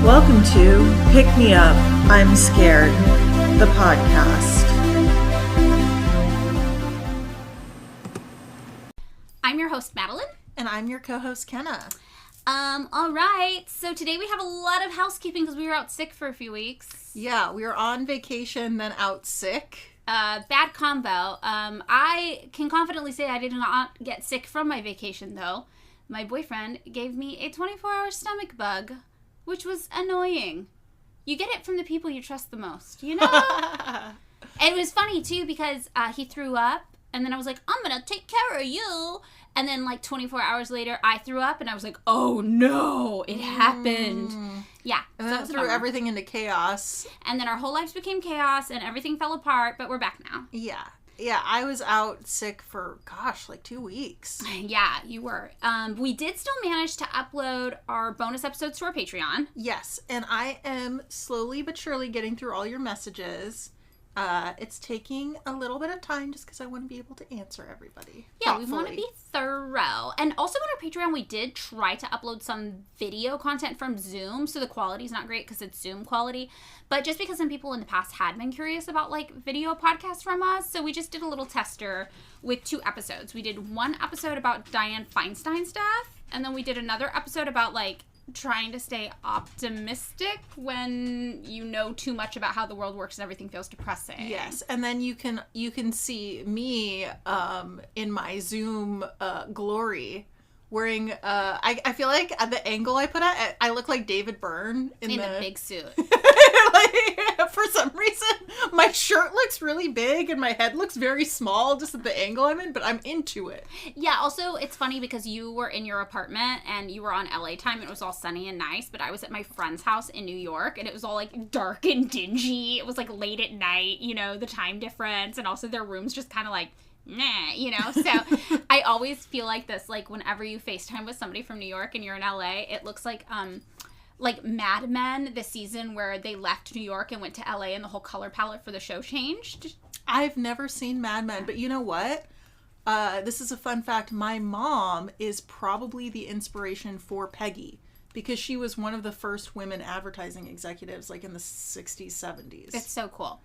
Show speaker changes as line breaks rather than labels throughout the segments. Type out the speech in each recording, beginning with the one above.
Welcome to Pick Me Up, I'm Scared, the podcast.
I'm your host, Madeline.
And I'm your co-host, Kenna.
All right. So today we have a lot of housekeeping because we were out sick for a few weeks.
Yeah, we were on vacation, then out sick.
Bad combo. I can confidently say I did not get sick from my vacation, though. My boyfriend gave me a 24-hour stomach bug, which was annoying. You get it from the people you trust the most, you know? And it was funny, too, because he threw up, and then I was like, I'm going to take care of you. And then, 24 hours later, I threw up, and I was like, oh, no, it happened. Yeah.
And then it threw everything into chaos.
And then our whole lives became chaos, and everything fell apart, but we're back now.
Yeah. Yeah, I was out sick for, 2 weeks.
Yeah, you were. We did still manage to upload our bonus episodes to our Patreon.
Yes, and I am slowly but surely getting through all your messages. It's taking a little bit of time just because I want to be able to answer everybody.
Yeah, we want to be thorough. And also on our Patreon, we did try to upload some video content from Zoom, so the quality's not great because it's Zoom quality. But just because some people in the past had been curious about, video podcasts from us, so we just did a little tester with 2 episodes. We did one episode about Dianne Feinstein stuff, and then we did another episode about, trying to stay optimistic when you know too much about how the world works and everything feels depressing.
Yes, and then you can see me in my Zoom glory wearing I feel like at the angle I put it, I look like David Byrne in
the big suit.
For some reason my shirt looks really big and my head looks very small just at the angle I'm in, but I'm into it.
Yeah, also it's funny because you were in your apartment and you were on LA time and it was all sunny and nice, but I was at my friend's house in New York and it was all dark and dingy. It was late at night, the time difference, and also their rooms just kind of nah, so I always feel like this, whenever you FaceTime with somebody from New York and you're in LA, it looks like Mad Men, the season where they left New York and went to LA and the whole color palette for the show changed.
I've never seen Mad Men, but you know what? This is a fun fact. My mom is probably the inspiration for Peggy because she was one of the first women advertising executives in the 60s, 70s.
It's so cool.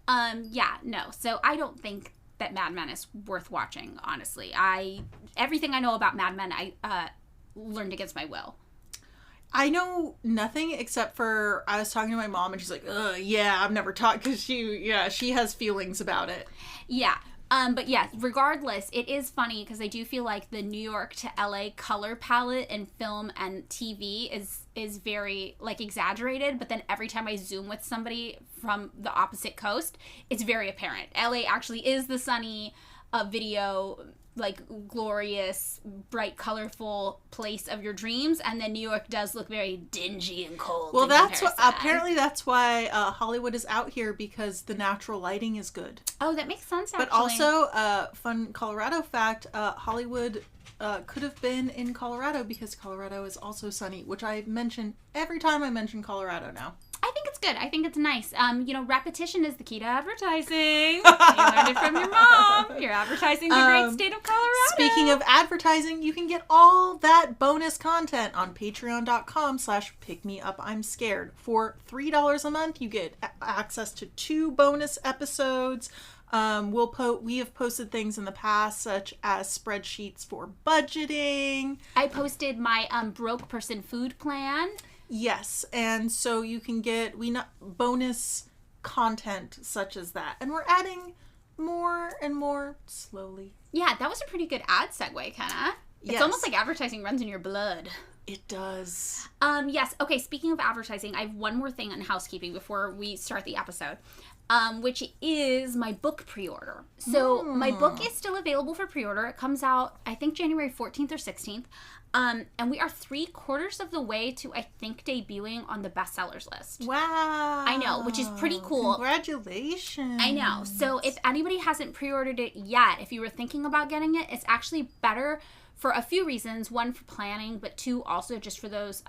So I don't think that Mad Men is worth watching, honestly. Everything I know about Mad Men, I learned against my will.
I know nothing except for I was talking to my mom and she's like, I've never talked because she has feelings about it. Yeah.
But yeah, regardless, it is funny because I do feel like the New York to LA color palette in film and TV is very exaggerated, but then every time I Zoom with somebody from the opposite coast, it's very apparent. LA actually is the sunny video, glorious, bright, colorful place of your dreams, and then New York does look very dingy and cold.
Well, apparently that's why Hollywood is out here, because the natural lighting is good.
Oh, that makes sense, actually.
But also, fun Colorado fact, Hollywood could have been in Colorado because Colorado is also sunny, which I mention every time I mention Colorado now.
I think it's good. I think it's nice. Repetition is the key to advertising. You learned it from your mom. You're advertising the great state of Colorado.
Speaking of advertising, you can get all that bonus content on patreon.com/pickmeupimscared. For $3 a month, you get access to 2 bonus episodes. We have posted things in the past, such as spreadsheets for budgeting.
I posted my broke person food plan.
Yes, and so you can get bonus content such as that. And we're adding more and more slowly.
Yeah, that was a pretty good ad segue, Kenna. It's almost like advertising runs in your blood.
It does.
Yes. Okay, speaking of advertising, I have one more thing on housekeeping before we start the episode. Which is my book pre-order. So my book is still available for pre-order. It comes out, I think, January 14th or 16th. And we are 3/4 of the way to, I think, debuting on the bestsellers list.
Wow.
I know, which is pretty cool.
Congratulations.
I know. So if anybody hasn't pre-ordered it yet, if you were thinking about getting it, it's actually better for a few reasons. 1, for planning, but 2, also just for those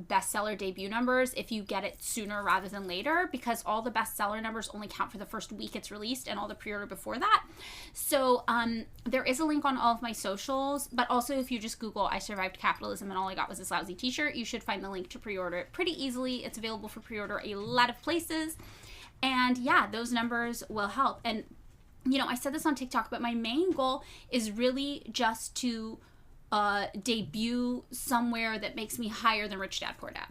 bestseller debut numbers if you get it sooner rather than later, because all the bestseller numbers only count for the first week it's released and all the pre-order before that. So there is a link on all of my socials, but also if you just Google I survived capitalism and all I got was this lousy t-shirt, you should find the link to pre-order it pretty easily. It's available for pre-order a lot of places. And yeah, those numbers will help. And you know, I said this on TikTok, but my main goal is really just to debut somewhere that makes me higher than Rich Dad Poor Dad.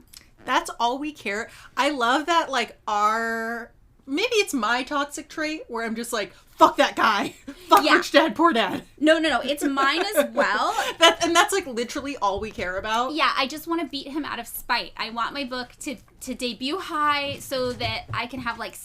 That's all we care. I love that, like, maybe it's my toxic trait where I'm just like, fuck that guy. Fuck Rich Dad Poor Dad.
No. It's mine as well.
That's like literally all we care about.
Yeah, I just want to beat him out of spite. I want my book to debut high so that I can have, like,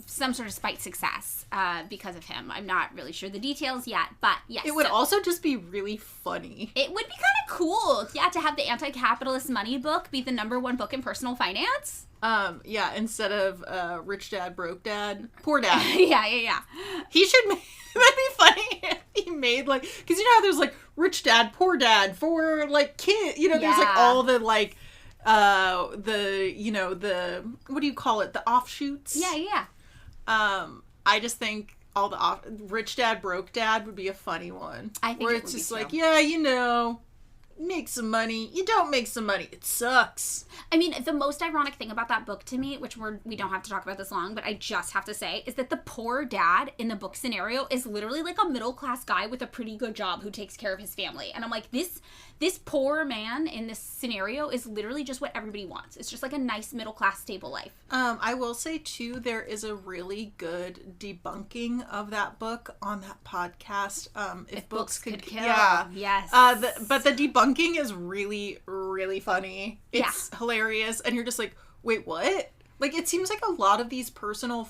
some sort of spite success because of him. I'm not really sure the details yet, but yes.
It would also just be really funny.
It would be kind of cool, yeah, to have the anti-capitalist money book be the #1 book in personal finance.
Yeah, instead of Rich Dad, Broke Dad, Poor Dad.
Yeah.
He should make, that'd be funny if he made, like, because you know how there's, like, Rich Dad, Poor Dad for, like, kids, you know, there's, like, all the, like, the, what do you call it, the offshoots?
Yeah.
I just think all the Rich Dad, Broke Dad would be a funny one.
I think
where
it
it's
would
just
be
like,
too.
yeah, you know, make some money. You don't make some money. It sucks.
I mean, the most ironic thing about that book to me, which we don't have to talk about this long, but I just have to say, is that the poor dad in the book scenario is literally like a middle-class guy with a pretty good job who takes care of his family. And I'm like, this poor man in this scenario is literally just what everybody wants. It's just like a nice middle-class stable life.
I will say, too, there is a really good debunking of that book on that podcast. If Books Could Kill.
Yeah. Yes.
But the debunking is really, really funny. It's hilarious. And you're just like, wait, what? Like, it seems like a lot of these personal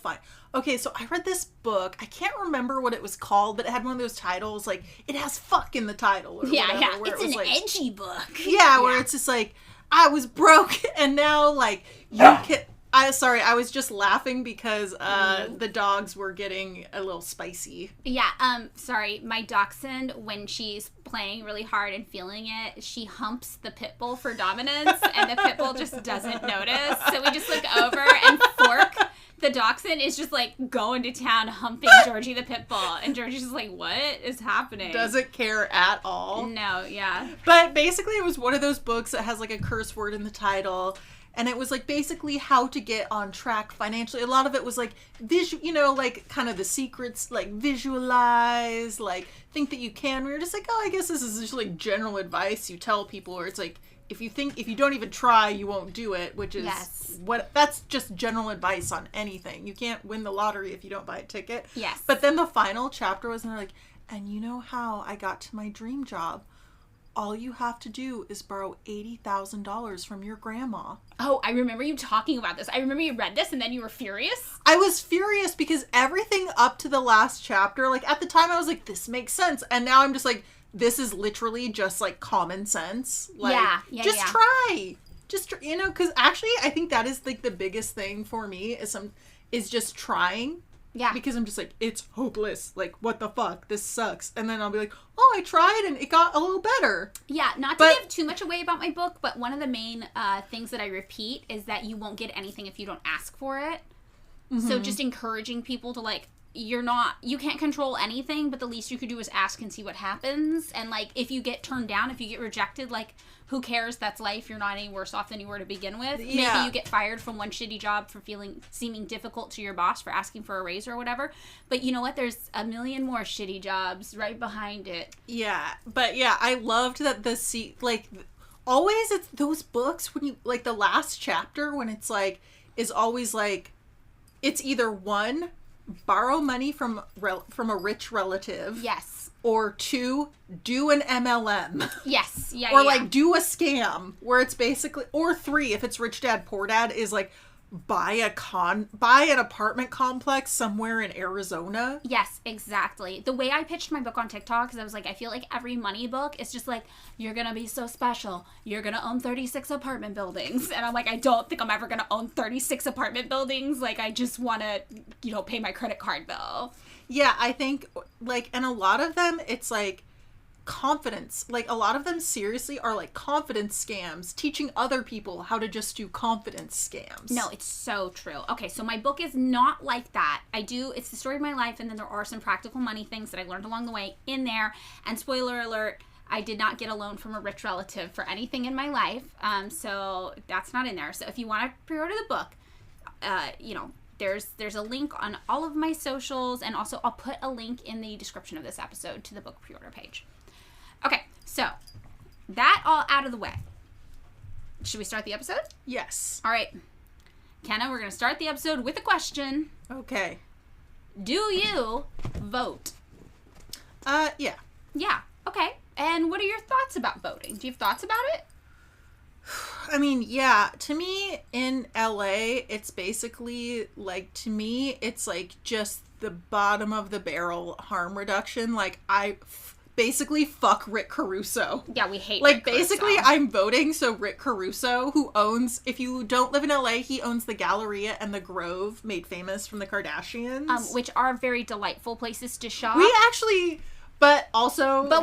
Okay, so I read this book. I can't remember what it was called, but it had one of those titles, like, it has fuck in the title. Or whatever, where
it's an edgy book.
Yeah, where it's just like, I was broke, and now, like, you can... I was just laughing because the dogs were getting a little spicy.
Yeah, sorry, my dachshund, when she's playing really hard and feeling it, she humps the pit bull for dominance, and the pit bull just doesn't notice. So we just look over, and Fork, the dachshund, is just, like, going to town humping Georgie the pit bull. And Georgie's just like, what is happening?
Doesn't care at all.
No, yeah.
But basically it was one of those books that has, like, a curse word in the title. And it was, like, basically how to get on track financially. A lot of it was, like, like, kind of the secrets, like, visualize, like, think that you can. We were just like, oh, I guess this is just, like, general advice you tell people. Or it's, like, if you don't even try, you won't do it. Which is that's just general advice on anything. You can't win the lottery if you don't buy a ticket.
Yes.
But then the final chapter was, and they're like, and you know how I got to my dream job? All you have to do is borrow $80,000 from your grandma.
Oh, I remember you talking about this. I remember you read this and then you were furious.
I was furious because everything up to the last chapter, like, at the time I was like, this makes sense. And now I'm just like, this is literally just, like, common sense. Like, try. Just, because actually I think that is, like, the biggest thing for me is just trying.
Yeah.
Because I'm just like, it's hopeless. Like, what the fuck? This sucks. And then I'll be like, oh, I tried and it got a little better.
Yeah, not to give too much away about my book, but one of the main things that I repeat is that you won't get anything if you don't ask for it. Mm-hmm. So just encouraging people to, like, you can't control anything, but the least you could do is ask and see what happens. And, like, if you get turned down, if you get rejected, like, who cares? That's life. You're not any worse off than you were to begin with.
Yeah.
Maybe you get fired from one shitty job for seeming difficult to your boss for asking for a raise or whatever. But you know what? There's a million more shitty jobs right behind it.
Yeah. But yeah, I loved that always it's those books when you, like, the last chapter when it's like, is always like, it's either one, borrow money from a rich relative.
Yes.
Or 2, do an MLM.
Yes. Yeah.
Or like do a scam where it's basically, or 3, if it's Rich Dad Poor Dad, is like buy an apartment complex somewhere in Arizona.
Yes, exactly. The way I pitched my book on TikTok, because I was like, I feel like every money book is just like, you're gonna be so special. You're gonna own 36 apartment buildings. And I'm like, I don't think I'm ever gonna own 36 apartment buildings. Like, I just want to, pay my credit card bill.
Yeah, I think, like, and a lot of them, it's like, confidence. Like, a lot of them seriously are like confidence scams, teaching other people how to just do confidence scams.
No, it's so true. Okay, so my book is not like that. It's the story of my life, and then there are some practical money things that I learned along the way in there. And spoiler alert, I did not get a loan from a rich relative for anything in my life. So that's not in there. So if you want to pre-order the book, there's a link on all of my socials, and also I'll put a link in the description of this episode to the book pre-order page. Okay, so that all out of the way. Should we start the episode?
Yes.
All right. Kenna, we're going to start the episode with a question.
Okay.
Do you vote?
Yeah.
Yeah. Okay. And what are your thoughts about voting? Do you have thoughts about it?
I mean, yeah, to me in LA, it's basically like, to me, it's like just the bottom of the barrel harm reduction. Like, basically fuck Rick Caruso.
Yeah, we hate
like
Rick
basically
Caruso.
I'm voting so Rick Caruso, who owns, if you don't live in LA, he owns the Galleria and the Grove, made famous from the Kardashians,
which are very delightful places to shop.
We actually, but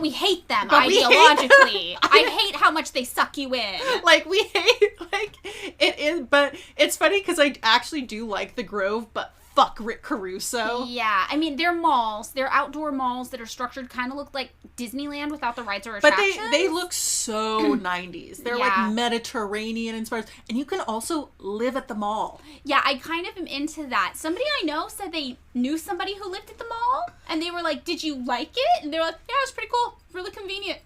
we hate them
we
ideologically.
hate
I hate how much they suck you in.
Like, we hate, like, it is, but it's funny because I actually do like the Grove, but fuck Rick Caruso.
Yeah, I mean, they're malls. They're outdoor malls that are structured kind of look like Disneyland without the rides or
But
attractions.
they look so 90s. They're
Yeah.
like Mediterranean inspired. And you can also live at the mall.
Yeah, I kind of am into that. Somebody I know said they knew somebody who lived at the mall, and they were like, "Did you like it?" And they're like, "Yeah, it was pretty cool. Really convenient."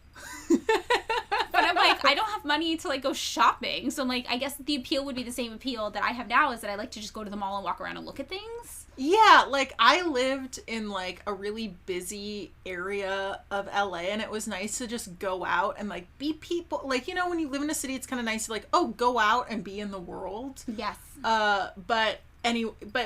But I'm like, I don't have money to like go shopping, so I'm like, I guess the appeal would be the same appeal that I have now, is that I like to just go to the mall and walk around and look at things.
Yeah, like, I lived in like a really busy area of LA, and it was nice to just go out and like be people. Like, you know, when you live in a city, it's kind of nice to like, go out and be in the world.
Yes.
But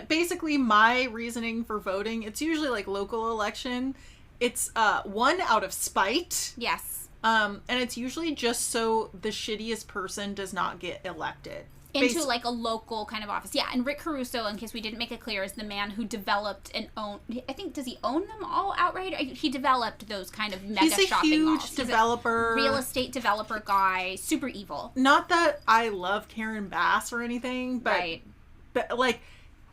basically my reasoning for voting, it's usually like local election. It's one, out of spite.
Yes.
And it's usually just so the shittiest person does not get elected.
Into like a local kind of office. Yeah, and Rick Caruso, in case we didn't make it clear, is the man who developed and owned, I think, does he own them all outright? He developed those kind of mega shopping malls.
He's a huge developer.
Real estate developer guy. Super evil.
Not that I love Karen Bass or anything, but,
Right.
but like,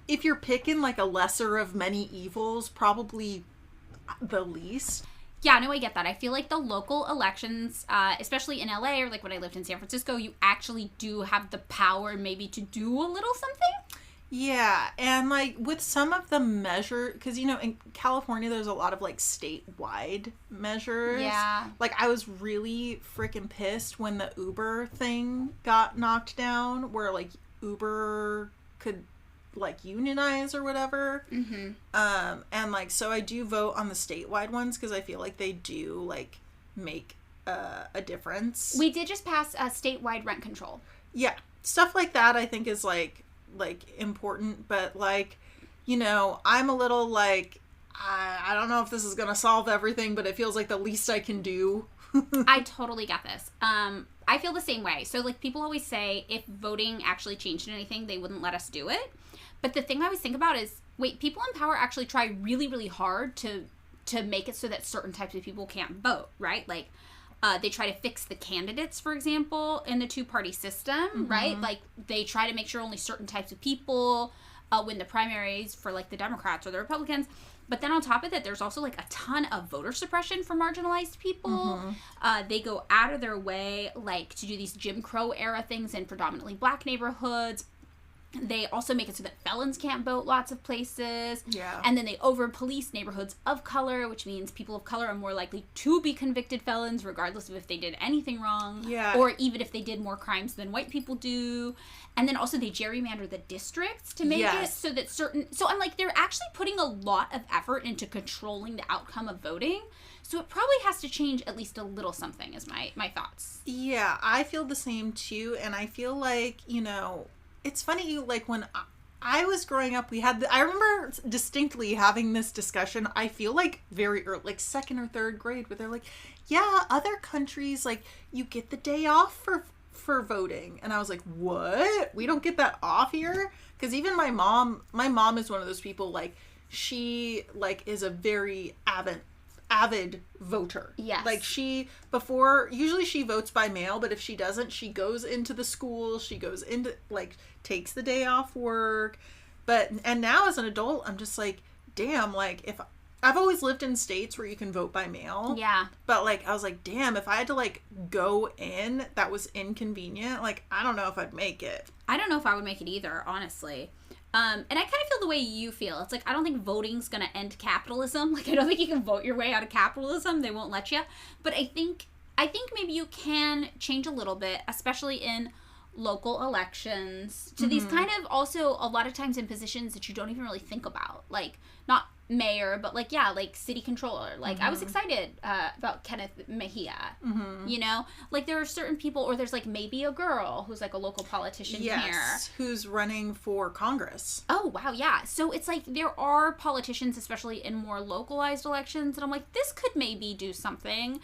if you're picking like a lesser of many evils, probably the least.
Yeah, no, I get that. I feel like the local elections, especially in LA, or like when I lived in San Francisco, you actually do have the power maybe to do a little something.
Yeah, and like with some of the measure, because, you know, in California there's a lot of like statewide measures.
Yeah.
Like, I was really freaking pissed when the Uber thing got knocked down, where like Uber could like unionize or whatever.
Mm-hmm.
And like, so I do vote on the statewide ones because I feel like they do like make a difference.
We did just pass statewide rent control.
Yeah, stuff like that I think is like important, but like, you know, I'm a little like, I don't know if this is gonna solve everything, but it feels like the least I can do.
I totally get this. I feel the same way. So like, people always say if voting actually changed anything, they wouldn't let us do it. But the thing I always think about is, wait, people in power actually try really, really hard to make it so that certain types of people can't vote, right? Like, they try to fix the candidates, for example, in the two-party system,
Mm-hmm.
right? Like, they try to make sure only certain types of people win the primaries for, like, the Democrats or the Republicans. But then on top of that, there's also, like, a ton of voter suppression for marginalized people.
Mm-hmm.
They go out of their way, like, to do these Jim Crow-era things in predominantly black neighborhoods. They also make it so that felons can't vote lots of places.
Yeah.
And then they over-police neighborhoods of color, which means people of color are more likely to be convicted felons, regardless of if they did anything wrong.
Yeah.
Or even if they did more crimes than white people do. And then also they gerrymander the districts to make it so that So I'm like, they're actually putting a lot of effort into controlling the outcome of voting. So it probably has to change at least a little something, is my thoughts.
Yeah, I feel the same too, and I feel like, you know, it's funny, like, when I was growing up, I remember distinctly having this discussion, I feel like very early, like second or third grade, where they're like, yeah, other countries, like, you get the day off for voting. And I was like, what? We don't get that off here? Because even my mom is one of those people, like, she, like, is a very avid voter.
Yes.
Like usually she votes by mail, but if she doesn't, she goes into the school, she goes into, like, takes the day off work. And now as an adult, I'm just like, damn, like, if I've always lived in states where you can vote by mail.
Yeah.
But, like, I was like, damn, if I had to, like, go in, that was inconvenient. Like, I don't know if I'd make it.
I don't know if I would make it either, honestly. And I kind of feel the way you feel. It's like, I don't think voting's going to end capitalism. Like, I don't think you can vote your way out of capitalism. They won't let you. But I think maybe you can change a little bit, especially in local elections, to these kind of, also a lot of times in positions that you don't even really think about. Like, not mayor, but like, yeah, like city controller. Like, I was excited about Kenneth Mejia. You know, like, there are certain people, or there's like maybe a girl who's like a local politician here
who's running for Congress.
Oh wow, yeah. So it's like there are politicians, especially in more localized elections, and I'm like, this could maybe do something.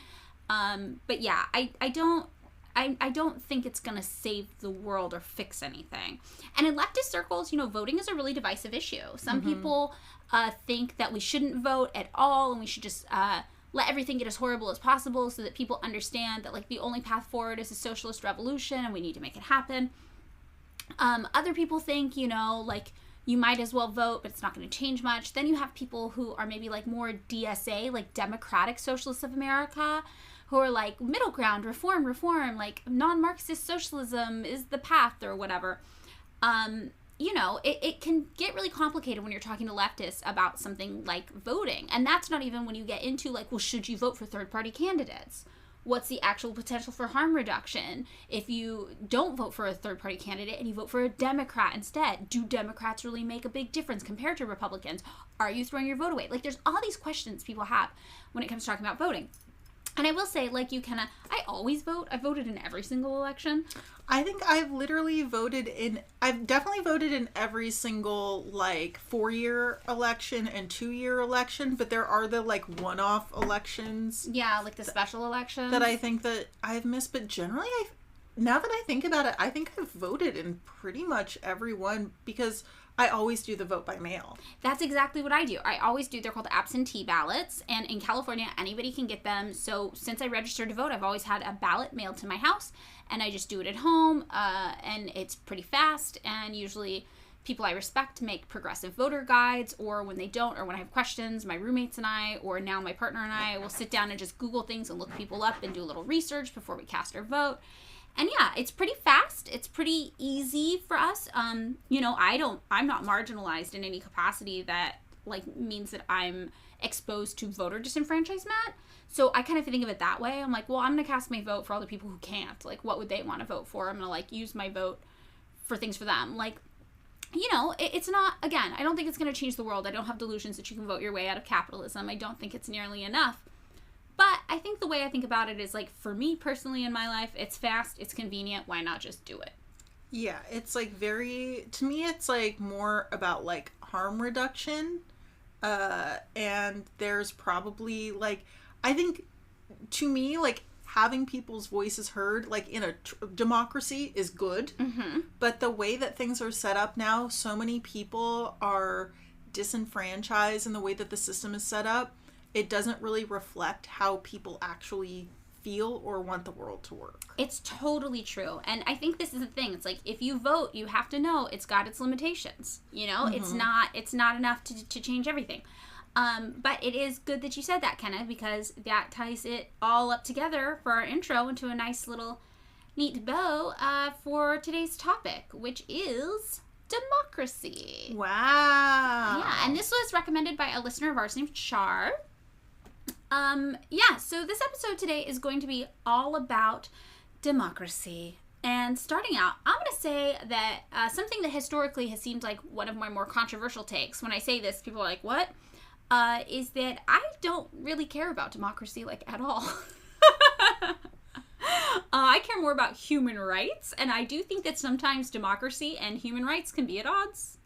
But yeah, I don't think it's going to save the world or fix anything. And in leftist circles, you know, voting is a really divisive issue. Some people think that we shouldn't vote at all, and we should just let everything get as horrible as possible so that people understand that, like, the only path forward is a socialist revolution and we need to make it happen. Other people think, you know, like, you might as well vote, but it's not going to change much. Then you have people who are maybe like more DSA, like Democratic Socialists of America, who are like middle ground, reform, like non-Marxist socialism is the path or whatever. You know, it can get really complicated when you're talking to leftists about something like voting. And that's not even when you get into like, well, should you vote for third-party candidates? What's the actual potential for harm reduction if you don't vote for a third-party candidate and you vote for a Democrat instead? Do Democrats really make a big difference compared to Republicans? Are you throwing your vote away? Like, there's all these questions people have when it comes to talking about voting. And I will say, like, I always vote. I voted in every single election.
I think I've definitely voted in every single, like, 4-year election and 2-year election, but there are the, like, one-off elections.
Yeah, like the special elections.
That I think that I've missed, but generally, now that I think about it, I think I've voted in pretty much every one, because I always do the vote by mail.
That's exactly what I do. I always do. They're called absentee ballots, and in California, anybody can get them. So since I registered to vote, I've always had a ballot mailed to my house, and I just do it at home, and it's pretty fast, and usually people I respect make progressive voter guides, or when they don't, or when I have questions, my roommates and I, or now my partner and I, will sit down and just Google things and look people up and do a little research before we cast our vote. And yeah, it's pretty fast. It's pretty easy for us. You know, I'm not marginalized in any capacity that, like, means that I'm exposed to voter disenfranchisement. So I kind of think of it that way. I'm like, well, I'm going to cast my vote for all the people who can't. Like, what would they want to vote for? I'm going to, like, use my vote for things for them. Like, you know, it's not, again, I don't think it's going to change the world. I don't have delusions that you can vote your way out of capitalism. I don't think it's nearly enough. But I think the way I think about it is, like, for me personally in my life, it's fast, it's convenient, why not just do it?
Yeah, it's like to me, it's like more about like harm reduction. And there's probably like, I think to me, like, having people's voices heard, like, in a democracy is good. But the way that things are set up now, so many people are disenfranchised in the way that the system is set up. It doesn't really reflect how people actually feel or want the world to work.
It's totally true. And I think this is the thing. It's like, if you vote, you have to know it's got its limitations. You know, it's not enough to change everything. But it is good that you said that, Kenna, because that ties it all up together for our intro into a nice little neat bow for today's topic, which is democracy.
Wow.
Yeah, and this was recommended by a listener of ours named Char. So this episode today is going to be all about democracy. And starting out, I'm going to say that something that historically has seemed like one of my more controversial takes, when I say this, people are like, what? Is that I don't really care about democracy, like, at all. I care more about human rights, and I do think that sometimes democracy and human rights can be at odds.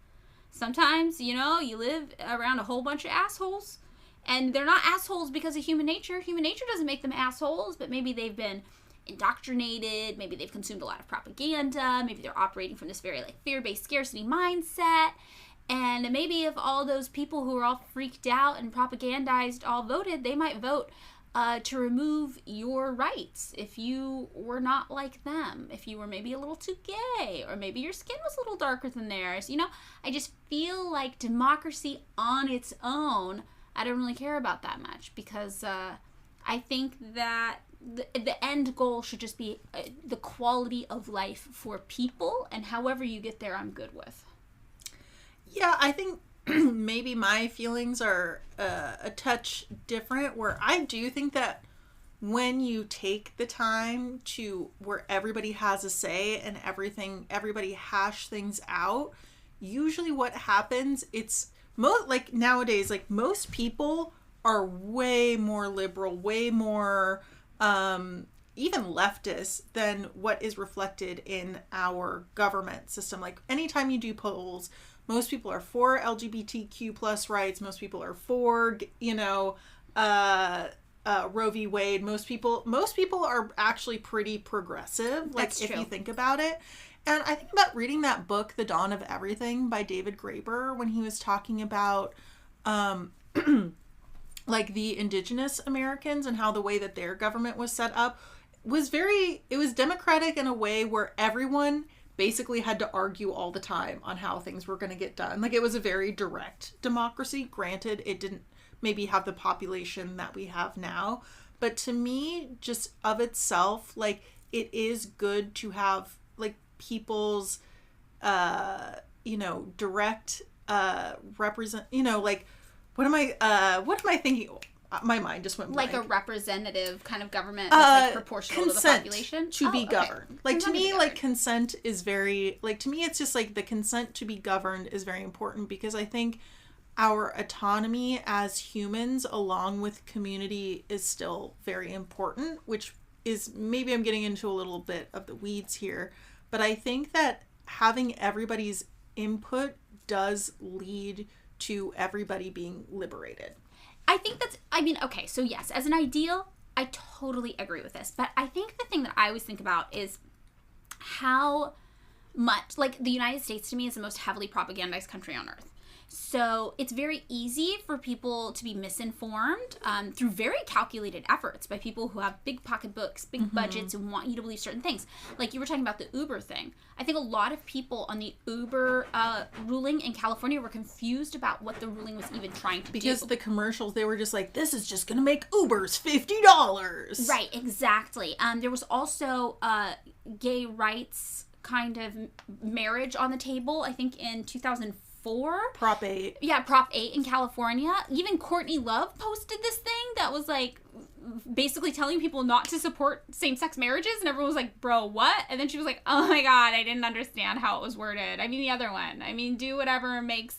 Sometimes, you know, you live around a whole bunch of assholes, and they're not assholes because of human nature. Human nature doesn't make them assholes, but maybe they've been indoctrinated, maybe they've consumed a lot of propaganda, maybe they're operating from this very, like, fear-based scarcity mindset, And maybe if all those people who are all freaked out and propagandized all voted, they might vote to remove your rights if you were not like them, if you were maybe a little too gay, or maybe your skin was a little darker than theirs. You know, I just feel like democracy on its own, I don't really care about that much, because I think that the end goal should just be the quality of life for people, and however you get there, I'm good with.
Yeah, I think maybe my feelings are a touch different, where I do think that when you take the time to where everybody has a say and everybody hash things out, usually what happens, it's like nowadays, like most people are way more liberal, way more even leftist than what is reflected in our government system. Like anytime you do polls, most people are for LGBTQ plus rights. Most people are for, Roe v. Wade. Most people are actually pretty progressive. Like, that's if true. You think about it. And I think about reading that book, The Dawn of Everything by David Graeber, when he was talking about, like the indigenous Americans and how the way that their government was set up was it was democratic in a way where everyone basically had to argue all the time on how things were going to get done. Like, it was a very direct democracy. Granted, it didn't maybe have the population that we have now. But to me, just of itself, like, it is good to have, like, people's, direct, what am I thinking? My mind just went blank.
Like a representative kind of government that's like proportional to the population?
To be governed. Like, to me, like, consent is very, like, to me, it's just like the consent to be governed is very important, because I think our autonomy as humans along with community is still very important, which is, maybe I'm getting into a little bit of the weeds here, but I think that having everybody's input does lead to everybody being liberated.
I think okay, so yes, as an ideal, I totally agree with this. But I think the thing that I always think about is how much, like, the United States to me is the most heavily propagandized country on earth. So it's very easy for people to be misinformed through very calculated efforts by people who have big pocketbooks, big budgets, and want you to believe certain things. Like you were talking about the Uber thing. I think a lot of people on the Uber ruling in California were confused about what the ruling was even trying to do.
Because the commercials, they were just like, this is just going to make Ubers $50.
Right, exactly. There was also gay rights kind of marriage on the table, I think in 2004.
Prop 8.
Yeah, Prop 8 in California. Even Courtney Love posted this thing that was like basically telling people not to support same-sex marriages, and everyone was like, bro, what? And then she was like, oh my god, I didn't understand how it was worded. I mean, the other one. I mean, do whatever makes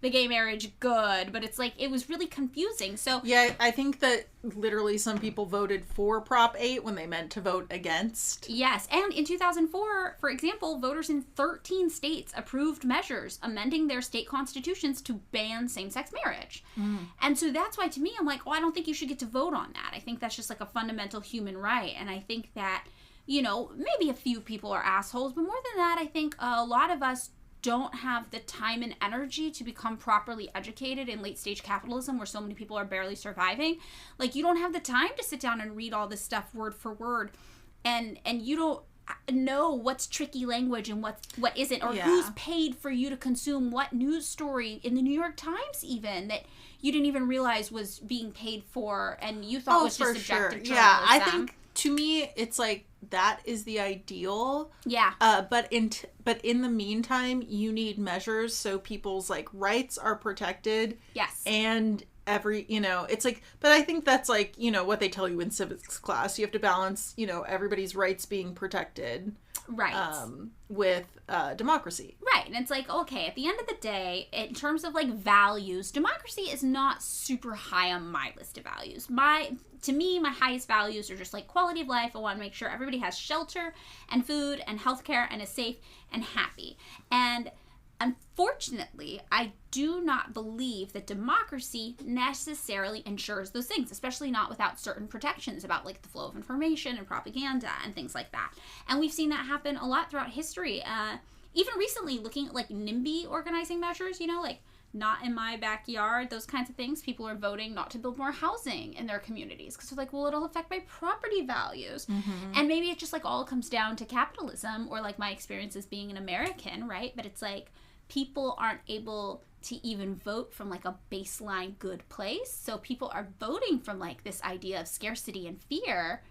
the gay marriage good, but it's like, it was really confusing. So
yeah, I think that literally some people voted for Prop 8 when they meant to vote against.
Yes, and in 2004, for example, voters in 13 states approved measures amending their state constitutions to ban same-sex marriage. And so that's why, to me, I'm like, well, I don't think you should get to vote on that. I think that's just like a fundamental human right, and I think that, maybe a few people are assholes, but more than that, I think a lot of us don't have the time and energy to become properly educated in late stage capitalism where so many people are barely surviving. Like, you don't have the time to sit down and read all this stuff word for word, and you don't know what's tricky language and what isn't, or who's paid for you to consume what news story in the New York Times even that you didn't even realize was being paid for and you thought was just objective journalism.
Yeah, I think to me it's like that is the ideal.
Yeah.
But in the meantime, you need measures so people's like rights are protected.
Yes. And
it's like, but I think that's like, what they tell you in civics class. You have to balance, everybody's rights being protected.
Right.
With democracy.
Right. And it's like, okay, at the end of the day, in terms of like values, democracy is not super high on my list of values. To me, my highest values are just like quality of life. I want to make sure everybody has shelter and food and healthcare and is safe and happy. And unfortunately, I do not believe that democracy necessarily ensures those things, especially not without certain protections about like the flow of information and propaganda and things like that. And we've seen that happen a lot throughout history. even recently looking at like NIMBY organizing measures, you know, like not in my backyard, those kinds of things. People are voting not to build more housing in their communities because they're like, well, it'll affect my property values. And maybe it just like all comes down to capitalism or like my experience as being an American, right? But it's like people aren't able to even vote from like a baseline good place. So people are voting from like this idea of scarcity and fear.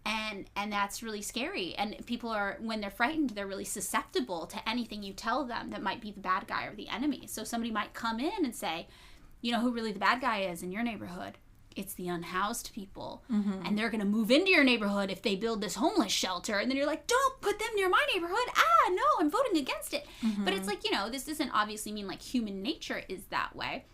And that's really scary. And people are, when they're frightened, they're really susceptible to anything you tell them that might be the bad guy or the enemy. So somebody might come in and say, you know who really the bad guy is in your neighborhood? It's the unhoused people. And they're going to move into your neighborhood if they build this homeless shelter. And then you're like, don't put them near my neighborhood. No, I'm voting against it. But it's like, you know, this doesn't obviously mean like human nature is that way.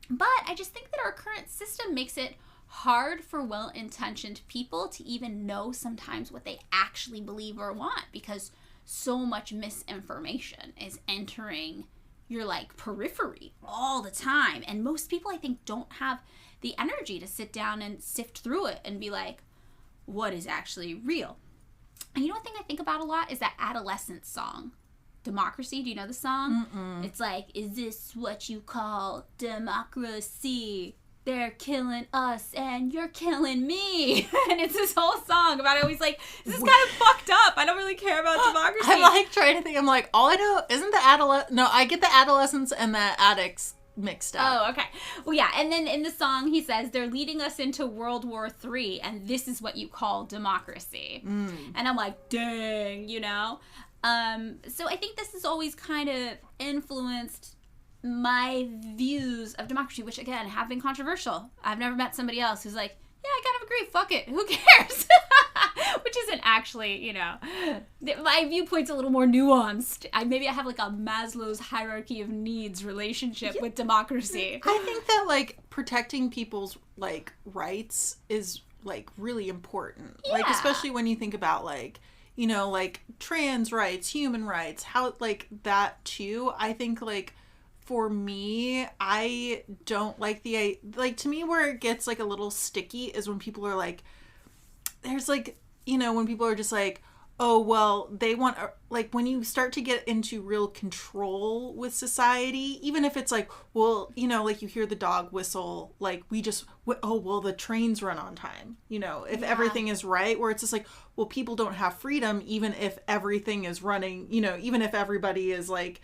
But I just think that our current system makes it hard for well-intentioned people to even know sometimes what they actually believe or want, because so much misinformation is entering your like periphery all the time, and most people I think don't have the energy to sit down and sift through it and be like, what is actually real? And you know, one thing I think about a lot is that Adolescence song, Democracy. Do you know the song? It's like, is this what you call democracy? They're killing us and you're killing me. And it's this whole song about it. Always like, this is kind of fucked up. I don't really care about democracy.
I'm like trying to think. I'm like, all I know isn't the No, I get the adolescents and the addicts mixed up.
Oh, okay. Well, yeah. And then in the song, he says, they're leading us into World War III, and this is what you call democracy. And I'm like, dang, you know? So I think this has always kind of influenced my views of democracy, which again have been controversial. I've never met somebody else who's like, yeah, I kind of agree, fuck it, who cares? Which isn't actually, you know, my viewpoint's a little more nuanced. Maybe I have like a Maslow's hierarchy of needs relationship with democracy.
I think that like protecting people's like rights is like really important.
Yeah.
Like especially when you think about like, you know, like trans rights, human rights, how like that too. I think like for me, I don't like to me where it gets like a little sticky is when people are like, there's like, you know, when people are just like, oh, well, they want, like when you start to get into real control with society, even if it's like, well, you know, like you hear the dog whistle, like oh, well, the trains run on time, you know, if everything is right, where it's just like, well, people don't have freedom, even if everything is running, you know, even if everybody is like,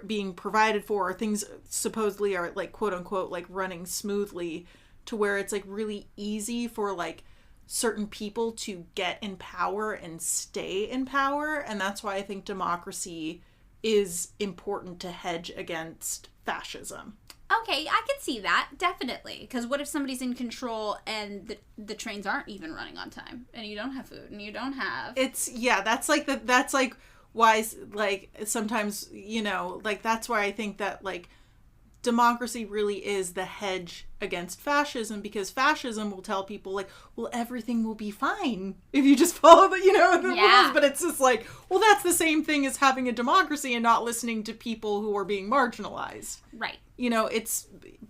being provided for, or things supposedly are like quote unquote like running smoothly, to where it's like really easy for like certain people to get in power and stay in power. And that's why I think democracy is important to hedge against fascism.
Okay, I can see that, definitely. Because what if somebody's in control and the trains aren't even running on time, and you don't have food, and you don't have...
that's like why, like, sometimes, you know, like, that's why I think that, like, democracy really is the hedge against fascism, because fascism will tell people, like, well, everything will be fine if you just follow the, you know, the rules. But it's just like, well, that's the same thing as having a democracy and not listening to people who are being marginalized.
Right.
You know,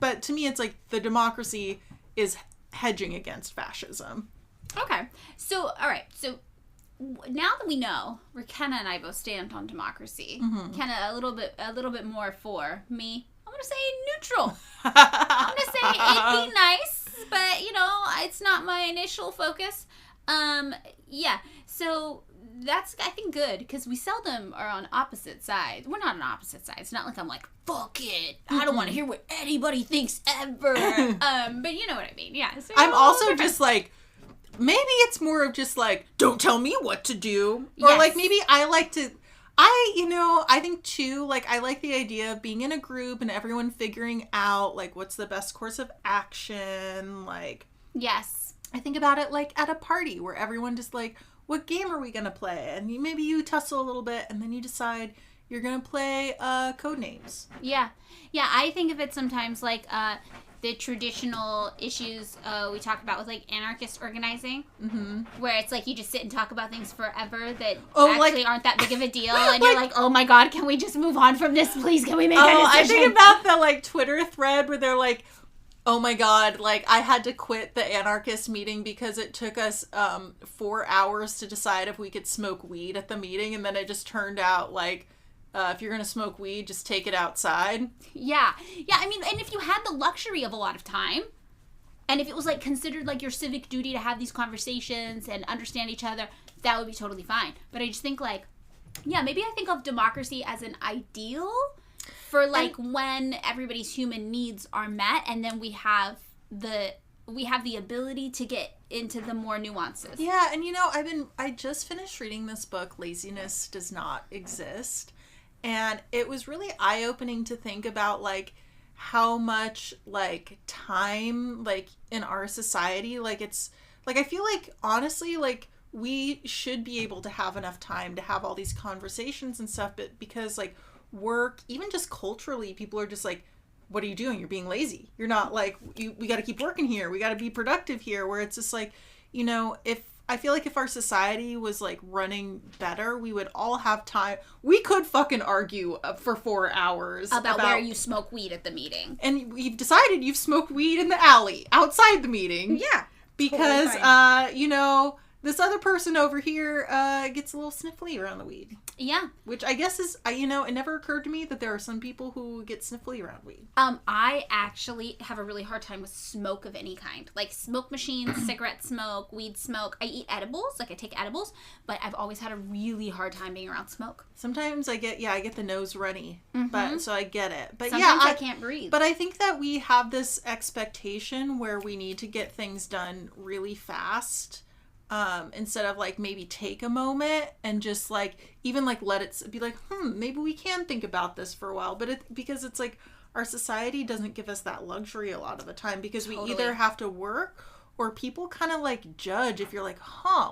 but to me, it's like the democracy is hedging against fascism.
Okay. So, all right. So, now that we know where Kenna and I both stand on democracy, Kenna a little bit more for me, I'm gonna say neutral. I'm gonna say it'd be nice, but you know, it's not my initial focus. Yeah. So that's, I think, good, because we seldom are on opposite sides. We're not on opposite sides. It's not like I'm like, fuck it, I don't want to hear what anybody thinks ever. But you know what I mean. Yeah. So
I'm also just like, maybe it's more of just like, don't tell me what to do. Or like maybe I think too, like I like the idea of being in a group and everyone figuring out like what's the best course of action. Like,
yes.
I think about it like at a party where everyone just like, what game are we going to play? And maybe you tussle a little bit and then you decide you're going to play Codenames.
Yeah. Yeah, I think of it sometimes like the traditional issues we talk about with like anarchist organizing, where it's like you just sit and talk about things forever that actually aren't that big of a deal, and you're like, oh my god, can we just move on from this, please? Can we make a decision?
I think about the like Twitter thread where they're like, oh my god, like I had to quit the anarchist meeting because it took us 4 hours to decide if we could smoke weed at the meeting, and then it just turned out like if you're going to smoke weed, just take it outside.
Yeah. Yeah, I mean, and if you had the luxury of a lot of time, and if it was, like, considered, like, your civic duty to have these conversations and understand each other, that would be totally fine. But I just think, like, yeah, maybe I think of democracy as an ideal for, like, when everybody's human needs are met, and then we have the ability to get into the more nuances.
Yeah, and you know, I just finished reading this book, Laziness Does Not Exist, and it was really eye-opening to think about, like, how much, like, time, like, in our society, like, it's, like, I feel like, honestly, like, we should be able to have enough time to have all these conversations and stuff, but because, like, work, even just culturally, people are just like, what are you doing? You're being lazy. You're not, like, we got to keep working here. We got to be productive here, where it's just like, you know, I feel like if our society was, like, running better, we would all have time. We could fucking argue for 4 hours
about where you smoke weed at the meeting.
And we've decided you've smoked weed in the alley outside the meeting.
Yeah.
Because, you know, this other person over here gets a little sniffly around the weed.
Yeah.
Which I guess is, you know, it never occurred to me that there are some people who get sniffly around weed.
I actually have a really hard time with smoke of any kind. Like, smoke machines, cigarette smoke, weed smoke. I eat edibles. Like, I take edibles. But I've always had a really hard time being around smoke.
Sometimes I get the nose runny. Mm-hmm. But, so I get it. But
sometimes I can't breathe.
But I think that we have this expectation where we need to get things done really fast. Instead of, like, maybe take a moment and just, like, even, like, let it be like, maybe we can think about this for a while. But because it's like our society doesn't give us that luxury a lot of the time, because we either have to work, or people kind of, like, judge if you're like,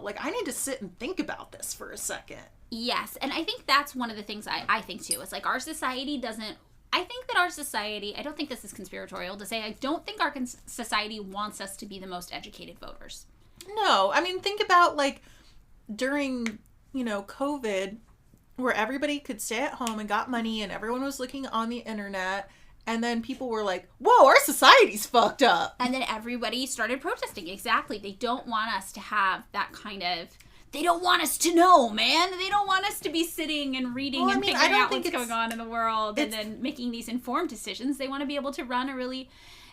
like, I need to sit and think about this for a second.
Yes. And I think that's one of the things I think too. It's like our society doesn't, I think that our society, I don't think this is conspiratorial to say, I don't think our society wants us to be the most educated voters.
No, I mean, think about, like, during, you know, COVID, where everybody could stay at home and got money and everyone was looking on the internet, and then people were like, whoa, our society's fucked up.
And then everybody started protesting. Exactly. They don't want us to have that kind of, they don't want us to know, man. They don't want us to be sitting and reading and figuring out what's going on in the world and then making these informed decisions. They want to be able to run a really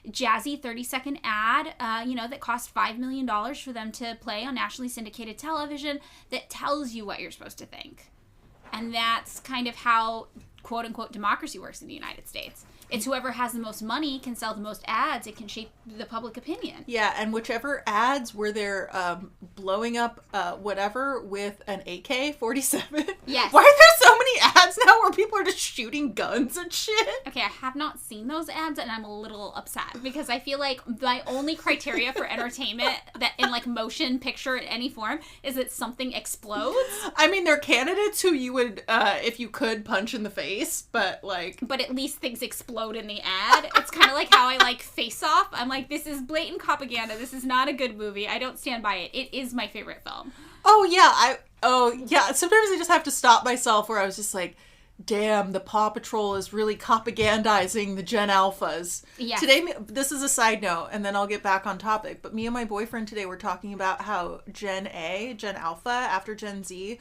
jazzy 30-second ad, that costs $5 million for them to play on nationally syndicated television that tells you what you're supposed to think. And that's kind of how, quote-unquote, democracy works in the United States. It's whoever has the most money can sell the most ads. It can shape the public opinion.
Yeah, and whichever ads where they're blowing up whatever with an AK-47.
Yes.
Why are there so many ads now where people are just shooting guns and shit?
Okay, I have not seen those ads, and I'm a little upset because I feel like my only criteria for entertainment that in, like, motion picture in any form is that something explodes.
I mean, they're candidates who you would, if you could, punch in the face, but, like...
But at least things explode in the ad. It's kind of like how I like Face Off. I'm like, this is blatant propaganda. This is not a good movie. I don't stand by it. It is my favorite film.
Oh yeah, sometimes I just have to stop myself where I was just like, damn, the Paw Patrol is really propagandizing the Gen Alphas.
Yeah.
Today, this is a side note, and then I'll get back on topic, but me and my boyfriend today were talking about how Gen Alpha, after Gen Z,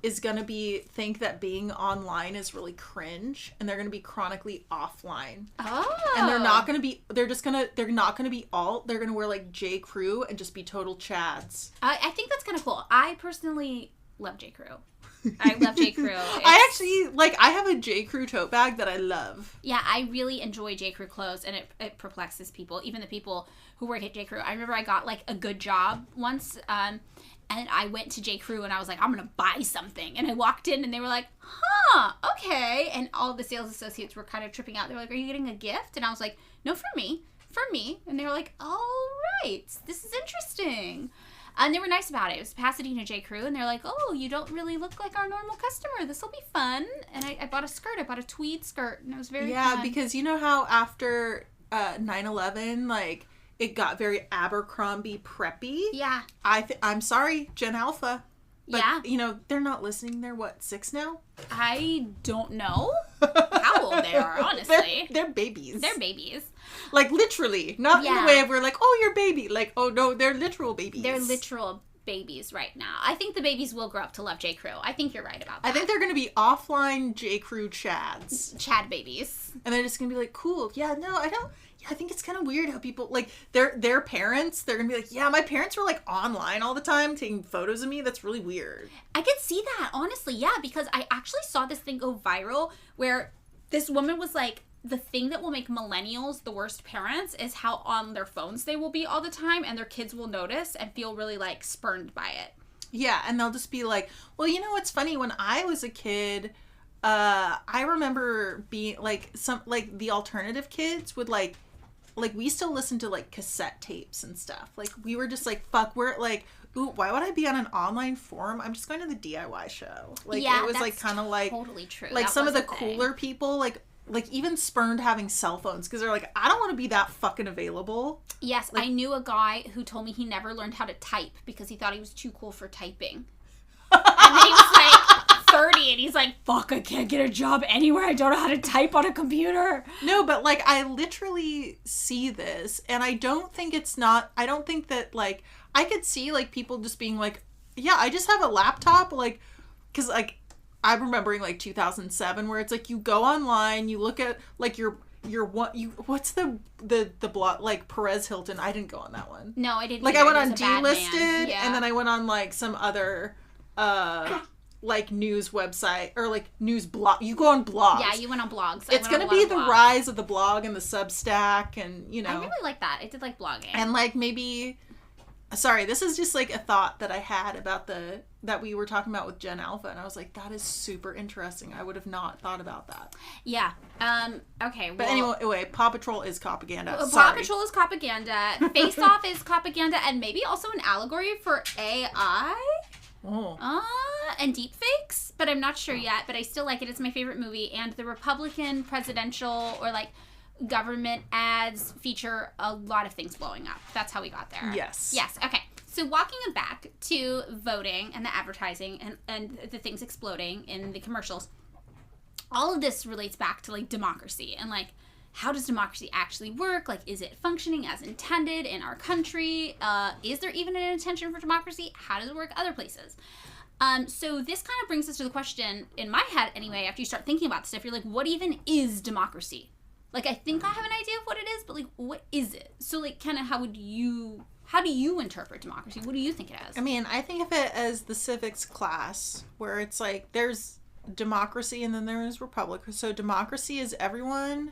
is going to think that being online is really cringe, and they're going to be chronically offline.
Oh.
And they're not going to be, they're not going to be alt, they're going to wear, like, J. Crew and just be total chads.
I think that's kind of cool. I personally love J. Crew. I love J. Crew.
I actually, like, I have a J. Crew tote bag that I love.
Yeah, I really enjoy J. Crew clothes, and it perplexes people, even the people who work at J. Crew. I remember I got, like, a good job once, and I went to J. Crew, and I was like, I'm going to buy something. And I walked in, and they were like, okay. And all the sales associates were kind of tripping out. They were like, are you getting a gift? And I was like, no, for me. And they were like, all right, this is interesting. And they were nice about it. It was Pasadena J. Crew, and they're like, oh, you don't really look like our normal customer. This will be fun. And I bought a skirt. I bought a tweed skirt, and it was very fun.
Yeah, because you know how after 9/11, like, it got very Abercrombie preppy?
Yeah.
I'm sorry, Gen Alpha. But,
yeah.
you know, they're not listening. They're, what, 6 now?
I don't know how old they are, honestly.
They're babies.
They're babies.
Like, literally. Not in the way of we're like, oh, you're baby. Like, oh, no, they're literal babies.
They're literal babies right now. I think the babies will grow up to love J. Crew. I think you're right about that.
I think they're going to be offline J. Crew Chads.
Chad babies.
And they're just going to be like, cool. Yeah, no, I don't. Yeah, I think it's kind of weird how people, like, their parents, they're going to be like, yeah, my parents were, like, online all the time taking photos of me. That's really weird.
I could see that, honestly. Yeah, because I actually saw this thing go viral where this woman was like, the thing that will make millennials the worst parents is how on their phones they will be all the time, and their kids will notice and feel really, like, spurned by it.
Yeah, and they'll just be like, well, you know what's funny? When I was a kid, I remember being, like, the alternative kids would, like, we still listen to, like, cassette tapes and stuff. Like, we were just like, fuck, we're, like, ooh, why would I be on an online forum? I'm just going to the DIY show. Like,
yeah,
it was, like, kind of, like...
totally true.
Like,
that
some of the
thing.
cooler people, like even spurned having cell phones because they're like, I don't want to be that fucking available.
Yes,
like,
I knew a guy who told me he never learned how to type because he thought he was too cool for typing. And he was like 30 and he's like, fuck, I can't get a job anywhere. I don't know how to type on a computer.
No, but like, I literally see this and I don't think that, like, I could see, like, people just being like, yeah, I just have a laptop, like, because, like, I'm remembering, like, 2007 where it's like you go online, you look at, like, what's the blog, like, Perez Hilton. I didn't go on that one.
No, I didn't.
Like,
either.
I went on Delisted,
yeah.
and then I went on, like, some other like, news website or, like, news blog. You go on blogs.
Yeah, you went on blogs.
It's gonna be the rise of the blog and the Substack, and, you know.
I really like that. I did like blogging.
And, like, maybe. Sorry, this is just, like, a thought that I had about that we were talking about with Gen Alpha, and I was like, that is super interesting. I would have not thought about that.
Yeah. Okay.
But anyway, Paw Patrol is propaganda.
Paw Patrol is propaganda. Face Off is propaganda, and maybe also an allegory for AI.
Oh.
And deepfakes, but I'm not sure yet. But I still like it. It's my favorite movie, and the Republican presidential or, like, government ads feature a lot of things blowing up. That's how we got there.
Yes.
Yes. Okay. So walking it back to voting and the advertising and the things exploding in the commercials, all of this relates back to, like, democracy and, like, how does democracy actually work? Like, is it functioning as intended in our country? Is there even an intention for democracy? How does it work other places? So this kind of brings us to the question, in my head anyway, after you start thinking about this stuff, you're like, what even is democracy? Like, I think I have an idea of what it is, but, like, what is it? So, like, Kenna, how do you interpret democracy? What do you think it is?
I mean, I think of it as the civics class, where it's like, there's democracy and then there's republic. So democracy is everyone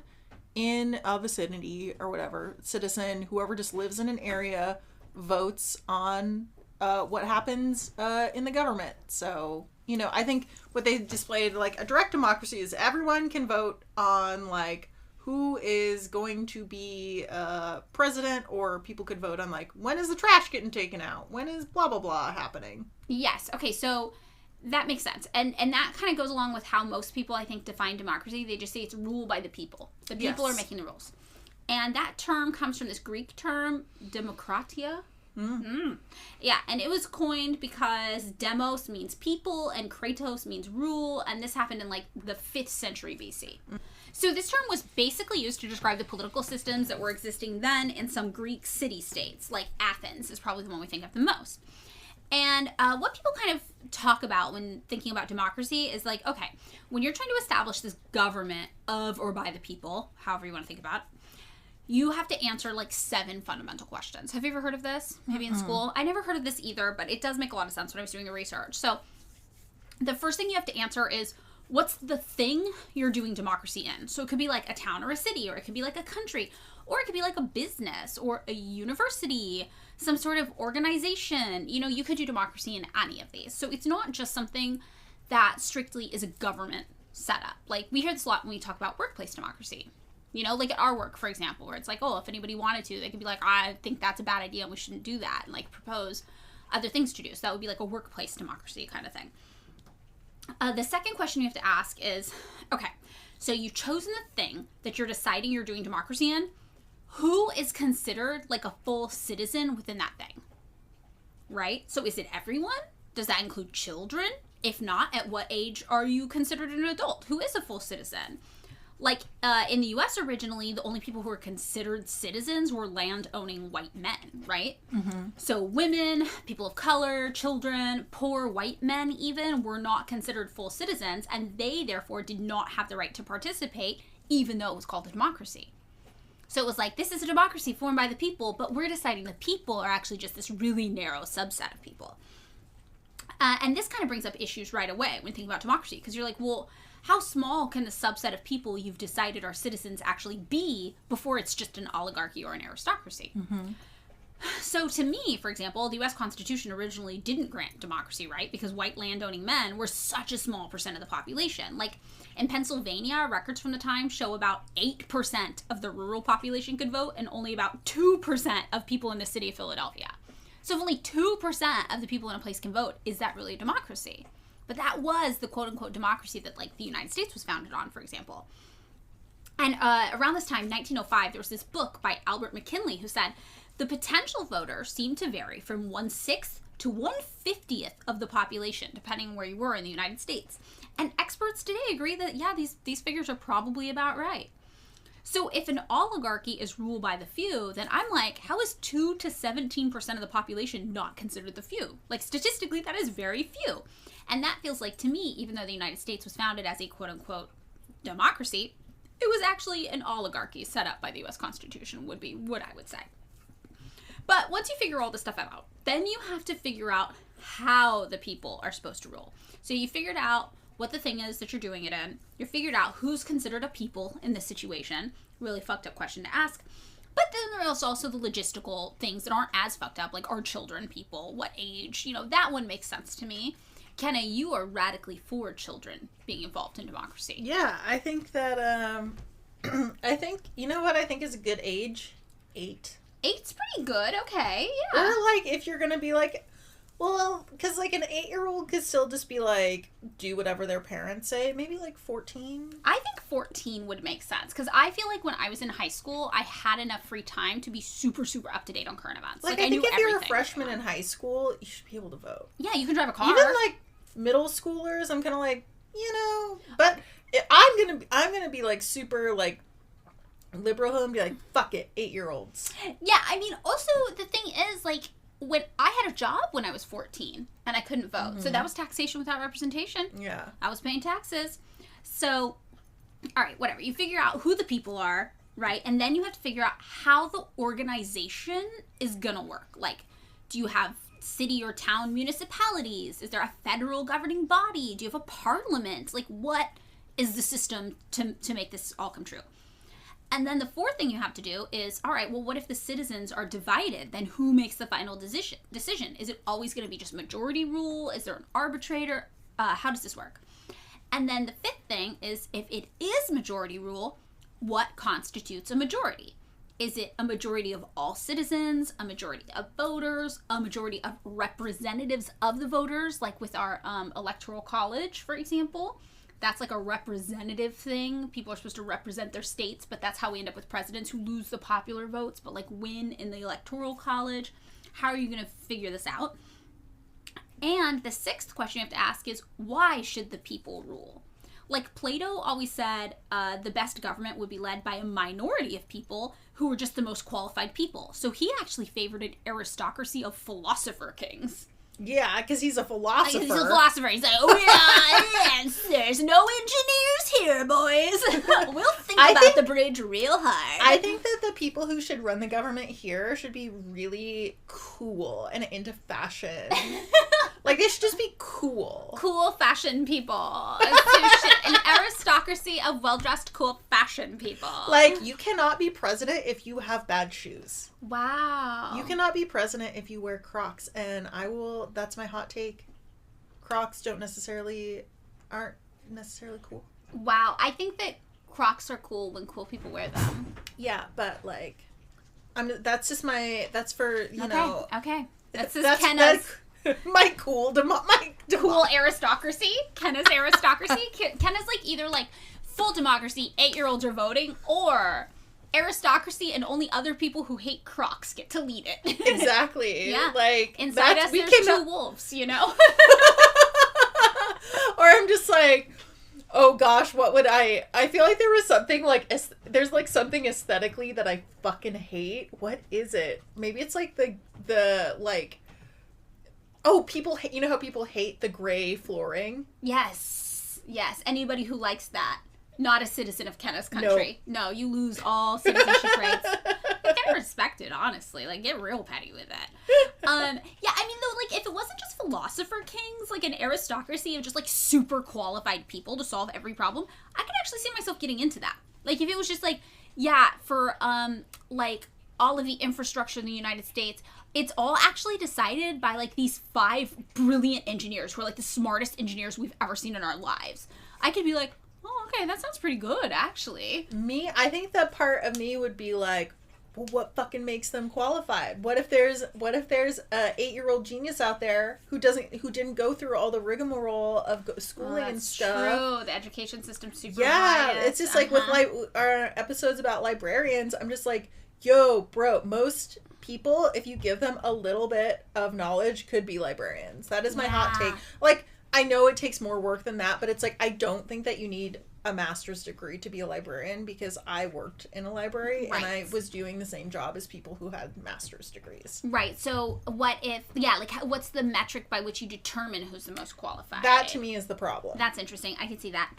in a vicinity or whatever, citizen, whoever just lives in an area, votes on what happens in the government. So, you know, I think what they displayed, like, a direct democracy is everyone can vote on, like, who is going to be president, or people could vote on, like, when is the trash getting taken out? When is blah, blah, blah happening?
Yes. Okay, so that makes sense. And that kind of goes along with how most people, I think, define democracy. They just say it's ruled by the people. The people are making the rules. And that term comes from this Greek term, demokratia. Yeah, and it was coined because demos means people and kratos means rule, and this happened in, like, the 5th century BC. So this term was basically used to describe the political systems that were existing then in some Greek city-states, like Athens is probably the one we think of the most. And what people kind of talk about when thinking about democracy is, like, okay, when you're trying to establish this government of or by the people, however you want to think about it, you have to answer, like, 7 fundamental questions. Have you ever heard of this? Maybe in school? I never heard of this either, but it does make a lot of sense when I was doing the research. So the first thing you have to answer is, what's the thing you're doing democracy in? So it could be, like, a town or a city, or it could be, like, a country, or it could be, like, a business or a university, some sort of organization. You know, you could do democracy in any of these. So it's not just something that strictly is a government setup. Like, we hear this a lot when we talk about workplace democracy. You know, like at our work, for example, where it's like, oh, if anybody wanted to, they could be like, I think that's a bad idea and we shouldn't do that, and, like, propose other things to do. So that would be like a workplace democracy kind of thing. The second question you have to ask is, okay, so you've chosen the thing that you're deciding you're doing democracy in. Who is considered, like, a full citizen within that thing? Right? So is it everyone? Does that include children? If not, at what age are you considered an adult? Who is a full citizen? Like, in the U.S. originally, the only people who were considered citizens were land-owning white men, right? Mm-hmm. So women, people of color, children, poor white men even, were not considered full citizens, and they, therefore, did not have the right to participate, even though it was called a democracy. So it was like, this is a democracy formed by the people, but we're deciding the people are actually just this really narrow subset of people. And this kind of brings up issues right away when you think about democracy, because you're like, well, how small can the subset of people you've decided are citizens actually be before it's just an oligarchy or an aristocracy? Mm-hmm. So to me, for example, the U.S. Constitution originally didn't grant democracy, right? Because white landowning men were such a small percent of the population. Like, in Pennsylvania, records from the time show about 8% of the rural population could vote and only about 2% of people in the city of Philadelphia. So if only 2% of the people in a place can vote, is that really a democracy? But that was the quote-unquote democracy that, like, the United States was founded on, for example. And around this time, 1905, there was this book by Albert McKinley who said, the potential voter seemed to vary from 1/6 to 1/50th of the population, depending on where you were in the United States. And experts today agree that, yeah, these figures are probably about right. So if an oligarchy is ruled by the few, then I'm like, how is 2 to 17% of the population not considered the few? Like, statistically, that is very few. And that feels like, to me, even though the United States was founded as a quote-unquote democracy, it was actually an oligarchy set up by the U.S. Constitution, would be what I would say. But once you figure all this stuff out, then you have to figure out how the people are supposed to rule. So you figured out what the thing is that you're doing it in. You figured out who's considered a people in this situation. Really fucked up question to ask. But then there's also the logistical things that aren't as fucked up, like, are children people? What age? You know, that one makes sense to me. Kenna, you are radically for children being involved in democracy.
Yeah, I think that, I think, you know what I think is a good age? 8.
8's pretty good, okay, yeah.
Or, like, if you're gonna be, like, well, because, like, an 8-year-old could still just be, like, do whatever their parents say. Maybe, like, 14?
I think 14 would make sense, because I feel like when I was in high school, I had enough free time to be super, super up-to-date on current events.
Like I think if you're a freshman in high school, you should be able to vote.
Yeah, you can drive a car.
Even, like, middle schoolers, I'm kind of like, you know, but I'm gonna be, like, super, like, liberal and be like, fuck it, 8-year-olds.
Yeah, I mean, also, the thing is, like, when I had a job when I was 14 and I couldn't vote. Mm-hmm. So that was taxation without representation.
Yeah.
I was paying taxes. So, all right, whatever. You figure out who the people are, right? And then you have to figure out how the organization is going to work. Like, do you have city or town municipalities? Is there a federal governing body? Do you have a parliament? Like, what is the system to make this all come true? And then the fourth thing you have to do is, all right, well, what if the citizens are divided? Then who makes the final decision? Is it always going to be just majority rule? Is there an arbitrator? How does this work? And then the fifth thing is, if it is majority rule, what constitutes a majority? Is it a majority of all citizens, a majority of voters, a majority of representatives of the voters, like with our electoral college, for example? That's like a representative thing. People are supposed to represent their states, but that's how we end up with presidents who lose the popular votes, but like win in the electoral college. How are you going to figure this out? And the sixth question you have to ask is, why should the people rule? Like Plato always said, the best government would be led by a minority of people who were just the most qualified people. So he actually favored an aristocracy of philosopher kings.
Yeah, because he's a philosopher.
He's a philosopher. He's like, oh yeah, there's no engineers here, boys. We'll think about the bridge real hard.
I think that the people who should run the government here should be really cool and into fashion. Like, they should just be cool.
Cool fashion people. An aristocracy of well-dressed, cool fashion people.
Like, you cannot be president if you have bad shoes.
Wow.
You cannot be president if you wear Crocs, and that's my hot take. Crocs aren't necessarily cool.
Wow. I think that Crocs are cool when cool people wear them.
Yeah, but, like, that's for, you know.
Okay. That's Kenna's.
My cool
aristocracy. Kenna's aristocracy. Kenna's like either like full democracy, 8-year-olds are voting, or aristocracy and only other people who hate Crocs get to lead it.
Exactly.
Yeah.
Like,
inside us there's two wolves, you know?
Or I'm just like, Oh gosh, what would I feel like there was something like there's like something aesthetically that I fucking hate. What is it? Maybe it's like the like, oh, people you know how people hate the gray flooring?
Yes. Anybody who likes that, not a citizen of Kenna's country. No, you lose all citizenship rights. I can respect it, honestly. Like, get real petty with it. Yeah, I mean, though, like, if it wasn't just philosopher kings, like an aristocracy of just, like, super qualified people to solve every problem, I could actually see myself getting into that. Like, if it was just, like, yeah, for, like, all of the infrastructure in the United States, it's all actually decided by, like, these 5 brilliant engineers who are, like, the smartest engineers we've ever seen in our lives. I could be like, oh, okay, that sounds pretty good, actually.
I think that part of me would be like, well, what fucking makes them qualified? What if there's a 8-year-old genius out there who didn't go through all the rigmarole of schooling and stuff?
True. The education system's super
Yeah,
biased.
it's just like with our episodes about librarians, I'm just like, yo, bro, most people, if you give them a little bit of knowledge, could be librarians. That is my hot take. Like, I know it takes more work than that, but it's like, I don't think that you need a master's degree to be a librarian, because I worked in a library and I was doing the same job as people who had master's degrees.
Right. So what if, like, what's the metric by which you determine who's the most qualified?
That to me is the problem.
That's interesting. I can see that.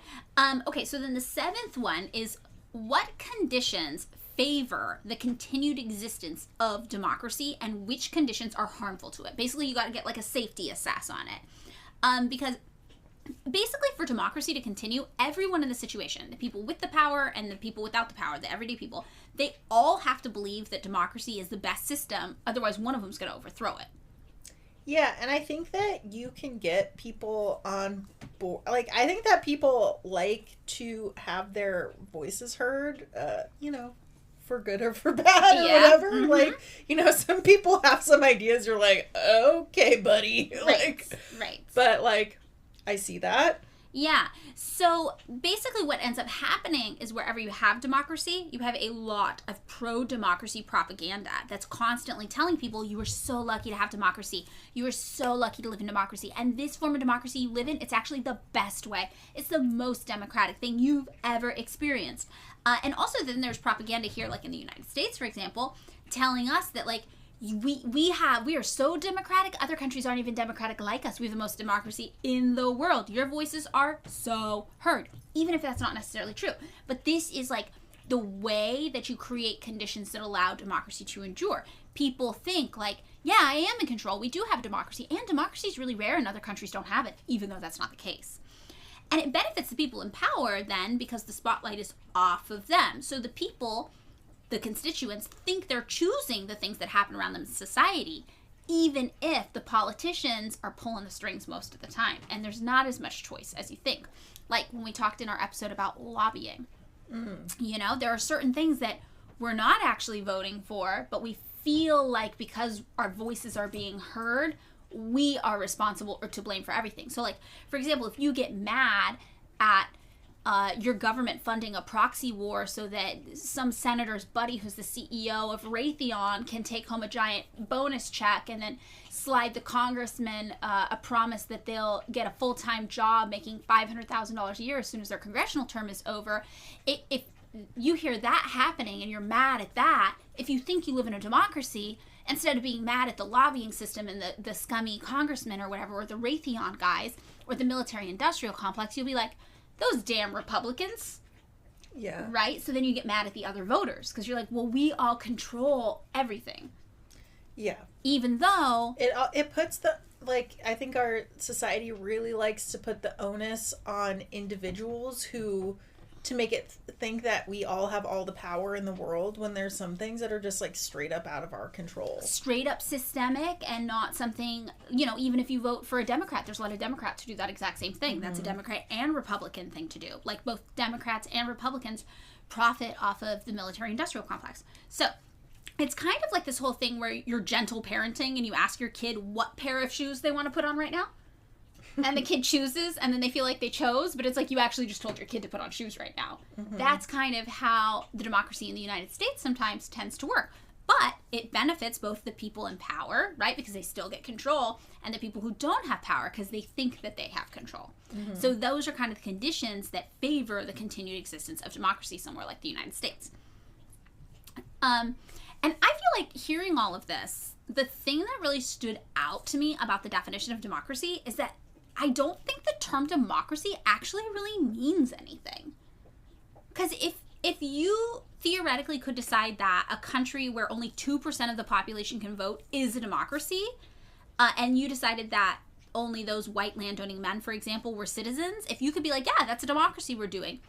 Okay, so then the 7th one is, what conditions favor the continued existence of democracy and which conditions are harmful to it? Basically, you got to get like a safety assess on it. Because basically for democracy to continue, everyone in the situation, the people with the power and the people without the power, the everyday people, they all have to believe that democracy is the best system. Otherwise, one of them's going to overthrow it.
Yeah, and I think that you can get people on board. Like, I think that people like to have their voices heard, for good or for bad or whatever. Mm-hmm. Like, some people have some ideas. You're like, okay, buddy.
Right.
But, like, I see that.
Yeah. So basically what ends up happening is wherever you have democracy, you have a lot of pro-democracy propaganda that's constantly telling people you are so lucky to have democracy. You are so lucky to live in democracy. And this form of democracy you live in, it's actually the best way. It's the most democratic thing you've ever experienced. And also then there's propaganda here, like in the United States, for example, telling us that, like, we are so democratic, other countries aren't even democratic like us. We have the most democracy in the world. Your voices are so heard, even if that's not necessarily true. But this is like the way that you create conditions that allow democracy to endure. People think like, yeah, I am in control. We do have democracy, and democracy is really rare and other countries don't have it, even though that's not the case. And it benefits the people in power then because the spotlight is off of them. So the people, the constituents, think they're choosing the things that happen around them in society, even if the politicians are pulling the strings most of the time. And there's not as much choice as you think. Like when we talked in our episode about lobbying. There are certain things that we're not actually voting for, but we feel like because our voices are being heard, we are responsible or to blame for everything. So, like, for example, if you get mad at your government funding a proxy war so that some senator's buddy who's the CEO of Raytheon can take home a giant bonus check and then slide the congressman a promise that they'll get a full-time job making $500,000 a year as soon as their congressional term is over. If you hear that happening and you're mad at that, if you think you live in a democracy, instead of being mad at the lobbying system and the scummy congressmen or whatever, or the Raytheon guys, or the military-industrial complex, you'll be like, those damn Republicans.
Yeah.
Right? So then you get mad at the other voters because you're like, well, we all control everything.
Yeah.
Even though
it puts I think our society really likes to put the onus on individuals to make it think that we all have all the power in the world, when there's some things that are just like straight up out of our control.
Straight up systemic and not something, even if you vote for a Democrat, there's a lot of Democrats who do that exact same thing. That's a Democrat and Republican thing to do. Like both Democrats and Republicans profit off of the military-industrial complex. So it's kind of like this whole thing where you're gentle parenting and you ask your kid what pair of shoes they want to put on right now. And the kid chooses, and then they feel like they chose, but it's like you actually just told your kid to put on shoes right now. Mm-hmm. That's kind of how the democracy in the United States sometimes tends to work. But it benefits both the people in power, right, because they still get control, and the people who don't have power because they think that they have control. Mm-hmm. So those are kind of the conditions that favor the continued existence of democracy somewhere like the United States. And I feel like hearing all of this, the thing that really stood out to me about the definition of democracy is that I don't think the term democracy actually really means anything. Because if you theoretically could decide that a country where only 2% of the population can vote is a democracy, and you decided that only those white landowning men, for example, were citizens, if you could be like, yeah, that's a democracy we're doing,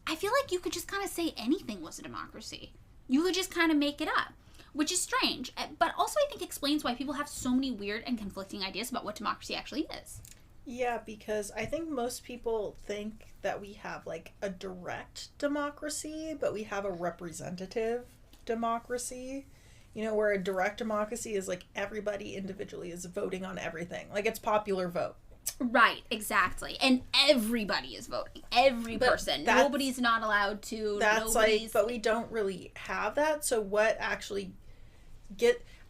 I feel like you could just kind of say anything was a democracy. You could just kind of make it up, which is strange, but also I think explains why people have so many weird and conflicting ideas about what democracy actually is.
Yeah, because I think most people think that we have like a direct democracy, but we have a representative democracy. You know, where a direct democracy is like everybody individually is voting on everything. Like it's popular vote.
Right, exactly. And everybody is voting. Every person. Nobody's not allowed to.
That's like, but we don't really have that. So what actually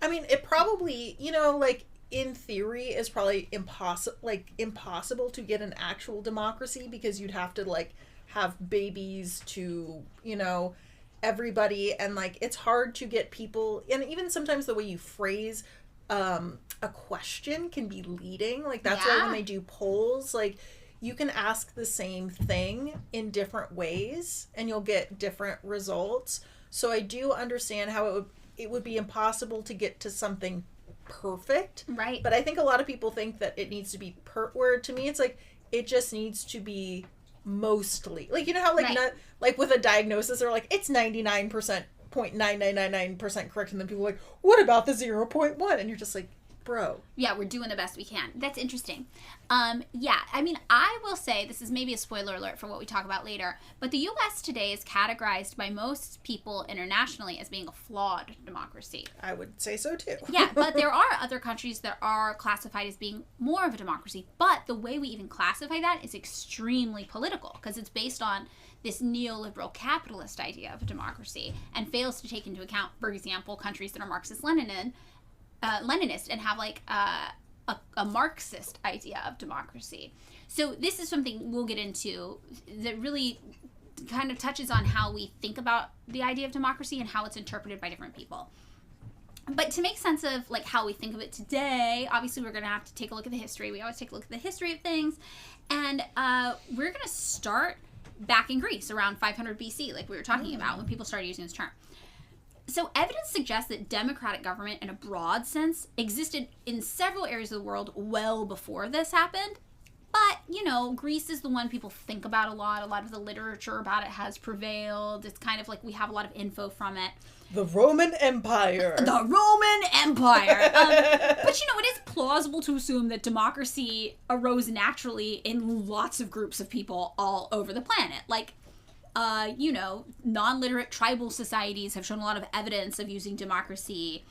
I mean, it probably, you know, like in theory is probably impossible to get an actual democracy because you'd have to like have babies to, you know, everybody, and like it's hard to get people, and even sometimes the way you phrase a question can be leading. Like that's why when they do polls, like you can ask the same thing in different ways and you'll get different results. So I do understand how it would be impossible to get to something perfect.
Right.
But I think a lot of people think that it needs to be where to me it's like it just needs to be mostly. Like you know how like
right.
not like with a diagnosis they're like it's 99.9999% correct, and then people are like, what about the 0.1? And you're just like, bro.
Yeah, we're doing the best we can. That's interesting. Yeah, I mean, I will say, this is maybe a spoiler alert for what we talk about later, but the U.S. today is categorized by most people internationally as being a flawed democracy.
I would say so too.
Yeah, but there are other countries that are classified as being more of a democracy, but the way we even classify that is extremely political, because it's based on this neoliberal capitalist idea of a democracy and fails to take into account, for example, countries that are Marxist-Leninist and have like a Marxist idea of democracy. So this is something we'll get into that really kind of touches on how we think about the idea of democracy and how it's interpreted by different people. But to make sense of like how we think of it today, obviously we're going to have to take a look at the history. We always take a look at the history of things. And we're going to start back in Greece around 500 BC, like we were talking about when people started using this term. So evidence suggests that democratic government in a broad sense existed in several areas of the world well before this happened. But, you know, Greece is the one people think about a lot. A lot of the literature about it has prevailed. It's kind of like we have a lot of info from it.
The Roman Empire.
The Roman Empire. But, you know, it is plausible to assume that democracy arose naturally in lots of groups of people all over the planet. Like, you know, non-literate tribal societies have shown a lot of evidence of using democracy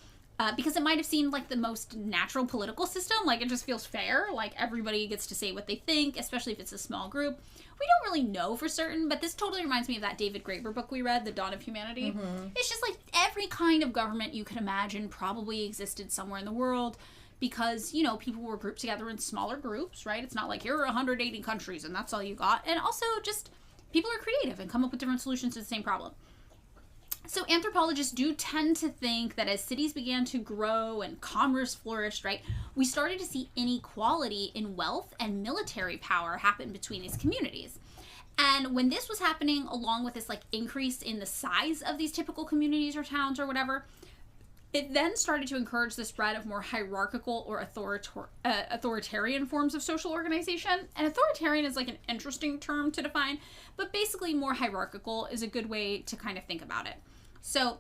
because it might have seemed like the most natural political system. Like, it just feels fair. Like, everybody gets to say what they think, especially if it's a small group. We don't really know for certain, but this totally reminds me of that David Graeber book we read, The Dawn of Humanity. Mm-hmm. It's just like every kind of government you can imagine probably existed somewhere in the world because, you know, people were grouped together in smaller groups, right? It's not like you're 180 countries and that's all you got. And also just people are creative and come up with different solutions to the same problem. So anthropologists do tend to think that as cities began to grow and commerce flourished, right, we started to see inequality in wealth and military power happen between these communities. And when this was happening, along with this like increase in the size of these typical communities or towns or whatever, it then started to encourage the spread of more hierarchical or authoritarian forms of social organization. And authoritarian is like an interesting term to define, but basically more hierarchical is a good way to kind of think about it. So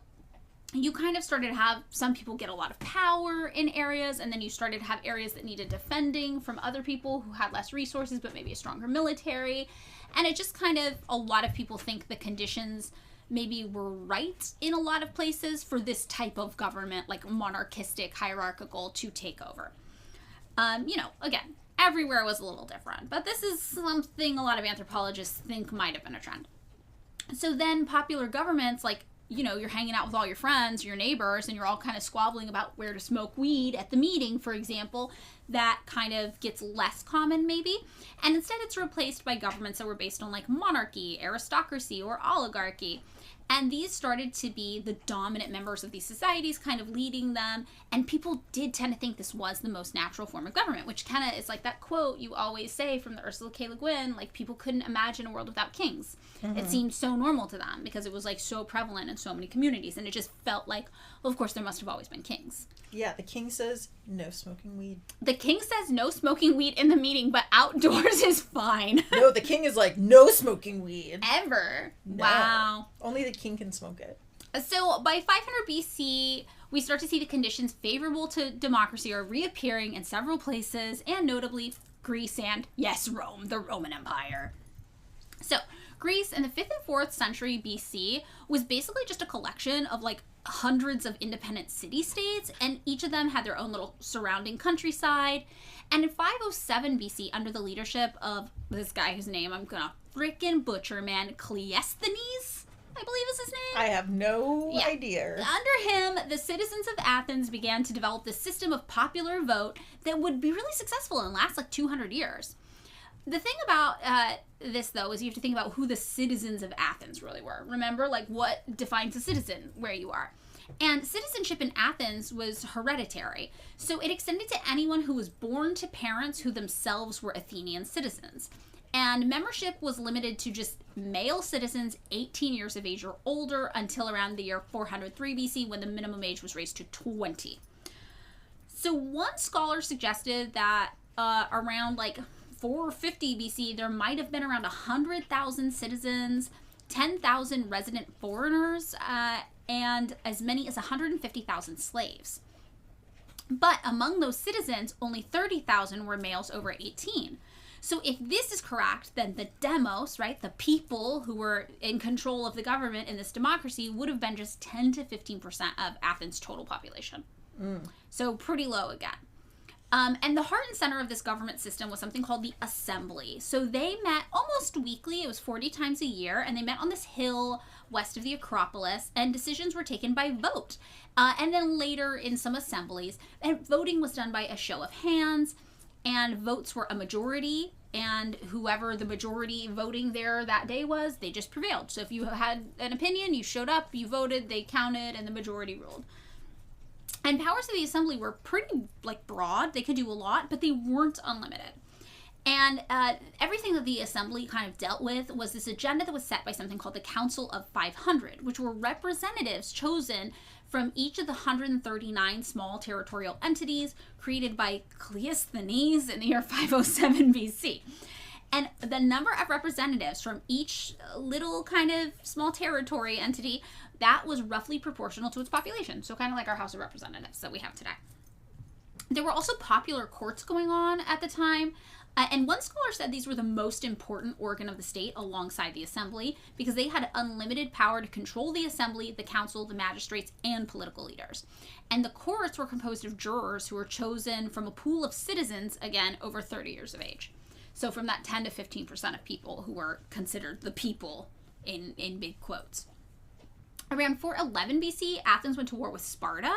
you kind of started to have some people get a lot of power in areas, and then you started to have areas that needed defending from other people who had less resources but maybe a stronger military. And it just kind of, a lot of people think the conditions maybe were right in a lot of places for this type of government, like monarchistic, hierarchical, to take over. You know, again, everywhere was a little different, but this is something a lot of anthropologists think might have been a trend. So then popular governments, like you're hanging out with all your friends, your neighbors, and you're all kind of squabbling about where to smoke weed at the meeting, for example, that kind of gets less common maybe. And instead it's replaced by governments that were based on like monarchy, aristocracy, or oligarchy. And these started to be the dominant members of these societies, kind of leading them. And people did tend to think this was the most natural form of government, which kind of is like that quote you always say from the Ursula K. Le Guin, like, people couldn't imagine a world without kings. Mm-hmm. It seemed so normal to them because it was like so prevalent in so many communities. And it just felt like, well, of course, there must have always been kings.
Yeah, the king says no smoking weed.
The king says no smoking weed in the meeting, but outdoors is fine.
No, the king is like, no smoking weed.
Ever.
No.
Wow.
Only the king can smoke it.
So by 500 BC, we start to see the conditions favorable to democracy are reappearing in several places, and notably Greece and, yes, Rome, the Roman Empire. So Greece in the 5th and 4th century BC was basically just a collection of like hundreds of independent city-states, and each of them had their own little surrounding countryside. And in 507 BC, under the leadership of this guy whose name I'm gonna frickin' butcher, man, Cleisthenes, I believe is his name.
I have no idea.
Under him, the citizens of Athens began to develop this system of popular vote that would be really successful and last like 200 years. The thing about this, though, is you have to think about who the citizens of Athens really were. Remember, like, what defines a citizen where you are. And citizenship in Athens was hereditary, so it extended to anyone who was born to parents who themselves were Athenian citizens. And membership was limited to just male citizens 18 years of age or older until around the year 403 BC, when the minimum age was raised to 20. So one scholar suggested that around like 450 BC, there might have been around 100,000 citizens, 10,000 resident foreigners, and as many as 150,000 slaves. But among those citizens, only 30,000 were males over 18. So if this is correct, then the demos, right, the people who were in control of the government in this democracy would have been just 10 to 15% of Athens' total population. So pretty low again. And the heart and center of this government system was something called the assembly. So they met almost weekly. It was 40 times a year, and they met on this hill west of the Acropolis, and decisions were taken by vote. And then later in some assemblies, and voting was done by a show of hands, and votes were a majority, and whoever the majority voting there that day was, they just prevailed. So if you had an opinion, you showed up, you voted, they counted, and the majority ruled. And powers of the assembly were pretty, like, broad. They could do a lot, but they weren't unlimited. And everything that the assembly kind of dealt with was this agenda that was set by something called the Council of 500, which were representatives chosen from each of the 139 small territorial entities created by Cleisthenes in the year 507 BC. And the number of representatives from each little kind of small territory entity, that was roughly proportional to its population. So kind of like our House of Representatives that we have today. There were also popular courts going on at the time. And one scholar said these were the most important organ of the state alongside the assembly because they had unlimited power to control the assembly, the council, the magistrates, and political leaders. And the courts were composed of jurors who were chosen from a pool of citizens, again, over 30 years of age. So from that 10 to 15% of people who were considered the people in big quotes. Around 411 BC, Athens went to war with Sparta.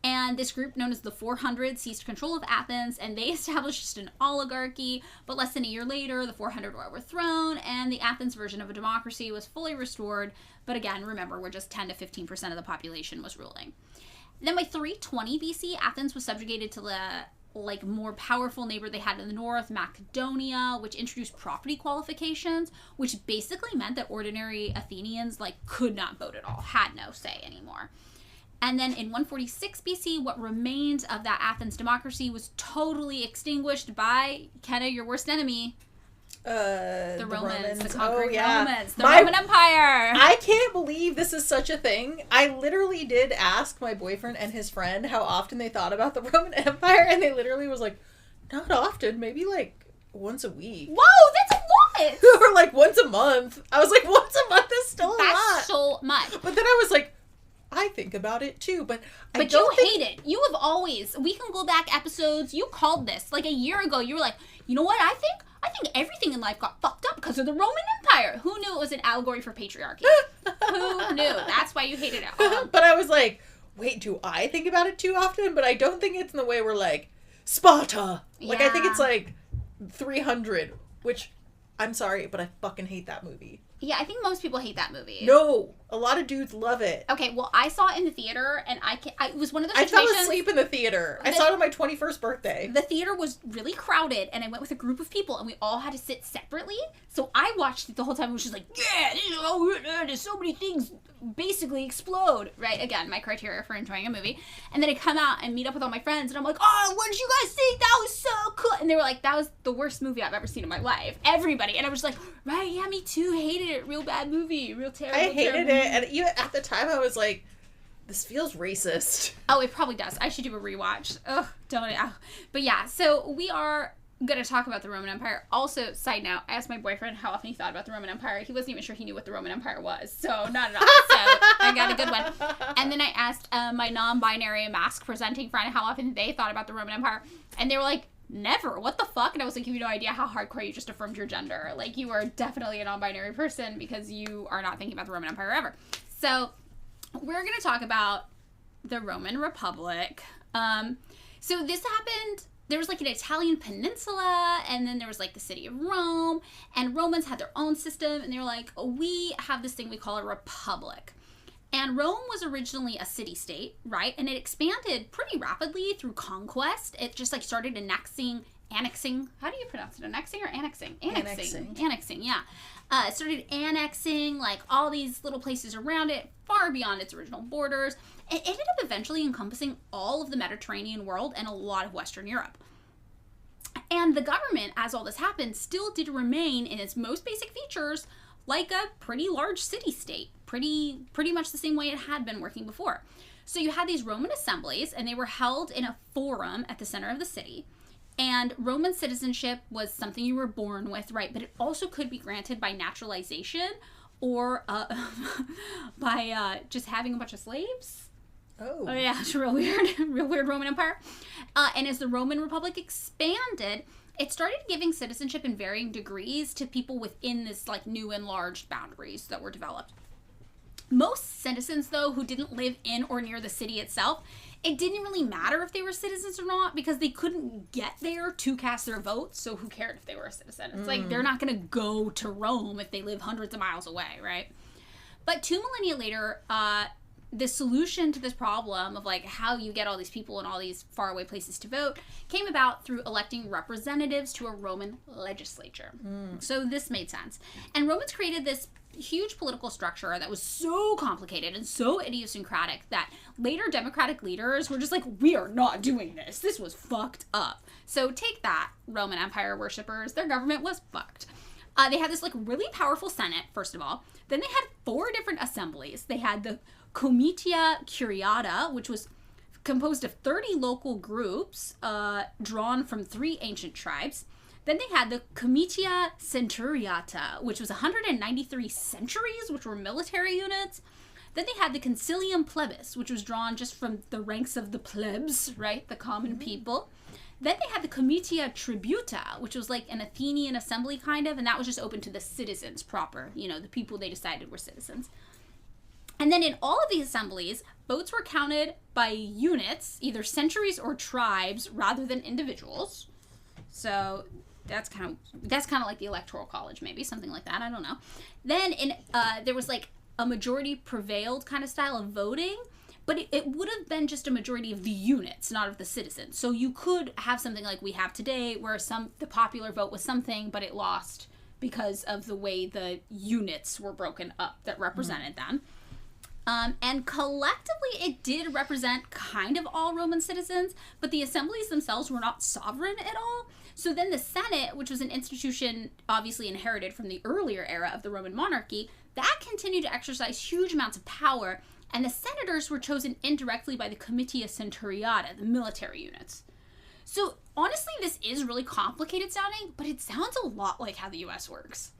And this group, known as the 400, seized control of Athens, and they established just an oligarchy. But less than a year later, the 400 were overthrown, and the Athens version of a democracy was fully restored. But again, remember, we're just 10 to 15% of the population was ruling. Then by 320 BC, Athens was subjugated to the more powerful neighbor they had in the north, Macedonia, which introduced property qualifications, which basically meant that ordinary Athenians could not vote at all, had no say anymore. And then in 146 BC, what remained of that Athens democracy was totally extinguished by, Kenna, your worst enemy, the Romans, the conquering Romans, the Roman Empire.
I can't believe this is such a thing. I literally did ask my boyfriend and his friend how often they thought about the Roman Empire, and they literally was like, not often, maybe once a week.
Whoa, that's a lot!
Or once a month. I was like, once a month is still a lot.
That's so much.
But then I was like, I think about it too, but
you hate it. You have always, we can go back episodes, you called this, a year ago, you were like, you know what I think? I think everything in life got fucked up because of the Roman Empire. Who knew it was an allegory for patriarchy? Who Who knew? That's why you hated it.
But I was like, wait, do I think about it too often? But I don't think it's in the way where, like, Sparta. Like, I think it's, like, 300, which, I'm sorry, but I fucking hate that movie.
Yeah, I think most people hate that movie.
No, a lot of dudes love it.
Okay, well, I saw it in the theater, and it was one of those situations...
I fell asleep in the theater. I saw it on my 21st birthday.
The theater was really crowded, and I went with a group of people, and we all had to sit separately. So I watched it the whole time, and was just like, yeah, there's so many things basically explode. Right? Again, my criteria for enjoying a movie. And then I come out and meet up with all my friends, and I'm like, oh, what did you guys think? That was so cool. And they were like, that was the worst movie I've ever seen in my life. Everybody. And I was just like, right, yeah, me too. Hated it. Real bad movie. Real terrible.
I hated it. And even at the time, I was like, this feels racist.
Oh, it probably does. I should do a rewatch. Ugh, don't. But yeah, so we are going to talk about the Roman Empire. Also, side note, I asked my boyfriend how often he thought about the Roman Empire. He wasn't even sure he knew what the Roman Empire was. So, not at all. So, I got a good one. And then I asked my non-binary mask presenting friend how often they thought about the Roman Empire. And they were like, never. What the fuck? And I was like, you have no idea how hardcore you just affirmed your gender. Like, you are definitely a non-binary person because you are not thinking about the Roman Empire ever. So, we're going to talk about the Roman Republic. So this happened, there was like an Italian peninsula, and then there was like the city of Rome, and Romans had their own system, and they were like, we have this thing we call a republic. And Rome was originally a city-state, right? And it expanded pretty rapidly through conquest. It just like started annexing, how do you pronounce it? Annexing or annexing? Annexing, yeah. It started annexing like all these little places around it, far beyond its original borders. It ended up eventually encompassing all of the Mediterranean world and a lot of Western Europe. And the government, as all this happened, still did remain in its most basic features like a pretty large city-state, pretty much the same way it had been working before. So you had these Roman assemblies, and they were held in a forum at the center of the city. And Roman citizenship was something you were born with, right? But it also could be granted by naturalization or by just having a bunch of slaves. Oh yeah, it's real weird Roman Empire. And as the Roman Republic expanded, it started giving citizenship in varying degrees to people within this like new enlarged boundaries that were developed. Most citizens, though, who didn't live in or near the city itself, it didn't really matter if they were citizens or not because they couldn't get there to cast their votes, so who cared if they were a citizen? It's like they're not going to go to Rome if they live hundreds of miles away, right? But 2 millennia later, the solution to this problem of like how you get all these people in all these faraway places to vote came about through electing representatives to a Roman legislature. So this made sense. And Romans created this huge political structure that was so complicated and so idiosyncratic that later democratic leaders were just like, we are not doing this. This was fucked up. So take that, Roman Empire worshippers. Their government was fucked. They had this like really powerful Senate, first of all. Then they had 4 different assemblies. They had the Comitia Curiata, which was composed of 30 local groups drawn from 3 ancient tribes. Then they had the Comitia Centuriata, which was 193 centuries, which were military units. Then they had the Concilium Plebis, which was drawn just from the ranks of the plebs, right? The common people. Then they had the Comitia Tributa, which was like an Athenian assembly kind of, and that was just open to the citizens proper, you know, the people they decided were citizens. And then in all of these assemblies, votes were counted by units, either centuries or tribes, rather than individuals. So that's kind of like the Electoral College, maybe something like that. I don't know. Then there was like a majority prevailed kind of style of voting, but it would have been just a majority of the units, not of the citizens. So you could have something like we have today, where the popular vote was something, but it lost because of the way the units were broken up that represented them. And collectively, it did represent kind of all Roman citizens, but the assemblies themselves were not sovereign at all. So then the Senate, which was an institution obviously inherited from the earlier era of the Roman monarchy, that continued to exercise huge amounts of power, and the senators were chosen indirectly by the Comitia Centuriata, the military units. So honestly, this is really complicated sounding, but it sounds a lot like how the US works.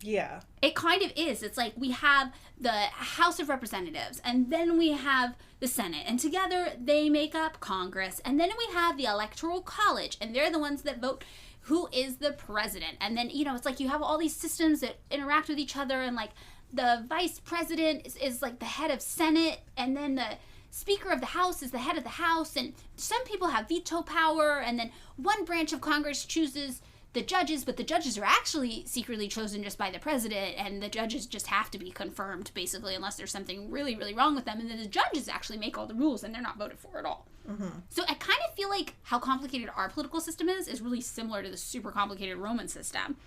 Yeah.
It kind of is. It's like we have the House of Representatives, and then we have the Senate, and together they make up Congress, and then we have the Electoral College, and they're the ones that vote who is the president. And then, you know, it's like you have all these systems that interact with each other, and like the vice president is like the head of Senate, and then the Speaker of the House is the head of the House, and some people have veto power, and then one branch of Congress chooses the judges, but the judges are actually secretly chosen just by the president, and the judges just have to be confirmed, basically, unless there's something really, really wrong with them, and then the judges actually make all the rules, and they're not voted for at all. Mm-hmm. So I kind of feel like how complicated our political system is really similar to the super complicated Roman system.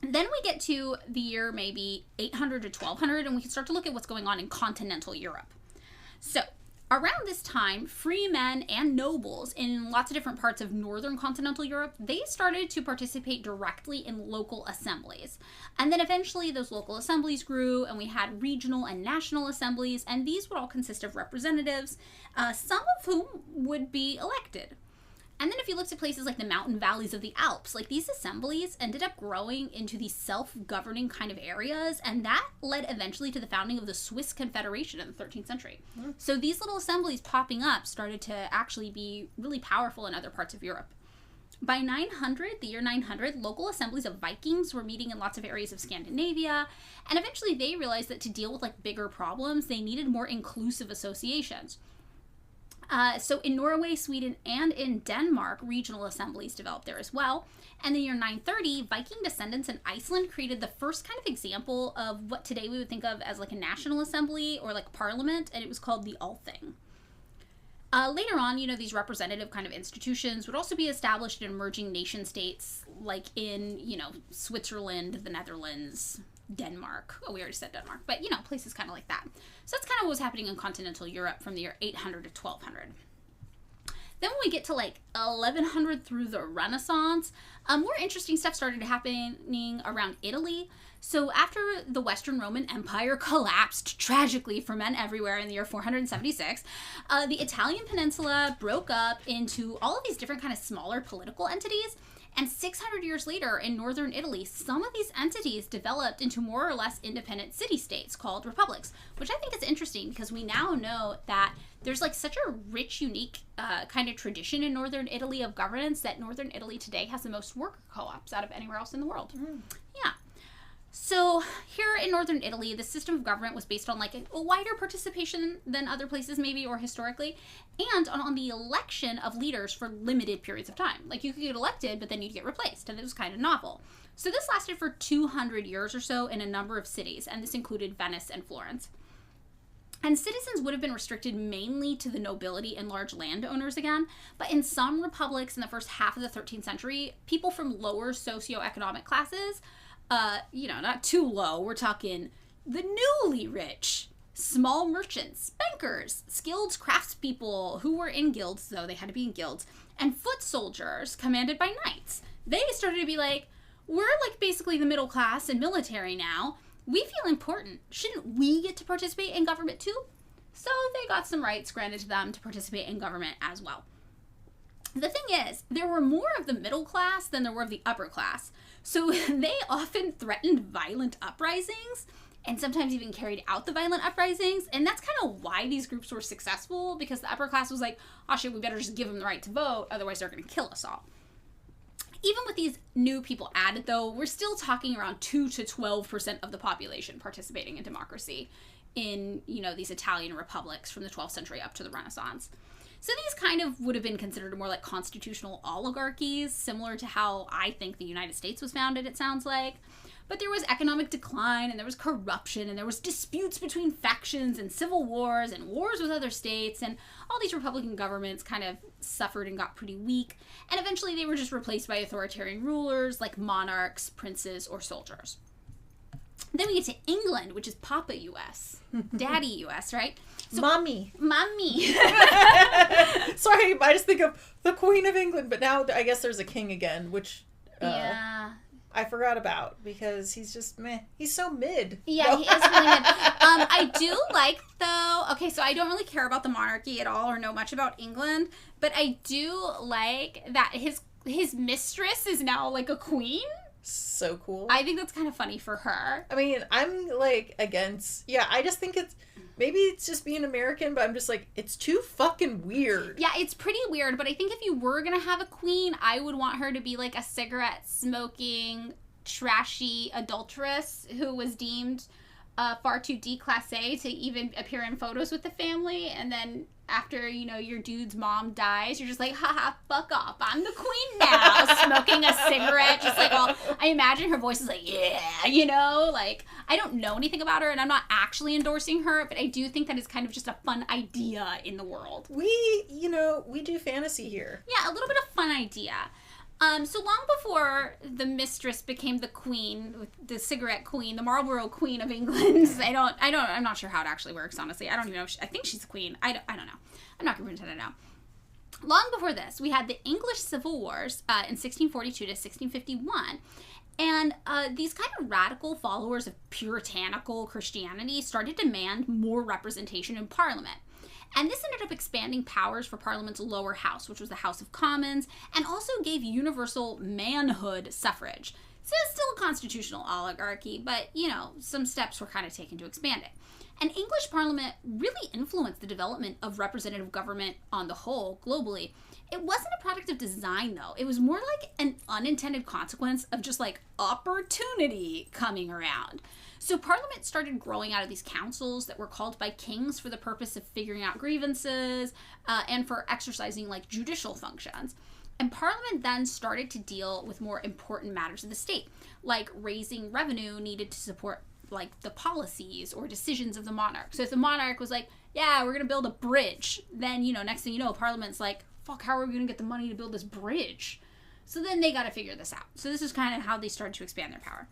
Then we get to the year maybe 800 to 1200, and we can start to look at what's going on in continental Europe. So, around this time, free men and nobles in lots of different parts of northern continental Europe, they started to participate directly in local assemblies. And then eventually those local assemblies grew, and we had regional and national assemblies, and these would all consist of representatives, some of whom would be elected. And then if you looked at places like the mountain valleys of the Alps, like these assemblies ended up growing into these self-governing kind of areas, and that led eventually to the founding of the Swiss Confederation in the 13th century. Mm. So these little assemblies popping up started to actually be really powerful in other parts of Europe. By 900, the year 900, local assemblies of Vikings were meeting in lots of areas of Scandinavia, and eventually they realized that to deal with like bigger problems, they needed more inclusive associations. So in Norway, Sweden, and in Denmark, regional assemblies developed there as well. And in the year 930, Viking descendants in Iceland created the first kind of example of what today we would think of as like a national assembly or like parliament, and it was called the Althing. Later on, these representative kind of institutions would also be established in emerging nation states like in, Switzerland, the Netherlands, Denmark. Oh, we already said Denmark, but places kind of like that. So that's kind of what was happening in continental Europe from the year 800 to 1200. Then when we get to like 1100 through the Renaissance, more interesting stuff started happening around Italy. So after the Western Roman Empire collapsed tragically for men everywhere in the year 476, the Italian peninsula broke up into all of these different kind of smaller political entities. And 600 years later, in northern Italy, some of these entities developed into more or less independent city-states called republics, which I think is interesting because we now know that there's like such a rich, unique kind of tradition in northern Italy of governance that northern Italy today has the most worker co-ops out of anywhere else in the world. Mm. Yeah. So here in northern Italy, the system of government was based on like a wider participation than other places maybe or historically, and on the election of leaders for limited periods of time. Like you could get elected, but then you'd get replaced, and it was kind of novel. So this lasted for 200 years or so in a number of cities, and this included Venice and Florence. And citizens would have been restricted mainly to the nobility and large landowners again, but in some republics in the first half of the 13th century, people from lower socioeconomic classes, not too low, we're talking the newly rich, small merchants, bankers, skilled craftspeople who were in guilds, though they had to be in guilds, and foot soldiers commanded by knights. They started to be like, we're like basically the middle class and military now. We feel important. Shouldn't we get to participate in government too? So they got some rights granted to them to participate in government as well. The thing is, there were more of the middle class than there were of the upper class. So they often threatened violent uprisings and sometimes even carried out the violent uprisings. And that's kind of why these groups were successful, because the upper class was like, oh shit, we better just give them the right to vote, otherwise they're going to kill us all. Even with these new people added, though, we're still talking around 2 to 12% of the population participating in democracy in, these Italian republics from the 12th century up to the Renaissance. So these kind of would have been considered more like constitutional oligarchies, similar to how I think the United States was founded, it sounds like. But there was economic decline, and there was corruption, and there was disputes between factions, and civil wars, and wars with other states, and all these Republican governments kind of suffered and got pretty weak, and eventually they were just replaced by authoritarian rulers like monarchs, princes, or soldiers. Then we get to England, which is Papa U.S., Daddy U.S., right? So, Mommy.
Sorry, I just think of the Queen of England, but now I guess there's a king again, which
yeah,
I forgot about because he's just meh. He's so mid.
Yeah, he is really mid. I do like though. Okay, so I don't really care about the monarchy at all or know much about England, but I do like that his mistress is now like a queen.
So cool.
I think that's kind of funny for her.
I mean, I'm like against. Yeah, I just think maybe it's just being American, but I'm just like, it's too fucking weird.
Yeah, it's pretty weird, but I think if you were gonna have a queen, I would want her to be like a cigarette smoking, trashy adulteress who was deemed far too déclassé to even appear in photos with the family. And then after, you know, your dude's mom dies, you're just like, haha, fuck off. I'm the queen now. Smoking a cigarette. Just like, all, I imagine her voice is like, yeah, you know, like, I don't know anything about her and I'm not actually endorsing her, but I do think that it's kind of just a fun idea in the world.
We do fantasy here.
Yeah, a little bit of fun idea. So long before the mistress became the queen, the cigarette queen, the Marlboro queen of England. I'm not sure how it actually works, honestly. I don't even know. I think she's the queen. I don't know. I'm not going to pretend I know. Long before this, we had the English Civil Wars in 1642 to 1651. And these kind of radical followers of puritanical Christianity started to demand more representation in Parliament. And this ended up expanding powers for Parliament's lower house, which was the House of Commons, and also gave universal manhood suffrage. So it's still a constitutional oligarchy, but, you know, some steps were kind of taken to expand it. And English Parliament really influenced the development of representative government on the whole, globally. It wasn't a product of design, though. It was more like an unintended consequence of just, like, opportunity coming around. So Parliament started growing out of these councils that were called by kings for the purpose of figuring out grievances and for exercising, like, judicial functions. And Parliament then started to deal with more important matters of the state, like raising revenue needed to support, like, the policies or decisions of the monarch. So if the monarch was like, yeah, we're going to build a bridge, then, you know, next thing you know, Parliament's like, fuck, how are we going to get the money to build this bridge? So then they got to figure this out. So this is kind of how they started to expand their power.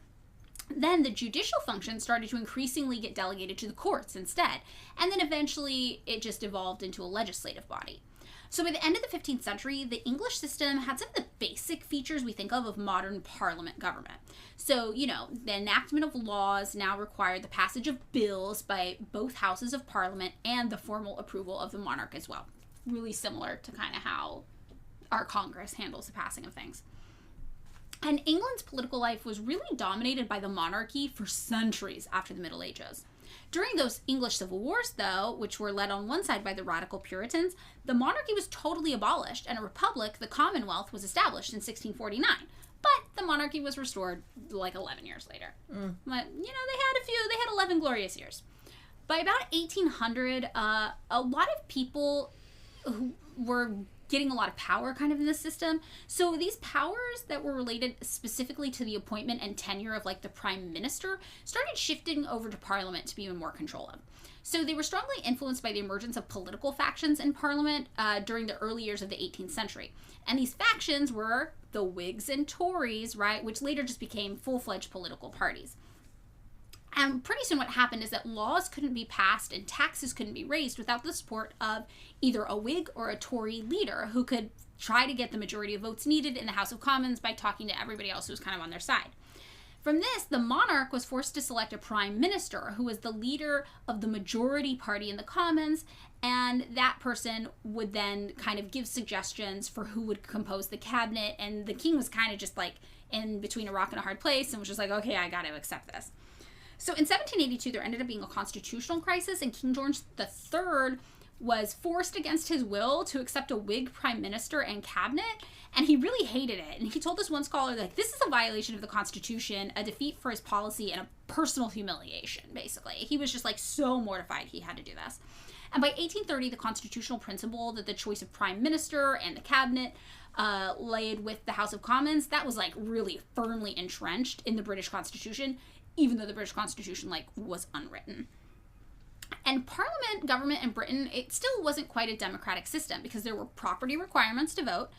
Then the judicial function started to increasingly get delegated to the courts instead, and then eventually it just evolved into a legislative body. So by the end of the 15th century, the English system had some of the basic features we think of modern parliament government. So, you know, the enactment of laws now required the passage of bills by both houses of parliament and the formal approval of the monarch as well. Really similar to kind of how our Congress handles the passing of things. And England's political life was really dominated by the monarchy for centuries after the Middle Ages. During those English Civil Wars, though, which were led on one side by the radical Puritans, the monarchy was totally abolished and a republic, the Commonwealth, was established in 1649. But the monarchy was restored like 11 years later. But, you know, they had 11 glorious years. By about 1800, a lot of people who were getting a lot of power kind of in the system. So these powers that were related specifically to the appointment and tenure of, like, the prime minister started shifting over to Parliament to be even more control of. So they were strongly influenced by the emergence of political factions in Parliament during the early years of the 18th century. And these factions were the Whigs and Tories, right, which later just became full-fledged political parties. And pretty soon what happened is that laws couldn't be passed and taxes couldn't be raised without the support of either a Whig or a Tory leader who could try to get the majority of votes needed in the House of Commons by talking to everybody else who was kind of on their side. From this, the monarch was forced to select a prime minister who was the leader of the majority party in the Commons, and that person would then kind of give suggestions for who would compose the cabinet, and the king was kind of just like in between a rock and a hard place and was just like, okay, I got to accept this. So in 1782, there ended up being a constitutional crisis, and King George III was forced against his will to accept a Whig prime minister and cabinet, and he really hated it. And he told this one scholar, like, this is a violation of the Constitution, a defeat for his policy, and a personal humiliation, basically. He was just, like, so mortified he had to do this. And by 1830, the constitutional principle that the choice of prime minister and the cabinet laid with the House of Commons, that was, like, really firmly entrenched in the British Constitution, even though the British Constitution, like, was unwritten. And Parliament government in Britain, it still wasn't quite a democratic system because there were property requirements to vote,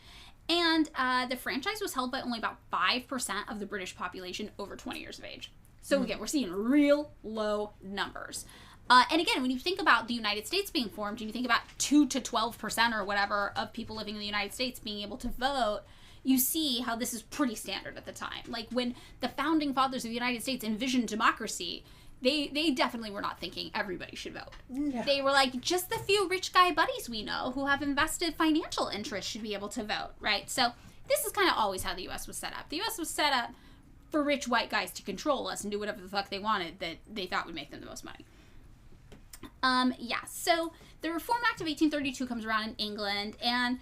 and the franchise was held by only about 5% of the British population over 20 years of age. So again, we're seeing real low numbers. And again, when you think about the United States being formed, and you think about 2 to 12% or whatever of people living in the United States being able to vote, you see how this is pretty standard at the time. Like, when the founding fathers of the United States envisioned democracy, they definitely were not thinking everybody should vote. No. They were like, just the few rich guy buddies we know who have invested financial interests should be able to vote, right? So this is kind of always how the U.S. was set up. The U.S. was set up for rich white guys to control us and do whatever the fuck they wanted that they thought would make them the most money. So the Reform Act of 1832 comes around in England, and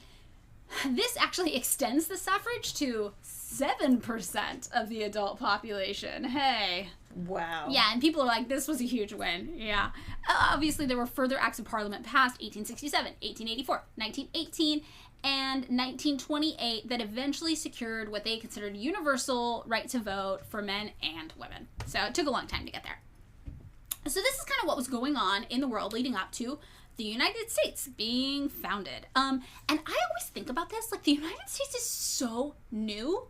this actually extends the suffrage to 7% of the adult population. Hey.
Wow.
Yeah, and people are like, this was a huge win. Yeah. Obviously, there were further acts of parliament passed, 1867, 1884, 1918, and 1928 that eventually secured what they considered universal right to vote for men and women. So it took a long time to get there. So this is kind of what was going on in the world leading up to the United States being founded. And I always think about this, like, the United States is so new.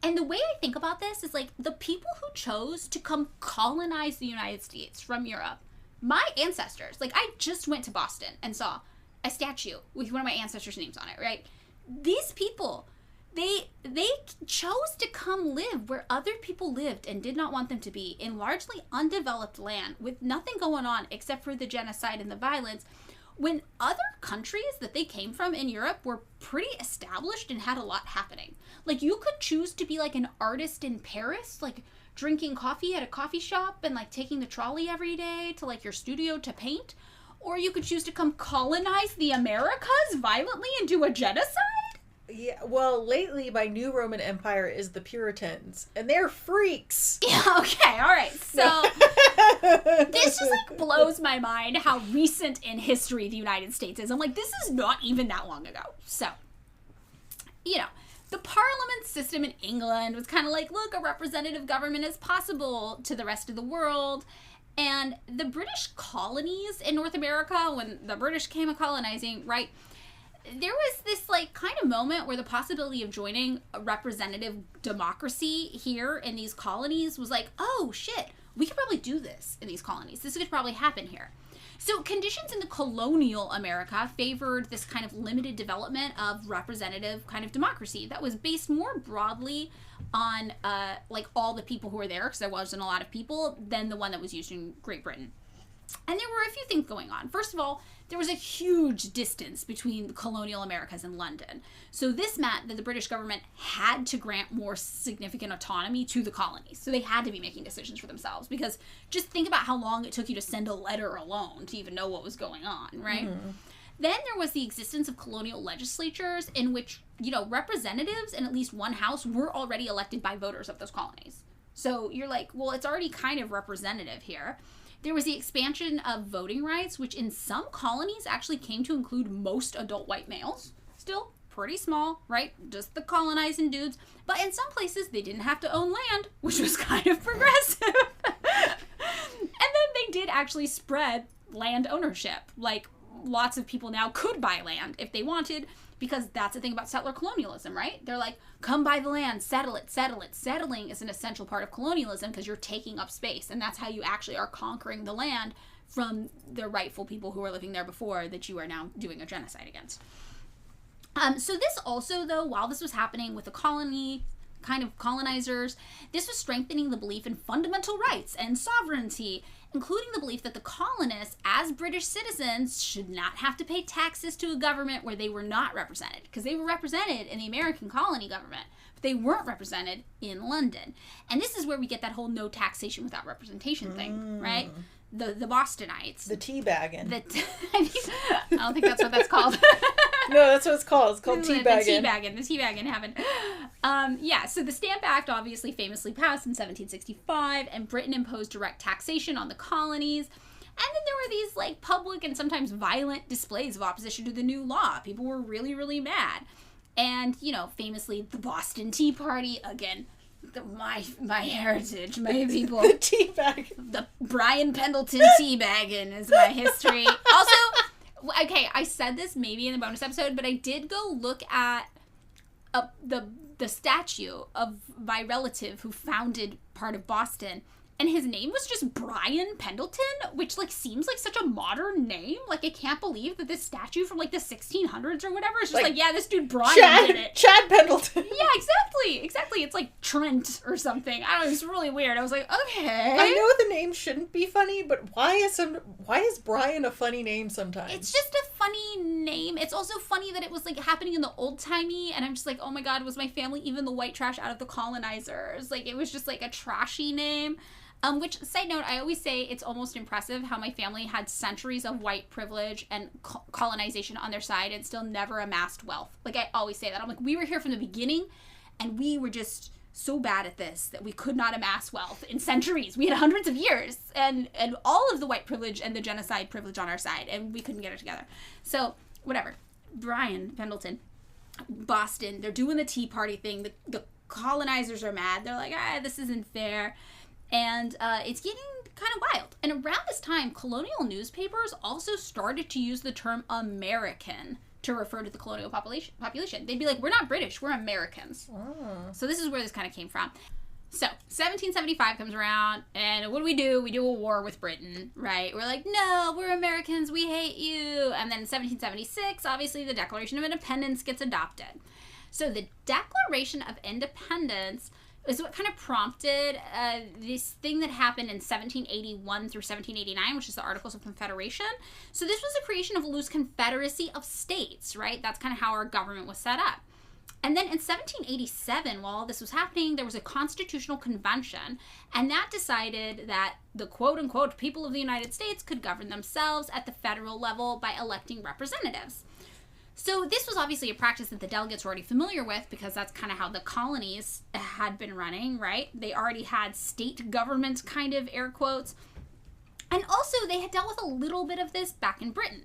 And the way I think about this is, like, the people who chose to come colonize the United States from Europe, my ancestors, like, I just went to Boston and saw a statue with one of my ancestors' names on it, right? These people, they chose to come live where other people lived and did not want them to be, in largely undeveloped land with nothing going on except for the genocide and the violence, when other countries that they came from in Europe were pretty established and had a lot happening. Like, you could choose to be like an artist in Paris, like drinking coffee at a coffee shop and like taking the trolley every day to like your studio to paint. Or you could choose to come colonize the Americas violently and do a genocide.
Yeah, well, lately my new Roman Empire is the Puritans, and they're freaks.
Yeah, okay, all right. So this just like blows my mind how recent in history the United States is. I'm like, this is not even that long ago. So, you know, the parliament system in England was kind of like, look, a representative government is possible to the rest of the world. And the British colonies in North America, when the British came a colonizing, right, there was this like kind of moment where the possibility of joining a representative democracy here in these colonies was like, oh shit, we could probably do this in these colonies. This could probably happen here. So conditions in the colonial America favored this kind of limited development of representative kind of democracy that was based more broadly on like all the people who were there, because there wasn't a lot of people, than the one that was used in Great Britain. And there were a few things going on. First of all, there was a huge distance between the colonial Americas and London. So this meant that the British government had to grant more significant autonomy to the colonies. So they had to be making decisions for themselves, because just think about how long it took you to send a letter alone to even know what was going on, right? Mm-hmm. Then there was the existence of colonial legislatures in which, you know, representatives in at least one house were already elected by voters of those colonies. So you're like, well, it's already kind of representative here. There was the expansion of voting rights, which in some colonies actually came to include most adult white males. Still pretty small, right? Just the colonizing dudes. But in some places, they didn't have to own land, which was kind of progressive. And then they did actually spread land ownership. Like, lots of people now could buy land if they wanted, because that's the thing about settler colonialism, right? They're like, come buy the land, settle it, settle it. Settling is an essential part of colonialism because you're taking up space, and that's how you actually are conquering the land from the rightful people who were living there before that you are now doing a genocide against. So this also, though, while this was happening with the colony kind of colonizers, this was strengthening the belief in fundamental rights and sovereignty, including the belief that the colonists, as British citizens, should not have to pay taxes to a government where they were not represented, because they were represented in the American colony government, but they weren't represented in London. And this is where we get that whole no taxation without representation thing, right? The Bostonites.
The teabagging.
I don't think that's what that's called.
No, that's what it's called. It's called teabagging.
The teabagging happened. So the Stamp Act obviously famously passed in 1765, and Britain imposed direct taxation on the colonies. And then there were these like public and sometimes violent displays of opposition to the new law. People were really, really mad. And, you know, famously the Boston Tea Party, again, my heritage, my people.
The teabag.
The Brian Pendleton teabagging is my history. Also, okay, I said this maybe in the bonus episode, but I did go look at the statue of my relative who founded part of Boston, and his name was just Brian Pendleton, which like seems like such a modern name. Like, I can't believe that this statue from like the 1600s or whatever is just like yeah, this dude Brian did it.
Chad Pendleton.
Yeah, exactly. It's like Trent or something. I don't know, it's really weird. I was like, okay.
I know the name shouldn't be funny, but why is Brian a funny name sometimes?
It's just a funny name. It's also funny that it was like happening in the old-timey, and I'm just like, oh my god, was my family even the white trash out of the colonizers? Like, it was just like a trashy name. Which, side note, I always say it's almost impressive how my family had centuries of white privilege and colonization on their side and still never amassed wealth. Like, I always say that. I'm like, we were here from the beginning, and we were just so bad at this that we could not amass wealth in centuries. We had hundreds of years and all of the white privilege and the genocide privilege on our side, and we couldn't get it together. So, whatever. Bryan Pendleton, Boston, they're doing the Tea Party thing. The colonizers are mad. They're like, this isn't fair. And it's getting kind of wild. And around this time, colonial newspapers also started to use the term American to refer to the colonial population. They'd be like, we're not British, we're Americans. Oh. So this is where this kind of came from. So 1775 comes around, and what do? We do a war with Britain, right? We're like, no, we're Americans, we hate you. And then in 1776, obviously the Declaration of Independence gets adopted. So the Declaration of Independence is what kind of prompted this thing that happened in 1781 through 1789, which is the Articles of Confederation. So this was the creation of a loose confederacy of states, right? That's kind of how our government was set up. And then in 1787, while all this was happening, there was a constitutional convention, and that decided that the quote-unquote people of the United States could govern themselves at the federal level by electing representatives. So this was obviously a practice that the delegates were already familiar with, because that's kind of how the colonies had been running, right? They already had state government, kind of, air quotes. And also, they had dealt with a little bit of this back in Britain.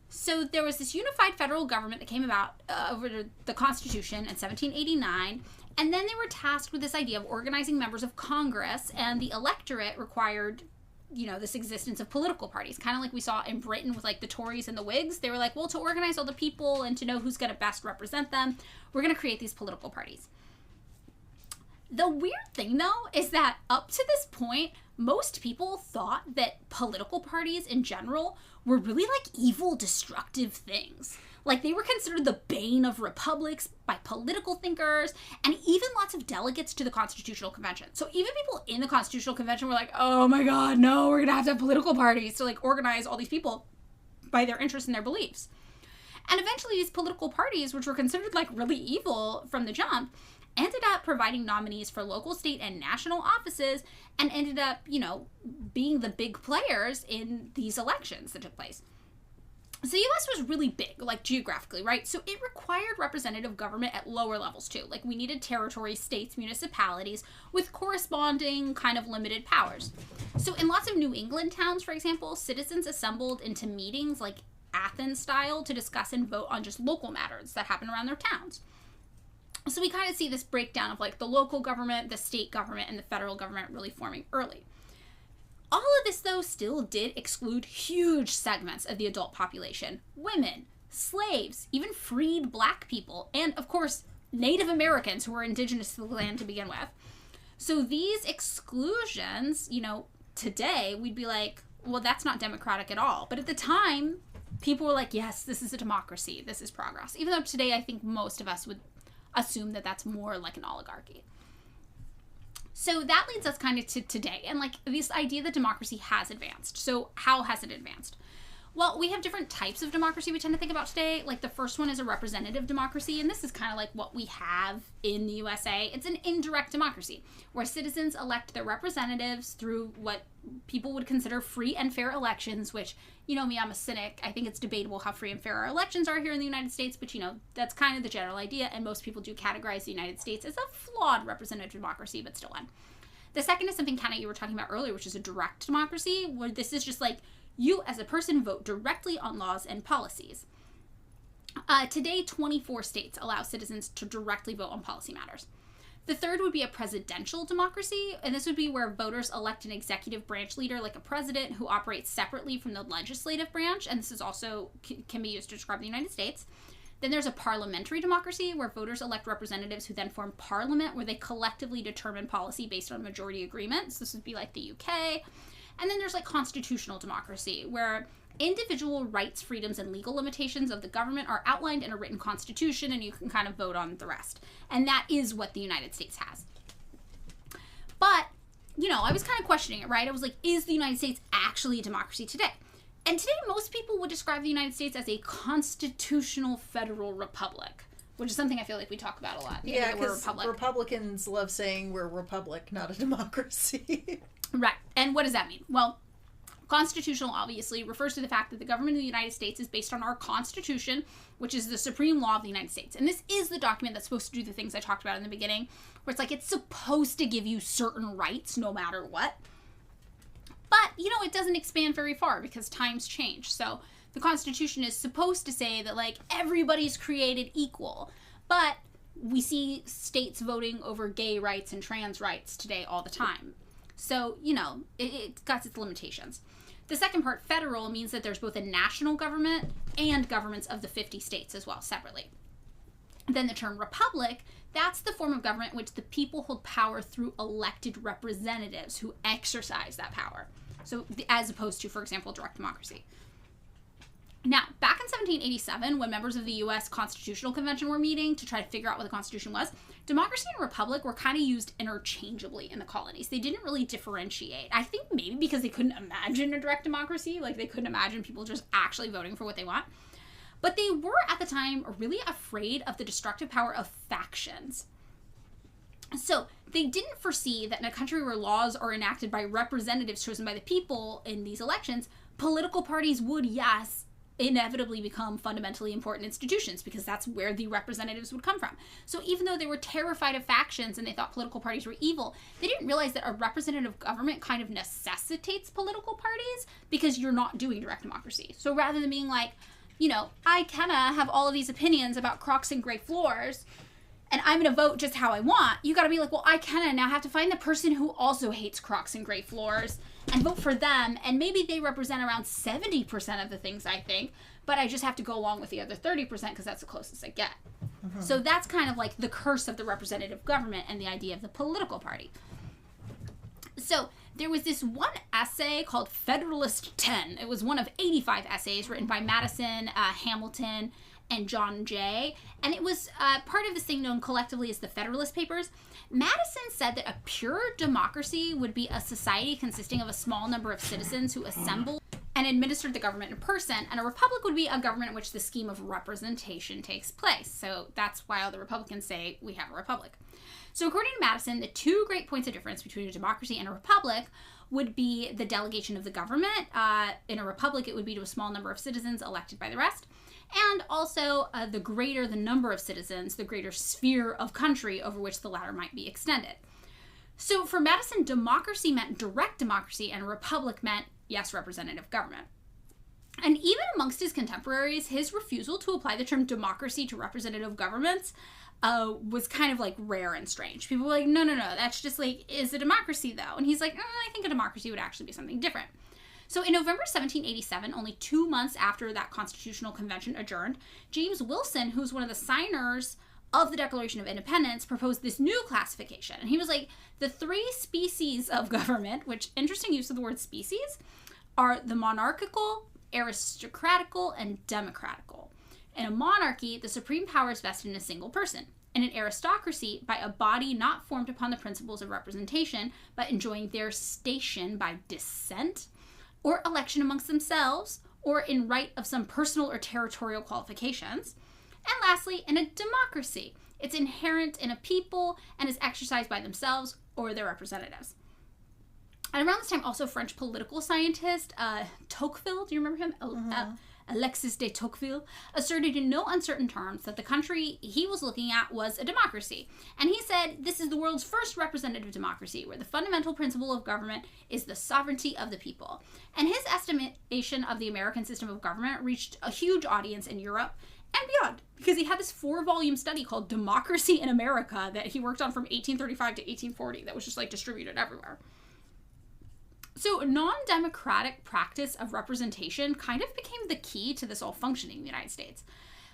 So there was this unified federal government that came about over the Constitution in 1789, and then they were tasked with this idea of organizing members of Congress, and the electorate required, this existence of political parties, kind of like we saw in Britain with, like, the Tories and the Whigs. They were like, well, to organize all the people and to know who's going to best represent them, we're going to create these political parties. The weird thing, though, is that up to this point, most people thought that political parties in general were really, like, evil, destructive things. Like, they were considered the bane of republics by political thinkers, and even lots of delegates to the Constitutional Convention. So even people in the Constitutional Convention were like, oh my god, no, we're gonna have to have political parties to, like, organize all these people by their interests and their beliefs. And eventually these political parties, which were considered, like, really evil from the jump, ended up providing nominees for local, state, and national offices, and ended up, being the big players in these elections that took place. So the U.S. was really big, like, geographically, right? So it required representative government at lower levels, too. Like, we needed territories, states, municipalities with corresponding kind of limited powers. So in lots of New England towns, for example, citizens assembled into meetings, like Athens style, to discuss and vote on just local matters that happened around their towns. So we kind of see this breakdown of, like, the local government, the state government, and the federal government really forming early. All of this, though, still did exclude huge segments of the adult population. Women, slaves, even freed black people, and, of course, Native Americans who were indigenous to the land to begin with. So these exclusions, today, we'd be like, well, that's not democratic at all. But at the time, people were like, yes, this is a democracy, this is progress. Even though today, I think most of us would assume that that's more like an oligarchy. So that leads us kind of to today, and, like, this idea that democracy has advanced. So how has it advanced? Well, we have different types of democracy we tend to think about today. Like, the first one is a representative democracy, and this is kind of like what we have in the USA. It's an indirect democracy, where citizens elect their representatives through what people would consider free and fair elections, which, you know me, I'm a cynic. I think it's debatable how free and fair our elections are here in the United States, but, that's kind of the general idea, and most people do categorize the United States as a flawed representative democracy, but still one. The second is something kind of you were talking about earlier, which is a direct democracy, where this is just like, you as a person vote directly on laws and policies. Today, 24 states allow citizens to directly vote on policy matters. The third would be a presidential democracy, and this would be where voters elect an executive branch leader, like a president, who operates separately from the legislative branch, and this is also can be used to describe the United States. Then there's a parliamentary democracy, where voters elect representatives who then form parliament, where they collectively determine policy based on majority agreements. This would be like the UK. And then there's, like, constitutional democracy, where individual rights, freedoms, and legal limitations of the government are outlined in a written constitution, and you can kind of vote on the rest. And that is what the United States has. But, I was kind of questioning it, right? I was like, is the United States actually a democracy today? And today, most people would describe the United States as a constitutional federal republic, which is something I feel like we talk about a lot.
Yeah, because Republicans love saying we're a republic, not a democracy.
Right. And what does that mean? Well, Constitutional, obviously, refers to the fact that the government of the United States is based on our Constitution, which is the supreme law of the United States. And this is the document that's supposed to do the things I talked about in the beginning, where it's like it's supposed to give you certain rights no matter what. But, you know, it doesn't expand very far because times change. So the Constitution is supposed to say that, like, everybody's created equal. But we see states voting over gay rights and trans rights today all the time. So, you know, it's got its limitations. The second part, federal, means that there's both a national government and governments of the 50 states as well, separately. Then the term republic, that's the form of government in which the people hold power through elected representatives who exercise that power. So, as opposed to, for example, direct democracy. Now, back in 1787, when members of the U.S. Constitutional Convention were meeting to try to figure out what the Constitution was, democracy and republic were kind of used interchangeably in the colonies. They didn't really differentiate. I think maybe because they couldn't imagine a direct democracy, like they couldn't imagine people just actually voting for what they want. But they were, at the time, really afraid of the destructive power of factions. So they didn't foresee that in a country where laws are enacted by representatives chosen by the people in these elections, political parties would, yes, inevitably become fundamentally important institutions because that's where the representatives would come from. So even though they were terrified of factions and they thought political parties were evil, they didn't realize that a representative government kind of necessitates political parties because you're not doing direct democracy. So rather than being like, you know, I Kenna have all of these opinions about Crocs and gray floors and I'm going to vote just how I want, you got to be like, well, I Kenna now have to find the person who also hates Crocs and gray floors and vote for them, and maybe they represent around 70% of the things I think, but I just have to go along with the other 30% because that's the closest I get. Mm-hmm. So that's kind of like the curse of the representative government and the idea of the political party. So there was this one essay called Federalist 10. It was one of 85 essays written by Madison, Hamilton, and John Jay, and it was part of this thing known collectively as the Federalist Papers. Madison said that a pure democracy would be a society consisting of a small number of citizens who assembled and administered the government in person, and a republic would be a government in which the scheme of representation takes place. So that's why all the Republicans say we have a republic. So according to Madison, the two great points of difference between a democracy and a republic would be the delegation of the government. In a republic, it would be to a small number of citizens elected by the rest. And also, the greater the number of citizens, the greater sphere of country over which the latter might be extended. So for Madison, democracy meant direct democracy, and republic meant, yes, representative government. And even amongst his contemporaries, his refusal to apply the term democracy to representative governments was kind of like rare and strange. People were like, no, that's just like, is a democracy though? And he's like, I think a democracy would actually be something different. So in November 1787, only 2 months after that Constitutional Convention adjourned, James Wilson, who's one of the signers of the Declaration of Independence, proposed this new classification. And he was like, the three species of government, which, interesting use of the word species, are the monarchical, aristocratical, and democratical. In a monarchy, the supreme power is vested in a single person. In an aristocracy, by a body not formed upon the principles of representation, but enjoying their station by descent, or election amongst themselves, or in right of some personal or territorial qualifications. And lastly, in a democracy, it's inherent in a people and is exercised by themselves or their representatives. And around this time, also French political scientist Tocqueville, do you remember him? Mm-hmm. Alexis de Tocqueville, asserted in no uncertain terms that the country he was looking at was a democracy. And he said, this is the world's first representative democracy, where the fundamental principle of government is the sovereignty of the people. And his estimation of the American system of government reached a huge audience in Europe and beyond, because he had this 4-volume study called Democracy in America that he worked on from 1835 to 1840 that was just like distributed everywhere. So non-democratic practice of representation kind of became the key to this all functioning in the United States.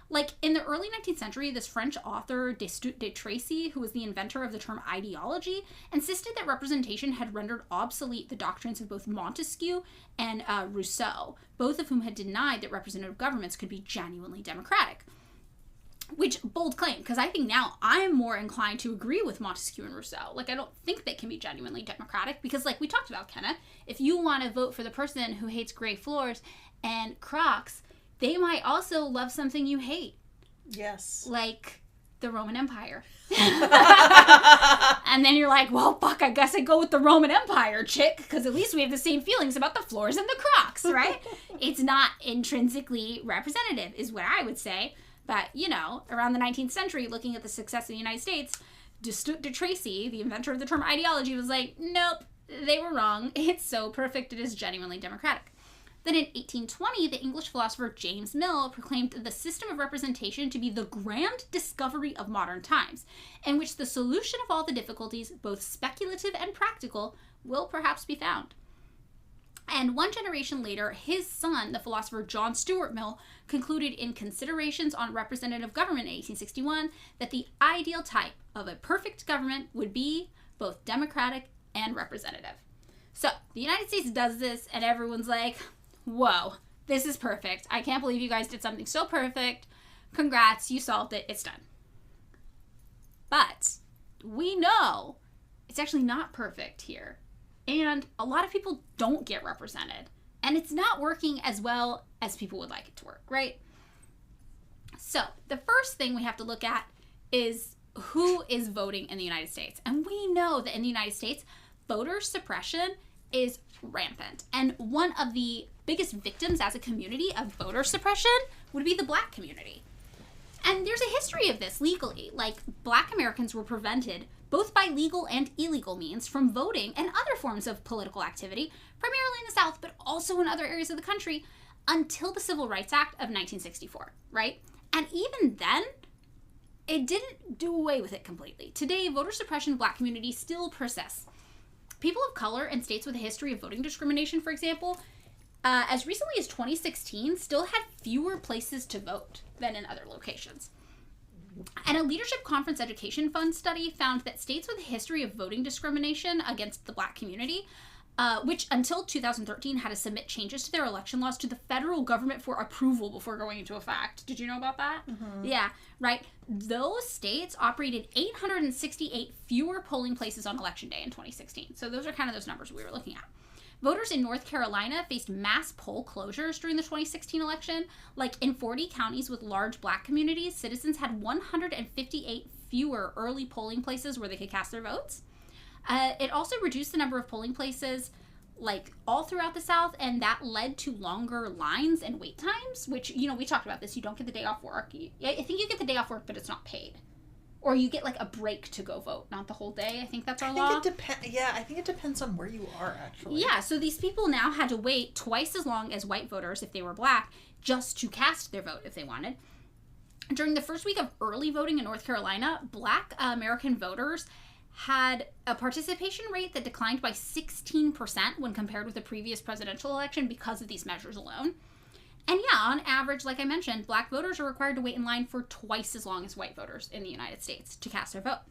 Like, in the early 19th century, this French author, de Tracy, who was the inventor of the term ideology, insisted that representation had rendered obsolete the doctrines of both Montesquieu and Rousseau, both of whom had denied that representative governments could be genuinely democratic. Which, bold claim, because I think now I'm more inclined to agree with Montesquieu and Rousseau. Like, I don't think they can be genuinely democratic, because like we talked about, Kenna, if you want to vote for the person who hates gray floors and Crocs, they might also love something you hate.
Yes.
Like, The Roman Empire. And then you're like, well, fuck, I guess I go with the Roman Empire, chick, because at least we have the same feelings about the floors and the Crocs, right? It's not intrinsically representative, is what I would say. But, you know, around the 19th century, looking at the success of the United States, De Tracy, the inventor of the term ideology, was like, nope, they were wrong. It's so perfect, it is genuinely democratic. Then in 1820, the English philosopher James Mill proclaimed the system of representation to be the grand discovery of modern times, in which the solution of all the difficulties, both speculative and practical, will perhaps be found. And one generation later, his son, the philosopher John Stuart Mill, concluded in Considerations on Representative Government in 1861 that the ideal type of a perfect government would be both democratic and representative. So, the United States does this, and everyone's like, whoa, this is perfect. I can't believe you guys did something so perfect. Congrats, you solved it. It's done. But we know it's actually not perfect here. And a lot of people don't get represented. And it's not working as well as people would like it to work, right? So the first thing we have to look at is who is voting in the United States. And we know that in the United States, voter suppression is rampant. And one of the biggest victims as a community of voter suppression would be the Black community. And there's a history of this legally. Like, Black Americans were prevented, both by legal and illegal means, from voting and other forms of political activity, primarily in the South, but also in other areas of the country, until the Civil Rights Act of 1964, right? And even then, it didn't do away with it completely. Today, voter suppression in Black community still persists. People of color in states with a history of voting discrimination, for example, as recently as 2016, still had fewer places to vote than in other locations. And a Leadership Conference Education Fund study found that states with a history of voting discrimination against the Black community, which until 2013 had to submit changes to their election laws to the federal government for approval before going into effect. Did you know about that? Mm-hmm. Yeah, right. Those states operated 868 fewer polling places on Election Day in 2016. So those are kind of those numbers we were looking at. Voters in North Carolina faced mass poll closures during the 2016 election. Like, in 40 counties with large Black communities, citizens had 158 fewer early polling places where they could cast their votes. It also reduced the number of polling places, like, all throughout the South, and that led to longer lines and wait times, which, you know, we talked about this. You don't get the day off work. I think you get the day off work, but it's not paid. Or you get, like, a break to go vote, not the whole day. I think that's our law.
I think it depends on where you are, actually.
Yeah, so these people now had to wait twice as long as white voters, if they were Black, just to cast their vote if they wanted. During the first week of early voting in North Carolina, Black American voters had a participation rate that declined by 16% when compared with the previous presidential election because of these measures alone. And yeah, on average, like I mentioned, Black voters are required to wait in line for twice as long as white voters in the United States to cast their vote.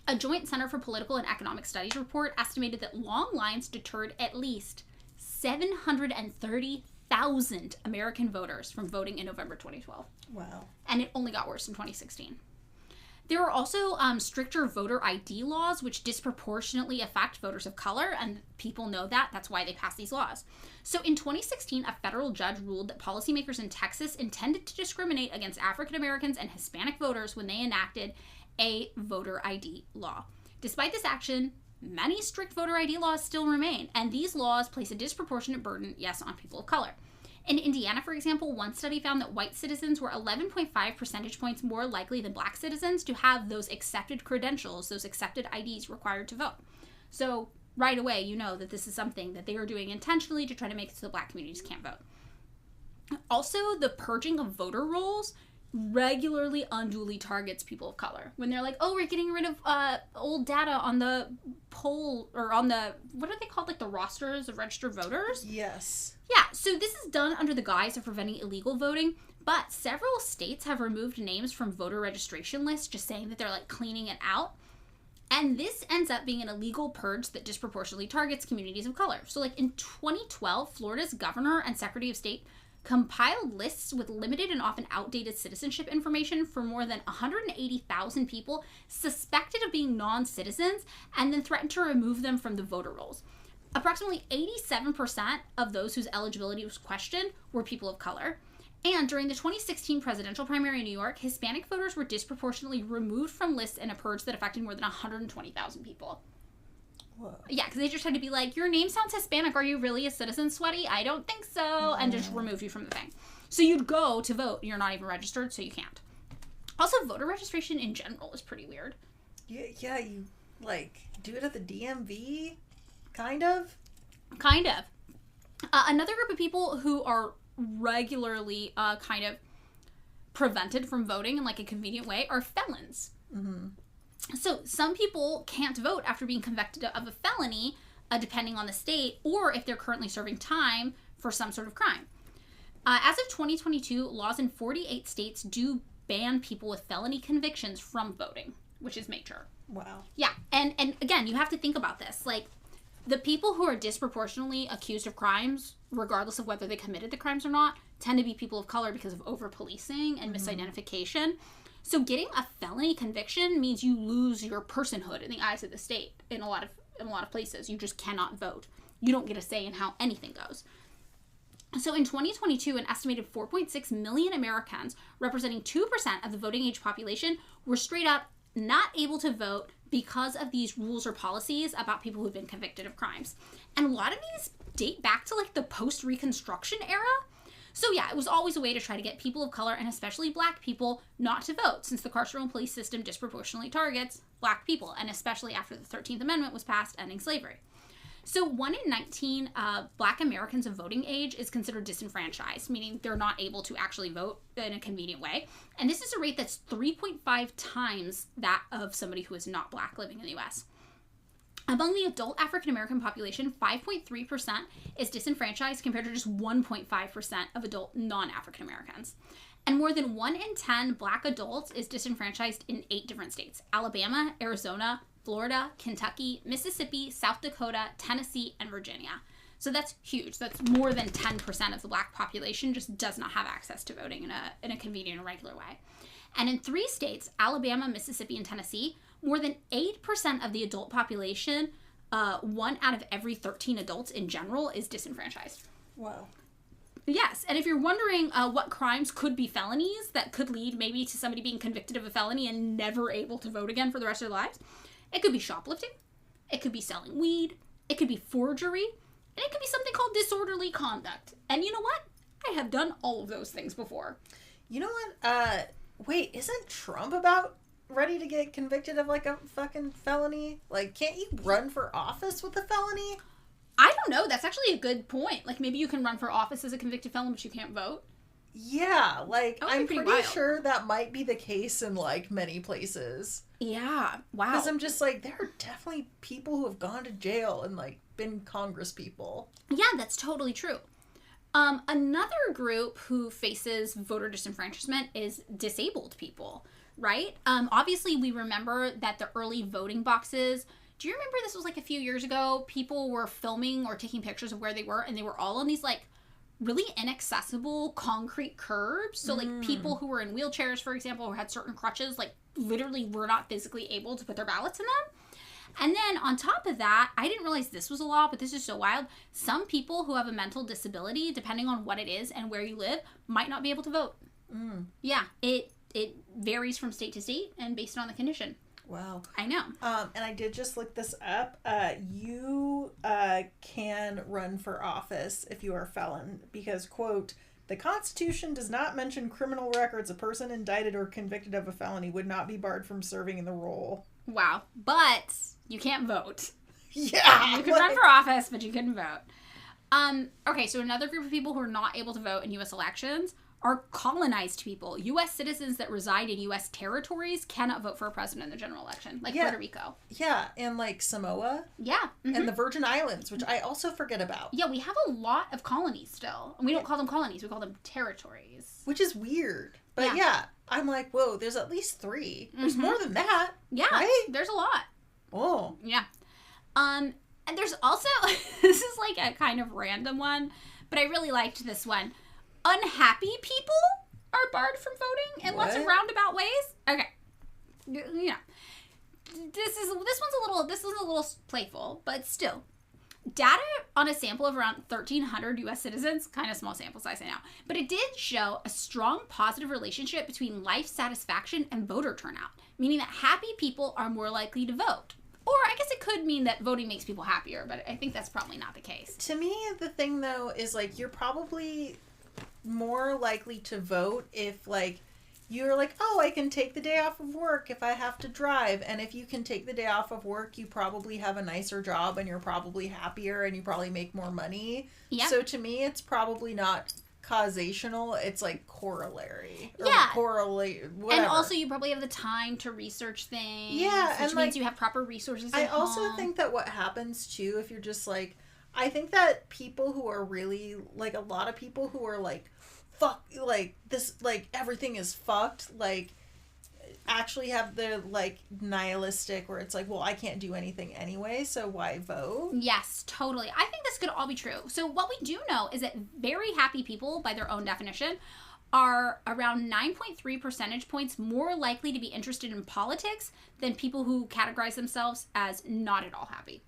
A joint Center for Political and Economic Studies report estimated that long lines deterred at least 730,000 American voters from voting in November 2012.
Wow.
And it only got worse in 2016. There are also stricter voter ID laws, which disproportionately affect voters of color, and people know that. That's why they passed these laws. So in 2016, a federal judge ruled that policymakers in Texas intended to discriminate against African Americans and Hispanic voters when they enacted a voter ID law. Despite this action, many strict voter ID laws still remain, and these laws place a disproportionate burden, yes, on people of color. In Indiana, for example, one study found that white citizens were 11.5 percentage points more likely than Black citizens to have those accepted credentials, those accepted IDs required to vote. So right away, you know that this is something that they are doing intentionally to try to make it so the Black communities can't vote. Also, the purging of voter rolls regularly unduly targets people of color. When they're like, oh, we're getting rid of old data on the poll, or on the, what are they called, like the rosters of registered voters?
Yes.
Yeah, so this is done under the guise of preventing illegal voting, but several states have removed names from voter registration lists, just saying that they're like cleaning it out. And this ends up being an illegal purge that disproportionately targets communities of color. So like in 2012, Florida's governor and secretary of state compiled lists with limited and often outdated citizenship information for more than 180,000 people suspected of being non-citizens, and then threatened to remove them from the voter rolls. Approximately 87% of those whose eligibility was questioned were people of color, And during the 2016 presidential primary in New York, Hispanic voters were disproportionately removed from lists in a purge that affected more than 120,000 people.
Whoa.
Yeah, because they just tried to be like, your name sounds Hispanic. Are you really a citizen, sweaty? I don't think so. And just remove you from the thing. So you'd go to vote. You're not even registered, so you can't. Also, voter registration in general is pretty weird.
Yeah, you, like, do it at the DMV? Kind of?
Kind of. Another group of people who are regularly kind of prevented from voting in, like, a convenient way are felons.
Mm-hmm.
So some people can't vote after being convicted of a felony, depending on the state, or if they're currently serving time for some sort of crime. As of 2022, laws in 48 states do ban people with felony convictions from voting, which is major.
Wow.
Yeah, and again, you have to think about this. Like, the people who are disproportionately accused of crimes, regardless of whether they committed the crimes or not, tend to be people of color because of over-policing and misidentification. So getting a felony conviction means you lose your personhood in the eyes of the state in a lot of places. You just cannot vote. You don't get a say in how anything goes. So in 2022, an estimated 4.6 million Americans, representing 2% of the voting age population, were straight up not able to vote because of these rules or policies about people who've been convicted of crimes. And a lot of these date back to, like, the post-Reconstruction era. So yeah, it was always a way to try to get people of color, and especially black people, not to vote, since the carceral and police system disproportionately targets black people, and especially after the 13th Amendment was passed ending slavery. So 1 in 19 black Americans of voting age is considered disenfranchised, meaning they're not able to actually vote in a convenient way. And this is a rate that's 3.5 times that of somebody who is not black living in the U.S. Among the adult African American population, 5.3% is disenfranchised compared to just 1.5% of adult non-African Americans. And more than 1 in 10 black adults is disenfranchised in 8 different states: Alabama, Arizona, Florida, Kentucky, Mississippi, South Dakota, Tennessee, and Virginia. So that's huge. That's more than 10% of the black population just does not have access to voting in a convenient and regular way. And in 3 states, Alabama, Mississippi, and Tennessee, more than 8% of the adult population, 1 out of every 13 adults in general, is disenfranchised.
Wow.
Yes, and if you're wondering what crimes could be felonies that could lead maybe to somebody being convicted of a felony and never able to vote again for the rest of their lives, it could be shoplifting, it could be selling weed, it could be forgery, and it could be something called disorderly conduct. And you know what? I have done all of those things before.
You know what? Wait, isn't Trump about ready to get convicted of, like, a fucking felony? Like, can't you run for office with a felony?
I don't know. That's actually a good point. Like, maybe you can run for office as a convicted felon, but you can't vote.
Yeah, like, I'm pretty
wild.
sure that might be the case in, like, many places.
Yeah. Wow.
Because I'm just like, there are definitely people who have gone to jail and, like, been Congress people.
Yeah, that's totally true. Another group who faces voter disenfranchisement is disabled people, right? Obviously, we remember that the early voting boxes, do you remember this was like a few years ago? People were filming or taking pictures of where they were, and they were all on these, like, really inaccessible concrete curbs. So, like, people who were in wheelchairs, for example, or had certain crutches, like, literally were not physically able to put their ballots in them. And then on top of that, I didn't realize this was a law, but this is so wild. Some people who have a mental disability, depending on what it is and where you live, might not be able to vote. Yeah, it varies from state to state and based on the condition.
Wow.
I know.
And I did just look this up. You can run for office if you are a felon because, quote, the Constitution does not mention criminal records. A person indicted or convicted of a felony would not be barred from serving in the role.
Wow. But you can't vote.
Yeah.
You can run for office, but you couldn't vote. Okay, so another group of people who are not able to vote in U.S. elections are colonized people. U.S. citizens that reside in U.S. territories cannot vote for a president in the general election, like Puerto Rico.
Yeah, and, like, Samoa.
Yeah.
And the Virgin Islands, which I also forget about.
Yeah, we have a lot of colonies still. And we don't call them colonies, we call them territories.
Which is weird. But yeah, I'm like, whoa, there's at least 3. There's more than that.
Yeah,
right?
There's a lot.
Oh.
Yeah. And there's also, this is like a kind of random one, but I really liked this one. Unhappy people are barred from voting in lots of roundabout ways. Okay. Yeah. This is a little playful, but still. data on a sample of around 1,300 U.S. citizens, kind of small sample size I know, but it did show a strong positive relationship between life satisfaction and voter turnout, meaning that happy people are more likely to vote. Or I guess it could mean that voting makes people happier, but I think that's probably not the case.
To me, the thing, though, is, like, you're probably more likely to vote if, like, you're like, oh, I can take the day off of work if I have to drive. And if you can take the day off of work, you probably have a nicer job and you're probably happier and you probably make more money.
Yeah.
So to me, it's probably not causational. It's like corollary. Or
Yeah.
whatever.
And also you probably have the time to research things.
Yeah.
Which
and
means
like,
you have proper resources
I
at
also
home.
think that what happens too, if you're just like, I think that people who are really, like, a lot of people who are like, fuck, like, this, like, everything is fucked, like, actually have the, like, nihilistic where it's like, well, I can't do anything anyway, so why vote?
Yes, totally. I think this could all be true. So what we do know is that very happy people, by their own definition, are around 9.3 percentage points more likely to be interested in politics than people who categorize themselves as not at all happy.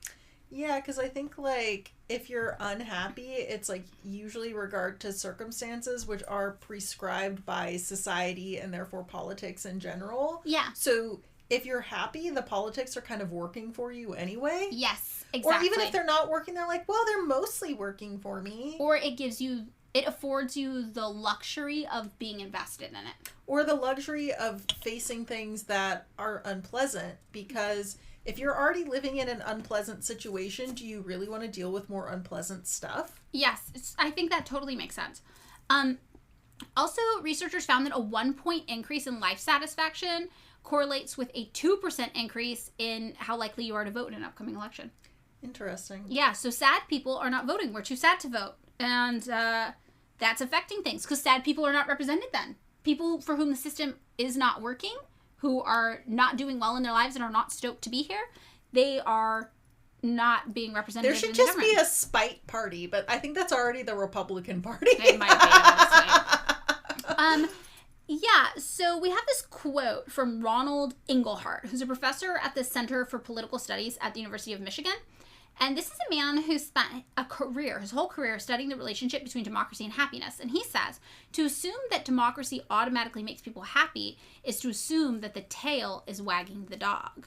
Yeah, because I think, like, if you're unhappy, it's, like, usually regard to circumstances which are prescribed by society and therefore politics in general.
Yeah.
So if you're happy, the politics are kind of working for you anyway.
Yes, exactly.
Or even if they're not working, they're like, well, they're mostly working for me.
Or it affords you the luxury of being invested in it.
Or the luxury of facing things that are unpleasant, because if you're already living in an unpleasant situation, do you really want to deal with more unpleasant stuff?
Yes, I think that totally makes sense. Also, researchers found that a 1-point increase in life satisfaction correlates with a 2% increase in how likely you are to vote in an upcoming election.
Interesting.
Yeah, so sad people are not voting. We're too sad to vote. And that's affecting things because sad people are not represented then. People for whom the system is not working, who are not doing well in their lives and are not stoked to be here, they are not being represented.
There should just be a spite party, but I think that's already the Republican Party.
It might be, honestly. Yeah, so we have this quote from Ronald Inglehart, who's a professor at the Center for Political Studies at the University of Michigan. And this is a man who spent his whole career, studying the relationship between democracy and happiness. And he says, to assume that democracy automatically makes people happy is to assume that the tail is wagging the dog,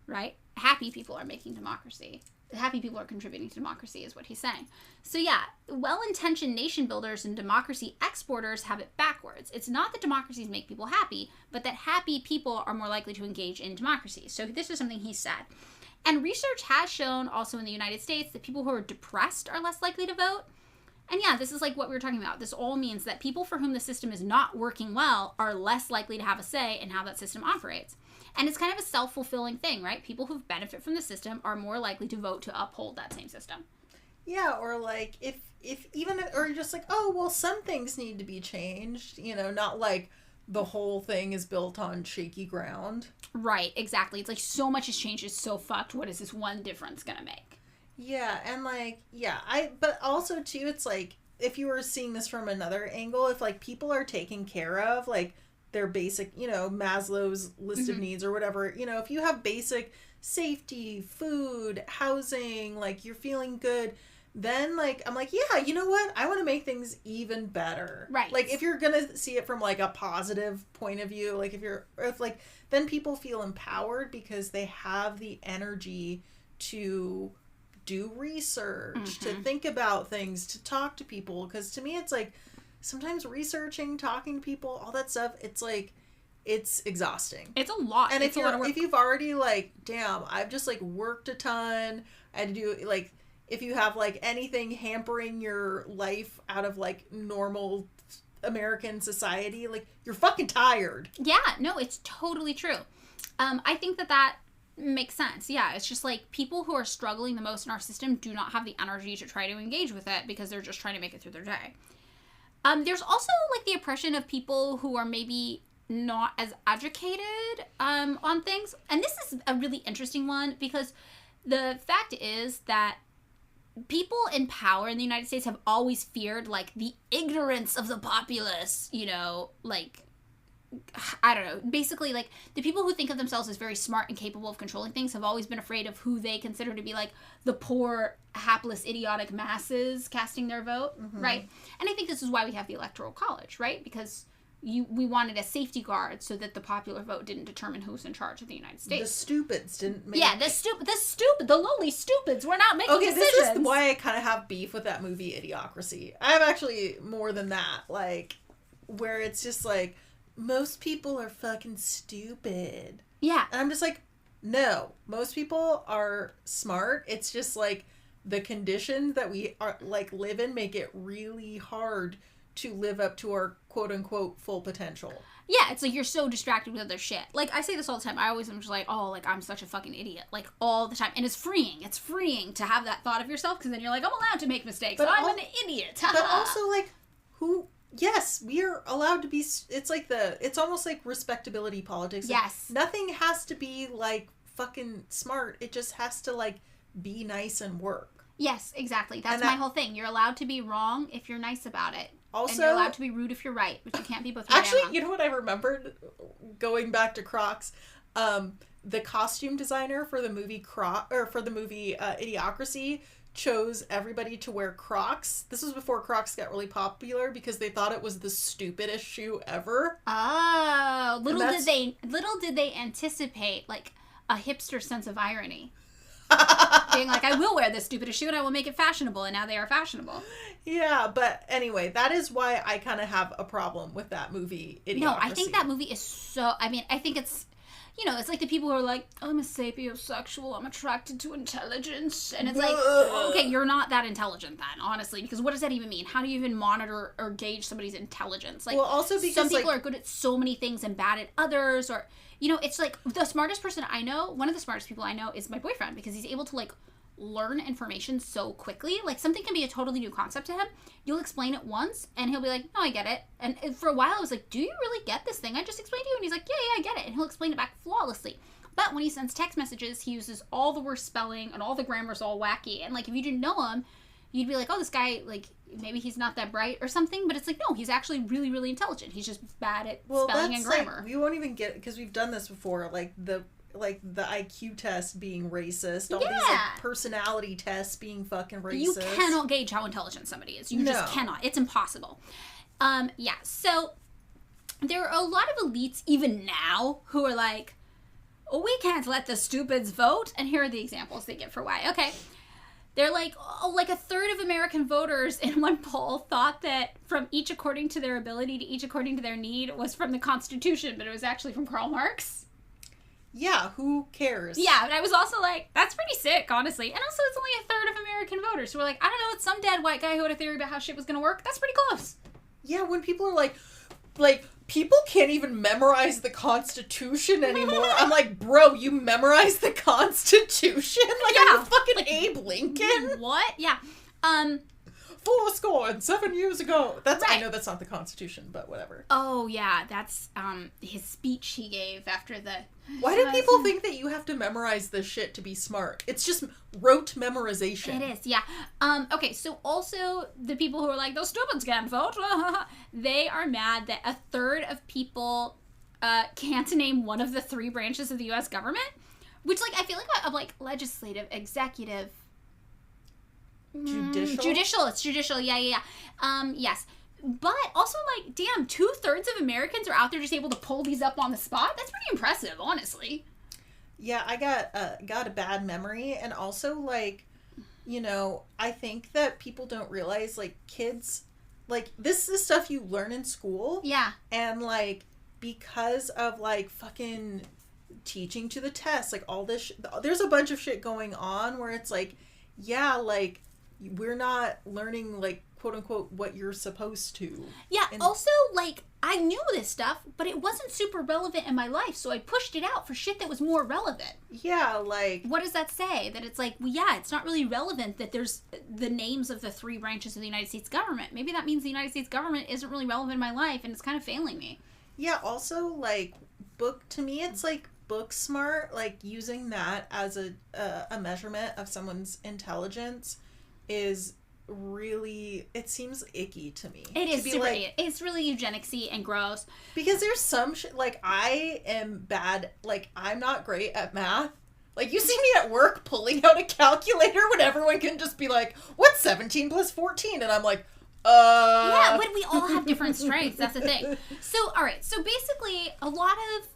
right? Happy people are making democracy. Happy people are contributing to democracy is what he's saying. So yeah, well-intentioned nation builders and democracy exporters have it backwards. It's not that democracies make people happy, but that happy people are more likely to engage in democracy. So this is something he said. And research has shown also in the United States that people who are depressed are less likely to vote. And yeah, this is like what we were talking about. This all means that people for whom the system is not working well are less likely to have a say in how that system operates. And it's kind of a self-fulfilling thing, right? People who benefit from the system are more likely to vote to uphold that same system.
Yeah, or like if even, or you're just like, oh, well, some things need to be changed, you know, not like the whole thing is built on shaky ground.
Right, exactly. It's like so much has changed, it's so fucked. What is this one difference gonna make?
Yeah, and like, yeah, but also too, it's like, if you were seeing this from another angle, if like people are taken care of, like their basic, you know, Maslow's list of needs or whatever, you know, if you have basic safety, food, housing, like you're feeling good, then like I'm like, yeah, you know what, I want to make things even better,
right?
Like if you're gonna see it from like a positive point of view, like if like then people feel empowered because they have the energy to do research, to think about things, to talk to people, because to me it's like sometimes researching, talking to people, all that stuff, it's like it's exhausting.
It's a lot.
And
it's
if you've already like, damn, I've just like worked a ton, I had to do like, if you have like anything hampering your life out of like normal American society, like you're fucking tired.
Yeah, no, it's totally true. I think that makes sense. Yeah, it's just like people who are struggling the most in our system do not have the energy to try to engage with it because they're just trying to make it through their day. There's also like the oppression of people who are maybe not as educated on things. And this is a really interesting one because the fact is that people in power in the United States have always feared like the ignorance of the populace, you know, like I don't know, basically, like, the people who think of themselves as very smart and capable of controlling things have always been afraid of who they consider to be, like, the poor, hapless, idiotic masses casting their vote, right? And I think this is why we have the Electoral College, right? Because we wanted a safety guard so that the popular vote didn't determine who's in charge of the United States.
The stupids didn't make...
Yeah, the lowly stupids were not making decisions.
This is why I kind of have beef with that movie, Idiocracy. I have actually more than that, like, where it's just like, most people are fucking stupid.
Yeah.
And I'm just like, no, most people are smart. It's just like the conditions that we are like live in make it really hard to live up to our quote unquote full potential.
Yeah, it's like you're so distracted with other shit. Like, I say this all the time. I always am just like, oh, like, I'm such a fucking idiot. Like, all the time. And it's freeing. It's freeing to have that thought of yourself, because then you're like, I'm allowed to make mistakes. But I'm an idiot.
But also, like, yes, we are allowed to be, it's almost like respectability politics.
Yes.
Like, nothing has to be, like, fucking smart. It just has to, like, be nice and work.
Yes, exactly. That's my whole thing. You're allowed to be wrong if you're nice about it.
Also,
and you're allowed to be rude if you're right, but you can't be both right.
Actually, you know what I remembered going back to Crocs? The costume designer for the movie Idiocracy chose everybody to wear Crocs. This was before Crocs got really popular because they thought it was the stupidest shoe ever.
Oh, little did they anticipate, like, a hipster sense of irony. Being like, I will wear this stupidest shoe and I will make it fashionable, and now they are fashionable.
Yeah, but anyway, that is why I kind of have a problem with that movie, Idiocracy.
No, I think that movie is so, I mean, I think it's, you know, it's like the people who are like, I'm a sapiosexual, I'm attracted to intelligence, and it's like, okay, you're not that intelligent then, honestly, because what does that even mean? How do you even monitor or gauge somebody's intelligence? Like, well, also because some people are good at so many things and bad at others, or, you know, it's like, the smartest person I know, one of the smartest people I know is my boyfriend, because he's able to, like, learn information so quickly. Like, something can be a totally new concept to him. You'll explain it once, and he'll be like, no, I get it. And for a while, I was like, do you really get this thing I just explained to you? And he's like, yeah, I get it. And he'll explain it back flawlessly. But when he sends text messages, he uses all the worst spelling, and all the grammar's all wacky. And, like, if you didn't know him, you'd be like, oh, this guy, like, maybe he's not that bright or something. But it's like, no, he's actually really, really intelligent. He's just bad at spelling and grammar.
Like, we won't even get, because we've done this before, like the IQ test being racist, all these like personality tests being fucking racist.
You cannot gauge how intelligent somebody is. You just cannot. It's impossible. Yeah. So there are a lot of elites even now who are like, oh, we can't let the stupids vote. And here are the examples they give for why. Okay. They're like, oh, like a third of American voters in one poll thought that from each according to their ability to each according to their need was from the Constitution, but it was actually from Karl Marx.
Yeah, who cares?
Yeah, but I was also like, that's pretty sick, honestly. And also, it's only a third of American voters. So we're like, I don't know, it's some dead white guy who had a theory about how shit was going to work. That's pretty close.
Yeah, when people are like, people can't even memorize the Constitution anymore. I'm like, bro, you memorize the Constitution? Like, yeah. I'm fucking Abe Lincoln?
What? Yeah.
7 years ago. That's right. I know that's not the Constitution, but whatever.
Oh yeah, that's his speech he gave after the.
Why do people think that you have to memorize this shit to be smart? It's just rote memorization.
It is, yeah. Okay, so also the people who are like, those stupids can't vote, they are mad that a third of people can't name one of the three branches of the U.S. government, which, like, I feel like I'm like legislative, executive.
Judicial?
It's judicial, yeah. Yes. But also, like, damn, 2/3 of Americans are out there just able to pull these up on the spot. That's pretty impressive, honestly.
Yeah, I got a bad memory, and also, like, you know, I think that people don't realize, like, kids, like, this is stuff you learn in school.
Yeah.
And, like, because of, like, fucking teaching to the test, like, all this there's a bunch of shit going on where it's like, yeah, like, we're not learning, like, quote unquote, what you're supposed to.
Yeah, and also, like, I knew this stuff, but it wasn't super relevant in my life, so I pushed it out for shit that was more relevant.
Yeah, like...
What does that say? That it's like, well, yeah, it's not really relevant that there's the names of the three branches of the United States government. Maybe that means the United States government isn't really relevant in my life, and it's kind of failing me.
Yeah, also, like, to me, it's like book smart, like, using that as a measurement of someone's intelligence is really, it seems icky to me.
It is
to be
super.
like,
It's really eugenics-y and gross.
because there's some shit, like, I am bad, like, I'm not great at math. Like, you see me at work pulling out a calculator when everyone can just be like, what's 17 plus 14? And I'm like,
Yeah, but we all have different strengths. That's the thing. So, all right. So basically, a lot of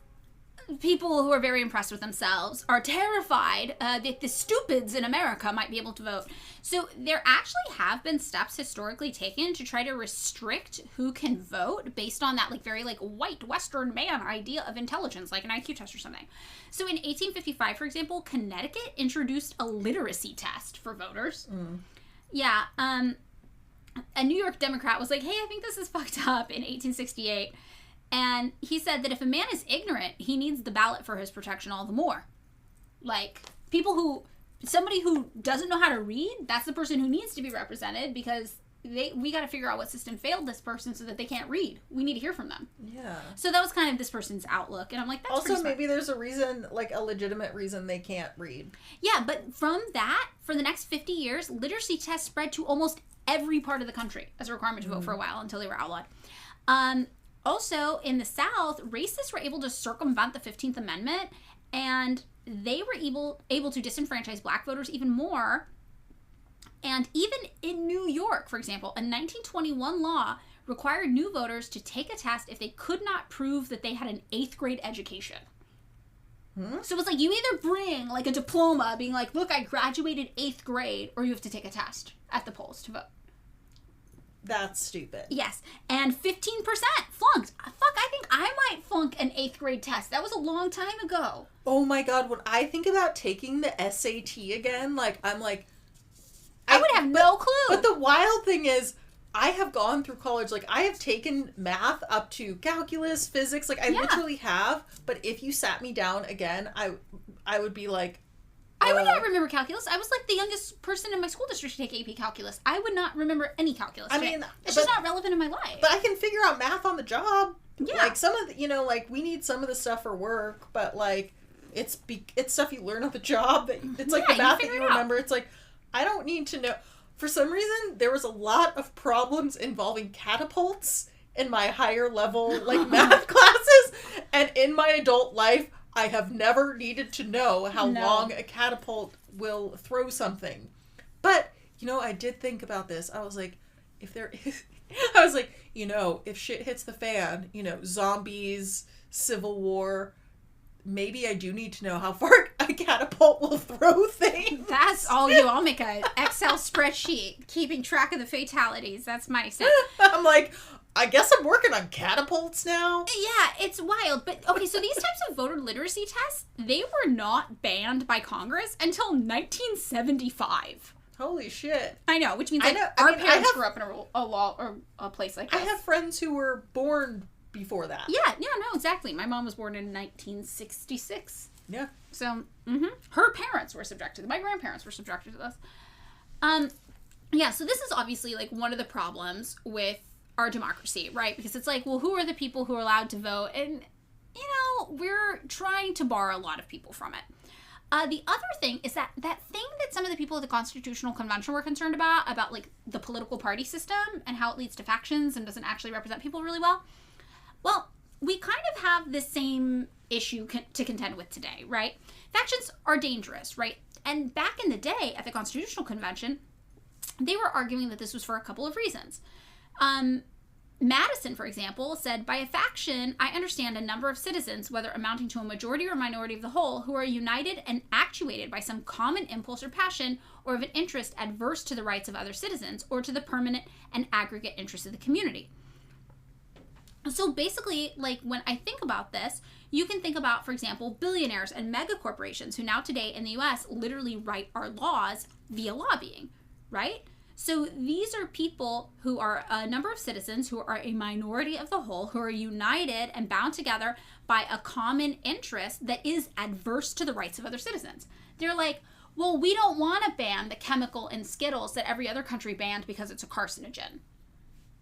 people who are very impressed with themselves are terrified that the stupids in America might be able to vote. So there actually have been steps historically taken to try to restrict who can vote based on that, like, very, like, white Western man idea of intelligence, like an IQ test or something. So in 1855, for example, Connecticut introduced a literacy test for voters. Yeah, a New York Democrat was like, hey, I think this is fucked up in 1868. And he said that if a man is ignorant, he needs the ballot for his protection all the more. Like, somebody who doesn't know how to read, that's the person who needs to be represented, because we got to figure out what system failed this person so that they can't read. We need to hear from them.
Yeah.
So that was kind of this person's outlook. And I'm like, that's
Also,
pretty smart.
maybe there's a reason, like, a legitimate reason they can't read.
Yeah, but from that, for the next 50 years, literacy tests spread to almost every part of the country as a requirement to vote for a while until they were outlawed. Also, in the South, racists were able to circumvent the 15th Amendment, and they were able to disenfranchise black voters even more. And even in New York, for example, a 1921 law required new voters to take a test if they could not prove that they had an 8th grade education. So it was like, you either bring, like, a diploma being like, look, I graduated 8th grade, or you have to take a test at the polls to vote.
That's stupid.
Yes, and 15% flunked. Fuck, I think I might flunk an 8th grade test. That was a long time ago.
Oh my god, when I think about taking the SAT again, like, I'm like...
I would have no clue.
But the wild thing is, I have gone through college, like, I have taken math up to calculus, physics, like, I literally have, but if you sat me down again, I would be like...
I would not remember calculus. I was like the youngest person in my school district to take AP calculus. I would not remember any calculus.
I mean,
it's just not relevant in my life.
But I can figure out math on the job.
Yeah.
Like, some of the, you know, like, we need some of the stuff for work, but, like, it's stuff you learn on the job. That it's like the math that you remember. It's like, I don't need to know. For some reason, there was a lot of problems involving catapults in my higher level, like, math classes. And in my adult life, I have never needed to know how long a catapult will throw something. But, you know, I did think about this. I was like, if shit hits the fan, you know, zombies, civil war, maybe I do need to know how far a catapult will throw things.
That's all you. I'll make a Excel spreadsheet keeping track of the fatalities. That's my set.
I'm like, I guess I'm working on catapults now.
Yeah, it's wild. But, okay, so these types of voter literacy tests, they were not banned by Congress until 1975.
Holy shit.
I know, which means, like, our parents grew up in a place like this.
I have friends who were born before that.
Yeah, no, exactly. My mom was born in 1966.
Yeah.
So, her parents were subjected. My grandparents were subjected to this. Yeah, so this is obviously, like, one of the problems with our democracy, right? Because it's like, well, who are the people who are allowed to vote? And, you know, we're trying to bar a lot of people from it. The other thing is that thing that some of the people at the Constitutional Convention were concerned about, like, the political party system and how it leads to factions and doesn't actually represent people really well. Well, we kind of have the same issue to contend with today, right? Factions are dangerous, right? And back in the day at the Constitutional Convention, they were arguing that this was for a couple of reasons. Madison, for example, said, by a faction, I understand a number of citizens, whether amounting to a majority or minority of the whole, who are united and actuated by some common impulse or passion, or of an interest adverse to the rights of other citizens, or to the permanent and aggregate interests of the community. So basically, like, when I think about this, you can think about, for example, billionaires and mega corporations who now today in the US literally write our laws via lobbying, right? So these are people who are a number of citizens who are a minority of the whole, who are united and bound together by a common interest that is adverse to the rights of other citizens. They're like, well, we don't want to ban the chemical in Skittles that every other country banned because it's a carcinogen.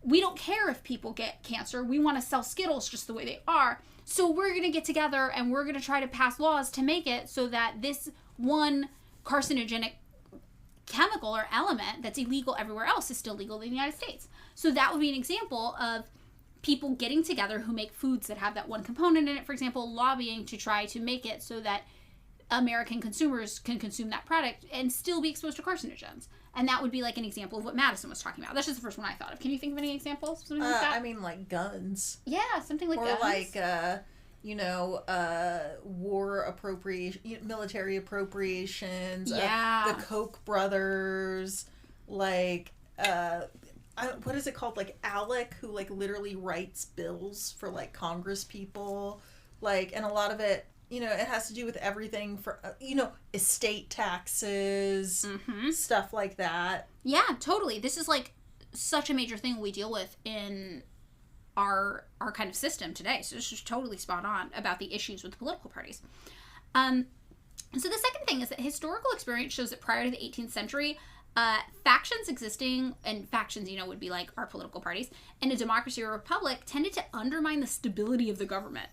We don't care if people get cancer. We want to sell Skittles just the way they are. So we're going to get together and we're going to try to pass laws to make it so that this one carcinogenic chemical or element that's illegal everywhere else is still legal in the United States. So that would be an example of people getting together who make foods that have that one component in it, for example, lobbying to try to make it so that American consumers can consume that product and still be exposed to carcinogens. And that would be like an example of what Madison was talking about. That's just the first one I thought of. Can you think of any examples? Something like that?
I mean, like guns.
Yeah, something like guns.
Or like, war appropriation, military appropriations.
Yeah.
The Koch brothers. Like, what is it called? Like Alec, who like literally writes bills for like Congress people. Like, and a lot of it, it has to do with everything for, estate taxes, stuff like that.
Yeah, totally. This is like such a major thing we deal with in our kind of system today. So this is totally spot on about the issues with the political parties. So the second thing is that historical experience shows that prior to the 18th century, factions existing, and factions, would be like our political parties, in a democracy or republic tended to undermine the stability of the government.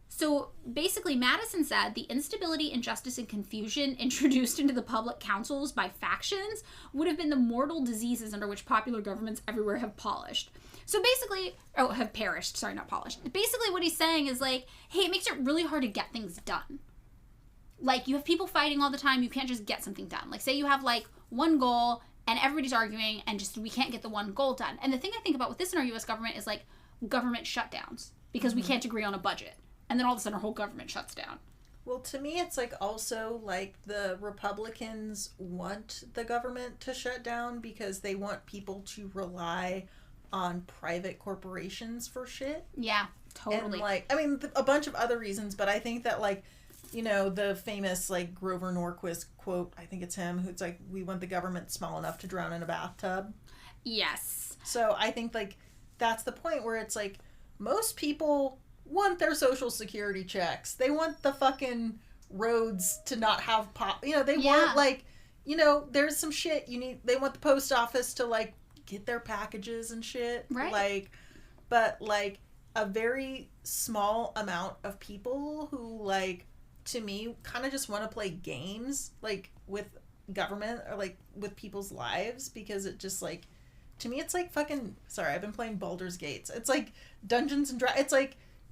So basically, Madison said the instability, injustice, and confusion introduced into the public councils by factions would have been the mortal diseases under which popular governments everywhere have polished. So basically, have perished, sorry, not polished. Basically what he's saying is like, hey, it makes it really hard to get things done. Like, you have people fighting all the time, you can't just get something done. Like, say you have like one goal and everybody's arguing and just we can't get the one goal done. And the thing I think about with this in our U.S. government is like government shutdowns because we can't agree on a budget. And then all of a sudden our whole government shuts down.
Well, to me, it's like also like the Republicans want the government to shut down because they want people to rely on private corporations for shit.
Yeah, totally.
And like, I mean, a bunch of other reasons, but I think that like, the famous like Grover Norquist quote, I think it's him, who's like, we want the government small enough to drown in a bathtub.
Yes.
So I think like that's the point where it's like most people want their social security checks. They want the fucking roads to not have they want like, there's some shit they want the post office to like get their packages and shit.
Right.
Like, but like a very small amount of people who like, to me, kind of just want to play games like with government or like with people's lives because it just like, to me, it's like fucking, sorry, I've been playing Baldur's Gates. It's like Dungeons and Dragons.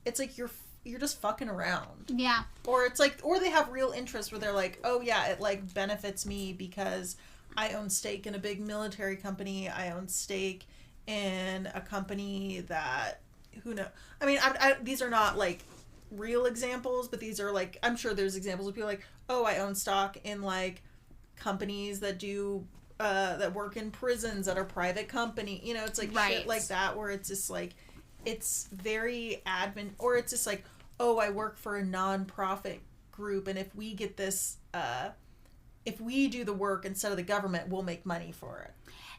It's like you're just fucking around.
Yeah.
Or it's like, or they have real interest where they're like, oh yeah, it like benefits me because I own stake in a big military company. I own stake in a company that, who knows? I mean, these are not like real examples, but these are like, I'm sure there's examples of people like, oh, I own stock in like companies that do that work in prisons that are private company. It's like shit like that where it's just like, it's very admin, or it's just like, oh, I work for a nonprofit group, and if we get this, if we do the work instead of the government, we'll make money for it.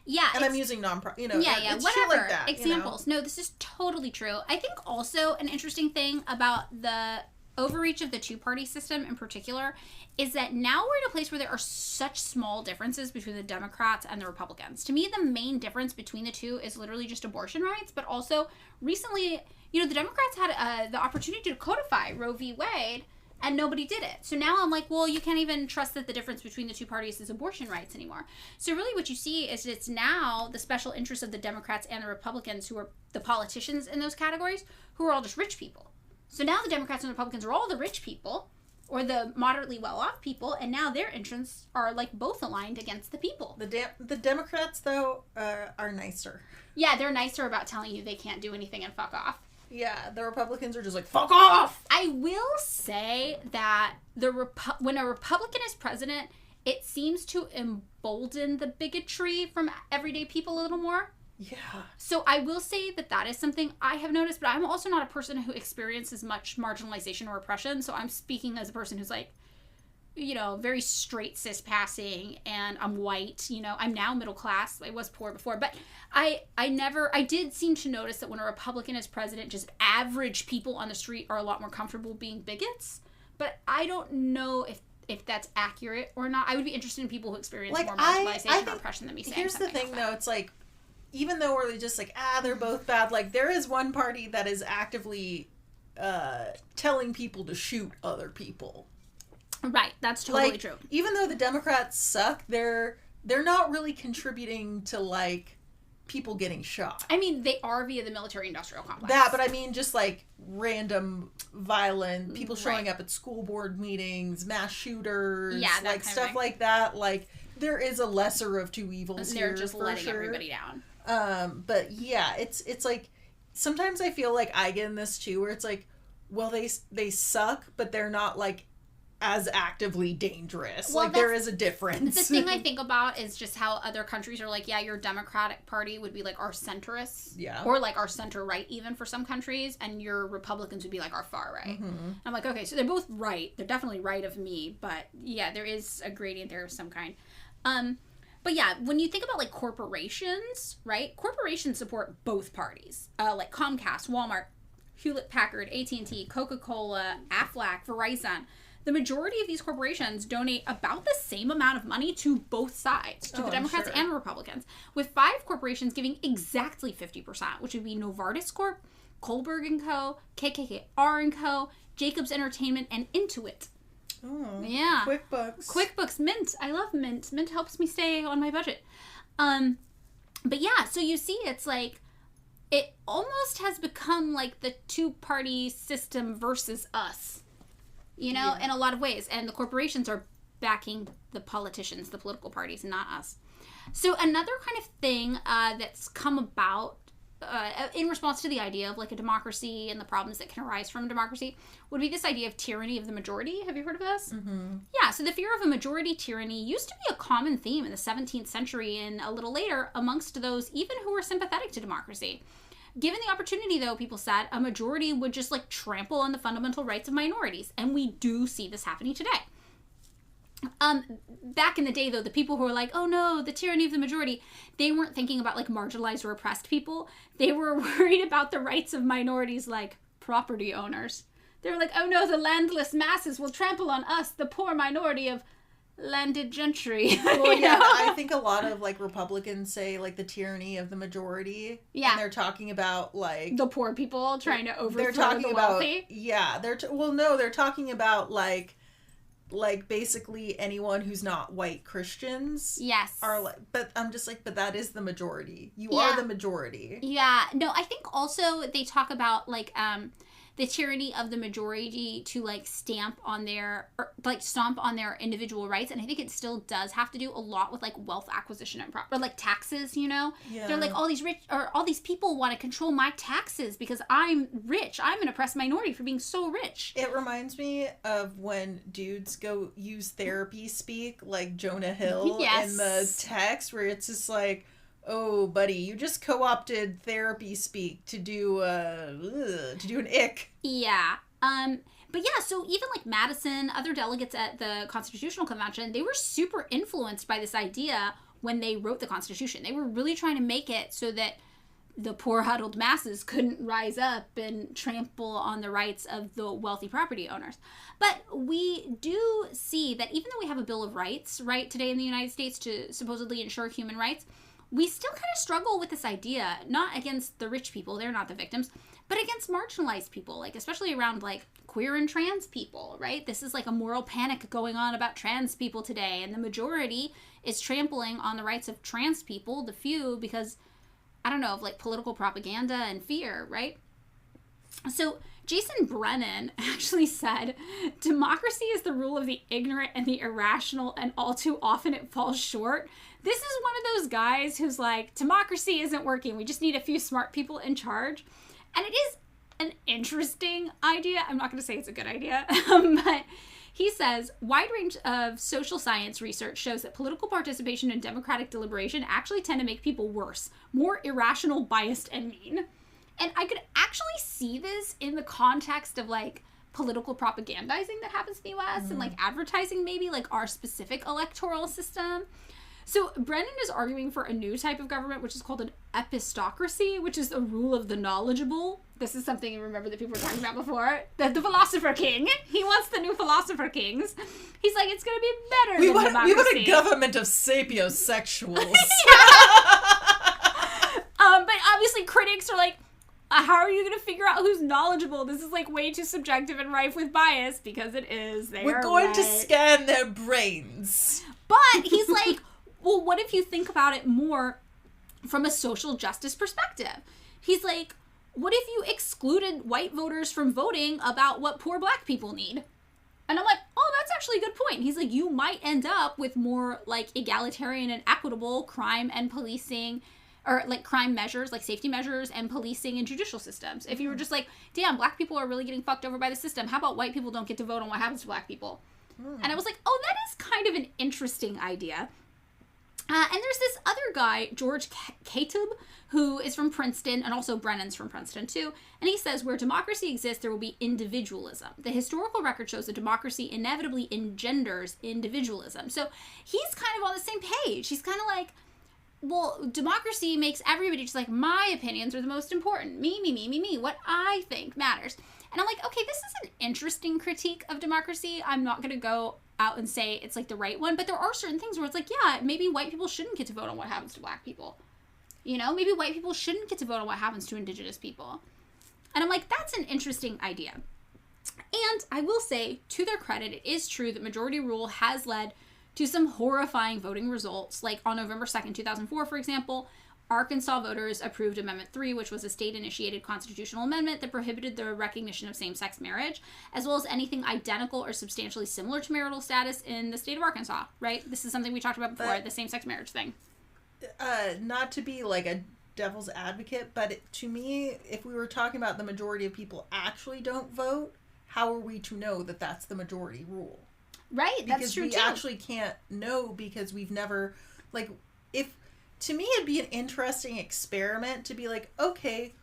Yeah.
And I'm using nonprofit,
Yeah,
it's
whatever.
shit like that,
Examples. No, this is totally true. I think also an interesting thing about the overreach of the two-party system in particular is that now we're in a place where there are such small differences between the Democrats and the Republicans. To me, the main difference between the two is literally just abortion rights, but also recently, the Democrats had the opportunity to codify Roe v. Wade, and nobody did it. So now I'm like, well, you can't even trust that the difference between the two parties is abortion rights anymore. So really what you see is it's now the special interests of the Democrats and the Republicans, who are the politicians in those categories, who are all just rich people. So now the Democrats and the Republicans are all the rich people, or the moderately well-off people, and now their interests are like both aligned against the people.
The Democrats, though, are nicer.
Yeah, they're nicer about telling you they can't do anything and fuck off.
Yeah, the Republicans are just like, fuck off!
I will say that when a Republican is president, it seems to embolden the bigotry from everyday people a little more.
Yeah.
So I will say that is something I have noticed, but I'm also not a person who experiences much marginalization or oppression, so I'm speaking as a person who's like, very straight cis passing, and I'm white, I'm now middle class. I was poor before, but I did seem to notice that when a Republican is president, just average people on the street are a lot more comfortable being bigots, but I don't know if that's accurate or not. I would be interested in people who experience more marginalization or oppression than me saying
here's the thing,
like
though, it's like, even though we're just like, they're both bad, like, there is one party that is actively telling people to shoot other people.
Right, that's totally true.
Even though the Democrats suck, they're
they're not really contributing to, like, people getting shot.
I mean, they are via the military-industrial complex.
That, but I mean just, like, random violent people showing up at school board meetings, mass shooters, like, stuff like that. Like, there is a lesser of two evils here,
they're just letting everybody down.
But, yeah, it's like, sometimes I feel like I get in this, too, where it's like, well, they suck, but they're not, like, as actively dangerous. Well, like, there is a difference.
The thing I think about is just how other countries are like, yeah, your Democratic Party would be like our centrists.
Yeah.
Or like our center-right even for some countries, and your Republicans would be like our far-right. Mm-hmm. I'm like, okay, so they're both right. They're definitely right of me, but yeah, there is a gradient there of some kind. But yeah, when you think about like corporations, right? Corporations support both parties. Like Comcast, Walmart, Hewlett-Packard, AT&T, Coca-Cola, Aflac, Verizon. The majority of these corporations donate about the same amount of money to both sides, to the Democrats and Republicans, with 5 corporations giving exactly 50%, which would be Novartis Corp, Kohlberg & Co., KKR & Co., Jacobs Entertainment, and Intuit.
Oh,
yeah.
QuickBooks.
Mint. I love Mint. Mint helps me stay on my budget. But yeah, so you see, it's like, it almost has become like the two-party system versus us. You know, in a lot of ways. And the corporations are backing the politicians, the political parties, not us. So another kind of thing that's come about in response to the idea of like a democracy and the problems that can arise from democracy would be this idea of tyranny of the majority. Have you heard of this?
Mm-hmm.
Yeah, so the fear of a majority tyranny used to be a common theme in the 17th century and a little later amongst those even who were sympathetic to democracy. Given the opportunity, though, people said, a majority would just, like, trample on the fundamental rights of minorities. And we do see this happening today. Back in the day, though, the people who were like, oh, no, the tyranny of the majority, they weren't thinking about, like, marginalized or oppressed people. They were worried about the rights of minorities, like property owners. They were like, oh, no, the landless masses will trample on us, the poor minority of landed gentry.
Well, yeah, I think a lot of, like, Republicans say, like, the tyranny of the majority.
Yeah.
And they're talking about, like...
the poor people trying to overthrow the wealthy.
They're talking about, like, basically anyone who's not white Christians.
Yes.
Are, like... But I'm just like, but that is the majority. You are the majority.
Yeah. No, I think also they talk about, like, the tyranny of the majority to like stomp on their individual rights, and I think it still does have to do a lot with like wealth acquisition and or like taxes. You know, they're like all these people want to control my taxes because I'm rich. I'm an oppressed minority for being so rich.
It reminds me of when dudes go use therapy speak, like Jonah Hill in the text, where it's just like, oh, buddy, you just co-opted therapy speak to do an ick.
Yeah. But yeah, so even like Madison, other delegates at the Constitutional Convention, they were super influenced by this idea when they wrote the Constitution. They were really trying to make it so that the poor huddled masses couldn't rise up and trample on the rights of the wealthy property owners. But we do see that even though we have a Bill of Rights, right, today in the United States to supposedly ensure human rights, we still kind of struggle with this idea, not against the rich people, they're not the victims, but against marginalized people, like especially around like queer and trans people, right? This is like a moral panic going on about trans people today, and the majority is trampling on the rights of trans people, the few, because, I don't know, of like political propaganda and fear, right? So Jason Brennan actually said, democracy is the rule of the ignorant and the irrational, and all too often it falls short. This is one of those guys who's like, democracy isn't working. We just need a few smart people in charge. And it is an interesting idea. I'm not going to say it's a good idea, but he says, wide range of social science research shows that political participation and democratic deliberation actually tend to make people worse, more irrational, biased, and mean. And I could actually see this in the context of like political propagandizing that happens in the US and like advertising maybe like our specific electoral system. So Brennan is arguing for a new type of government, which is called an epistocracy, which is the rule of the knowledgeable. This is something you remember that people were talking about before. The philosopher king. He wants the new philosopher kings. He's like, it's going to be better than democracy.
We want a government of sapiosexuals.
But obviously critics are like, how are you going to figure out who's knowledgeable? This is like way too subjective and rife with bias, because it is.
We're going to scan their brains.
But he's like, well, what if you think about it more from a social justice perspective? He's like, what if you excluded white voters from voting about what poor black people need? And I'm like, oh, that's actually a good point. He's like, you might end up with more like egalitarian and equitable crime and policing, or like crime measures, like safety measures and policing and judicial systems. If you were just like, damn, black people are really getting fucked over by the system. How about white people don't get to vote on what happens to black people? And I was like, oh, that is kind of an interesting idea. And there's this other guy, George Katub, who is from Princeton, and also Brennan's from Princeton too. And he says, where democracy exists, there will be individualism. The historical record shows that democracy inevitably engenders individualism. So he's kind of on the same page. He's kind of like, well, democracy makes everybody just like, my opinions are the most important. Me. What I think matters. And I'm like, okay, this is an interesting critique of democracy. I'm not going to go out and say it's like the right one, but there are certain things where it's like, yeah, maybe white people shouldn't get to vote on what happens to black people. You know, maybe white people shouldn't get to vote on what happens to indigenous people. And I'm like, that's an interesting idea. And I will say, to their credit, it is true that majority rule has led to some horrifying voting results. Like on November 2nd, 2004, for example, Arkansas voters approved Amendment 3, which was a state-initiated constitutional amendment that prohibited the recognition of same-sex marriage, as well as anything identical or substantially similar to marital status in the state of Arkansas, right? This is something we talked about before, the same-sex marriage thing.
Not to be like a devil's advocate, but to me, if we were talking about the majority of people actually don't vote, how are we to know that that's the majority rule?
Right, that's true, too.
Because we actually can't know because we've never, like, if... To me, it'd be an interesting experiment to be like, okay,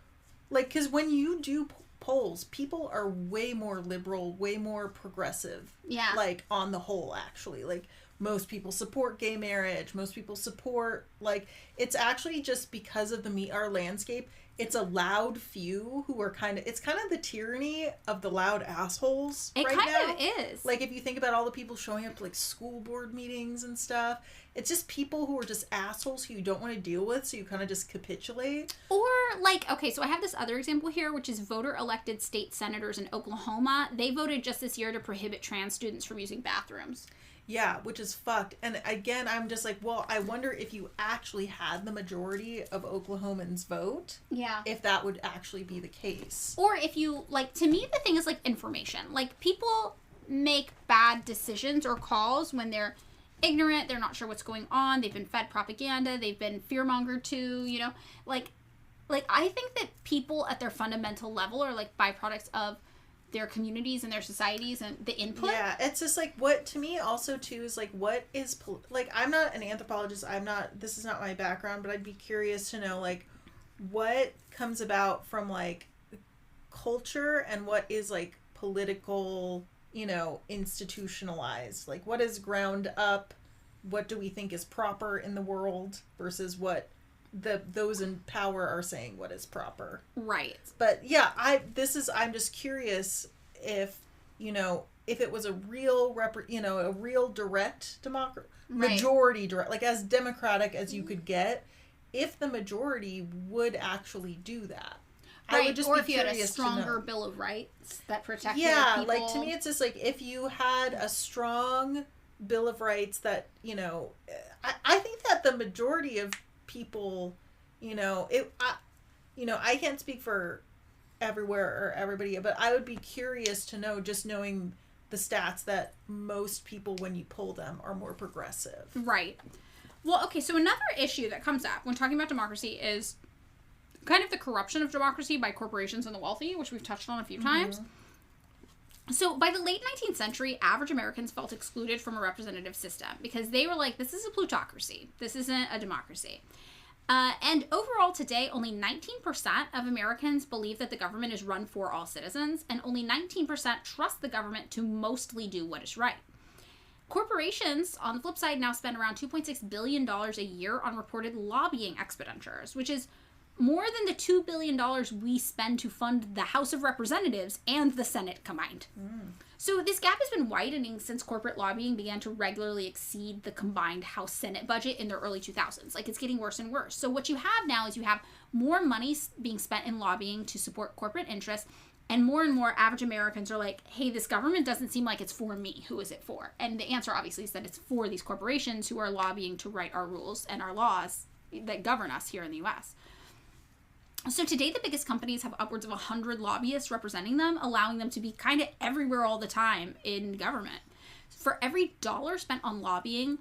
like, because when you do polls, people are way more liberal, way more progressive.
Yeah.
Like, on the whole, actually. Like, most people support gay marriage. Most people support, like, it's actually just because of our landscape. It's a loud few who are it's kind of the tyranny of the loud assholes right now.
It kind of is.
Like, if you think about all the people showing up to, like, school board meetings and stuff, it's just people who are just assholes who you don't want to deal with, so you kind of just capitulate.
Or, like, okay, so I have this other example here, which is voter-elected state senators in Oklahoma. They voted just this year to prohibit trans students from using bathrooms.
Yeah, which is fucked. And again, I'm just like, well, I wonder if you actually had the majority of Oklahomans vote.
Yeah.
If that would actually be the case.
Or if you, like, to me, the thing is, like, information. Like, people make bad decisions or calls when they're ignorant, they're not sure what's going on, they've been fed propaganda, they've been fear-mongered too, you know? Like, I think that people at their fundamental level are, like, byproducts of their communities and their societies and the input.
Yeah, it's just like, what to me also too is like, what is like, I'm not an anthropologist, this is not my background, but I'd be curious to know, like, what comes about from, like, culture and what is, like, political, you know, institutionalized. Like, what is ground up, what do we think is proper in the world versus what those in power are saying what is proper.
Right.
But yeah, I'm just curious if, you know, if it was a real a real direct democracy, majority direct, like as democratic as you could get, if the majority would actually do that.
Right,
I would just
or
be
if you had a
curious
stronger Bill of Rights that protected
people.
like,
to me it's just like, if you had a strong Bill of Rights that, you know, I think that the majority of people, you know, I can't speak for everywhere or everybody, but I would be curious to know, just knowing the stats, that most people, when you pull them, are more progressive. Right.
Well, okay, so another issue that comes up when talking about democracy is kind of the corruption of democracy by corporations and the wealthy, which we've touched on a few times. So by the late 19th century, average Americans felt excluded from a representative system because they were like, this is a plutocracy. This isn't a democracy. And overall today, only 19% of Americans believe that the government is run for all citizens, and only 19% trust the government to mostly do what is right. Corporations, on the flip side, now spend around $2.6 billion a year on reported lobbying expenditures, which is more than the $2 billion we spend to fund the House of Representatives and the Senate combined. So this gap has been widening since corporate lobbying began to regularly exceed the combined House-Senate budget in the early 2000s. Like, it's getting worse and worse. So what you have now is you have more money being spent in lobbying to support corporate interests, And more average Americans are like, hey, this government doesn't seem like it's for me. Who is it for? And the answer obviously is that it's for these corporations who are lobbying to write our rules and our laws that govern us here in the US. So today, the biggest companies have upwards of 100 lobbyists representing them, allowing them to be kind of everywhere all the time in government. For every dollar spent on lobbying,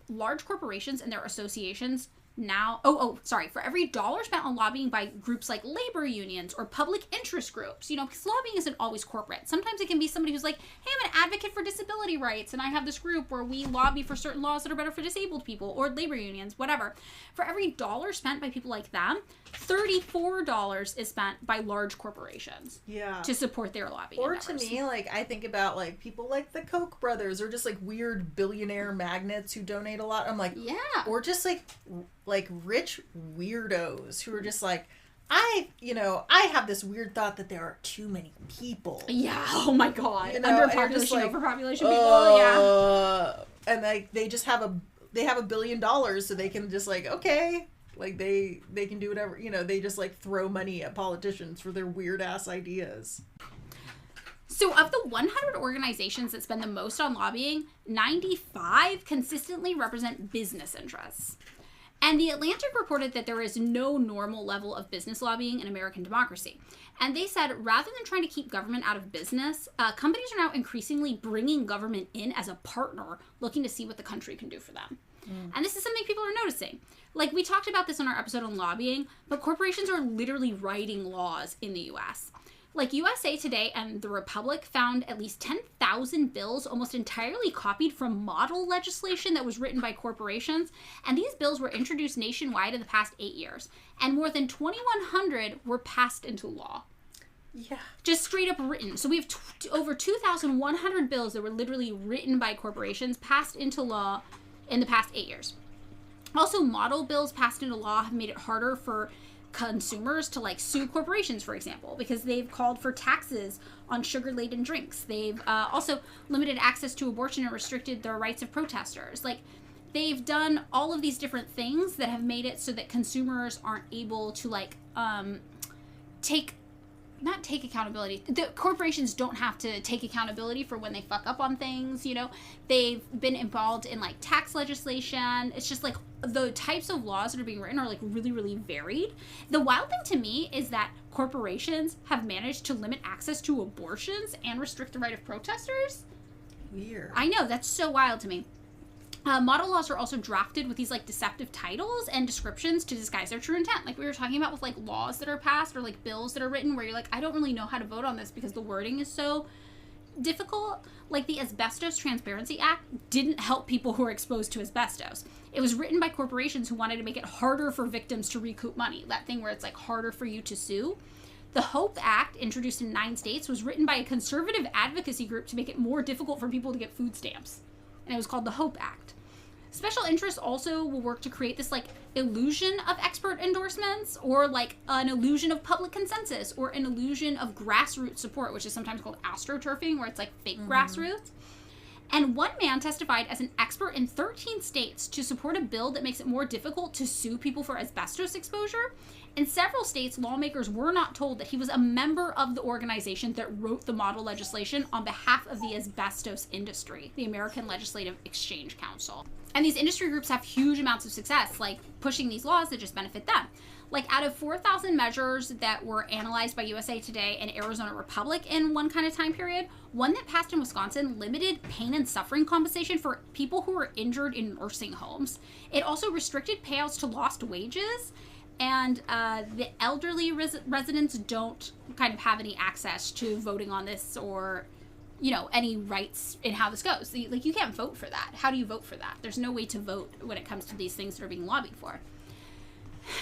large corporations and their associations now, for every dollar spent on lobbying by groups like labor unions or public interest groups, because lobbying isn't always corporate. Sometimes it can be somebody who's like, hey, I'm an advocate for disability rights, and I have this group where we lobby for certain laws that are better for disabled people, or labor unions, whatever. For every dollar spent by people like them, $34 is spent by large corporations to support their lobbying endeavors.
To me, like, I think about, like, people like the Koch brothers, or just, like, weird billionaire magnates who donate a lot. I'm like, or just, like rich weirdos who are just like, I have this weird thought that there are too many people.
Yeah. Oh my God. Underpopulation, like, overpopulation people. Yeah.
And like they just have $1 billion, so they can just like, okay, like they can do whatever, they just like throw money at politicians for their weird ass ideas.
So of the 100 organizations that spend the most on lobbying, 95 consistently represent business interests. And The Atlantic reported that there is no normal level of business lobbying in American democracy. And they said, rather than trying to keep government out of business, companies are now increasingly bringing government in as a partner, looking to see what the country can do for them. And this is something people are noticing. Like, we talked about this on our episode on lobbying, but corporations are literally writing laws in the U.S. Like, USA Today and The Republic found at least 10,000 bills almost entirely copied from model legislation that was written by corporations, and these bills were introduced nationwide in the past 8 years, and more than 2,100 were passed into law.
Yeah.
Just straight up written. So we have over 2,100 bills that were literally written by corporations, passed into law in the past 8 years. Also, model bills passed into law have made it harder for consumers to like sue corporations, for example, because they've called for taxes on sugar-laden drinks. They've also limited access to abortion and restricted the rights of protesters. Like, they've done all of these different things that have made it so that consumers aren't able to like not take accountability. The corporations don't have to take accountability for when they fuck up on things, They've been involved in, like, tax legislation. It's just, like, the types of laws that are being written are, like, really, really varied. The wild thing to me is that corporations have managed to limit access to abortions and restrict the right of protesters.
Weird.
I know, that's so wild to me. Model laws are also drafted with these, like, deceptive titles and descriptions to disguise their true intent. Like we were talking about with, like, laws that are passed or, like, bills that are written where you're like, I don't really know how to vote on this because the wording is so difficult. Like, the Asbestos Transparency Act didn't help people who are exposed to asbestos. It was written by corporations who wanted to make it harder for victims to recoup money. That thing where it's, like, harder for you to sue. The HOPE Act, introduced in 9 states, was written by a conservative advocacy group to make it more difficult for people to get food stamps. And it was called the HOPE Act. Special interests also will work to create this, like, illusion of expert endorsements, or, like, an illusion of public consensus, or an illusion of grassroots support, which is sometimes called astroturfing, where it's, like, fake grassroots. And one man testified as an expert in 13 states to support a bill that makes it more difficult to sue people for asbestos exposure. In several states, lawmakers were not told that he was a member of the organization that wrote the model legislation on behalf of the asbestos industry, the American Legislative Exchange Council. And these industry groups have huge amounts of success, like pushing these laws that just benefit them. Like, out of 4,000 measures that were analyzed by USA Today and Arizona Republic in one kind of time period, one that passed in Wisconsin limited pain and suffering compensation for people who were injured in nursing homes. It also restricted payouts to lost wages, and the elderly residents don't kind of have any access to voting on this or, any rights in how this goes. Like, you can't vote for that. How do you vote for that? There's no way to vote when it comes to these things that are being lobbied for.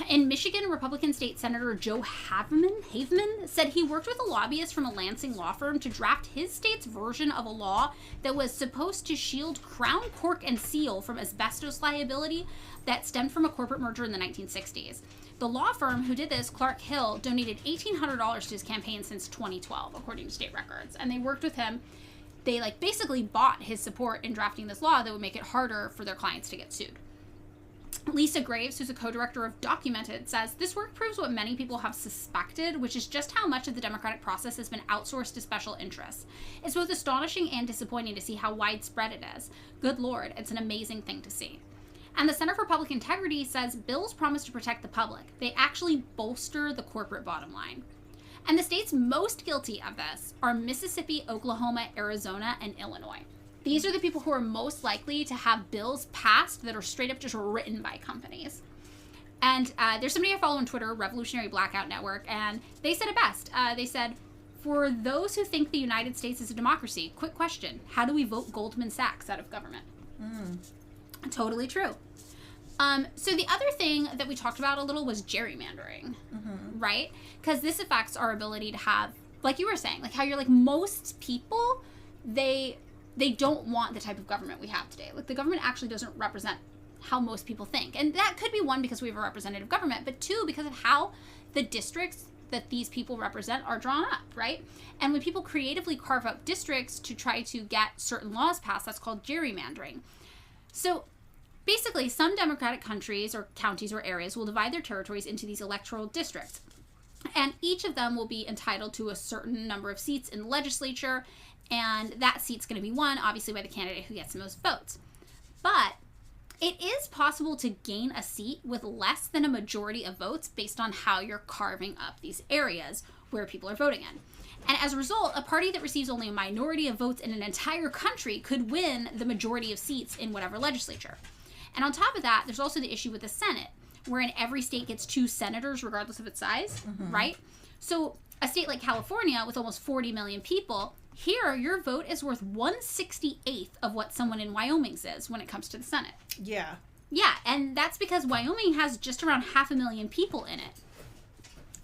In Michigan, Republican State Senator Joe Haveman said he worked with a lobbyist from a Lansing law firm to draft his state's version of a law that was supposed to shield Crown Cork and Seal from asbestos liability that stemmed from a corporate merger in the 1960s. The law firm who did this, Clark Hill, donated $1,800 to his campaign since 2012, according to state records. And they worked with him. They, basically bought his support in drafting this law that would make it harder for their clients to get sued. Lisa Graves, who's a co-director of Documented, says, this work proves what many people have suspected, which is just how much of the democratic process has been outsourced to special interests. It's both astonishing and disappointing to see how widespread it is. Good Lord, it's an amazing thing to see. And the Center for Public Integrity says bills promise to protect the public. They actually bolster the corporate bottom line. And the states most guilty of this are Mississippi, Oklahoma, Arizona, and Illinois. These are the people who are most likely to have bills passed that are straight up just written by companies. And there's somebody I follow on Twitter, Revolutionary Blackout Network, and they said it best. They said, for those who think the United States is a democracy, quick question, how do we vote Goldman Sachs out of government? Totally true. So the other thing that we talked about a little was gerrymandering, right? Because this affects our ability to have, like you were saying, like how you're like most people, they don't want the type of government we have today. Like the government actually doesn't represent how most people think. And that could be one, because we have a representative government, but two, because of how the districts that these people represent are drawn up, right? And when people creatively carve up districts to try to get certain laws passed, that's called gerrymandering. So basically, some democratic countries or counties or areas will divide their territories into these electoral districts. And each of them will be entitled to a certain number of seats in the legislature, and that seat's going to be won, obviously, by the candidate who gets the most votes. But it is possible to gain a seat with less than a majority of votes based on how you're carving up these areas where people are voting in. And as a result, a party that receives only a minority of votes in an entire country could win the majority of seats in whatever legislature. And on top of that, there's also the issue with the Senate, wherein every state gets 2 senators regardless of its size, right? So a state like California with almost 40 million people, here your vote is worth 1/68th of what someone in Wyoming's is when it comes to the Senate.
Yeah.
Yeah, and that's because Wyoming has just around 500,000 people in it.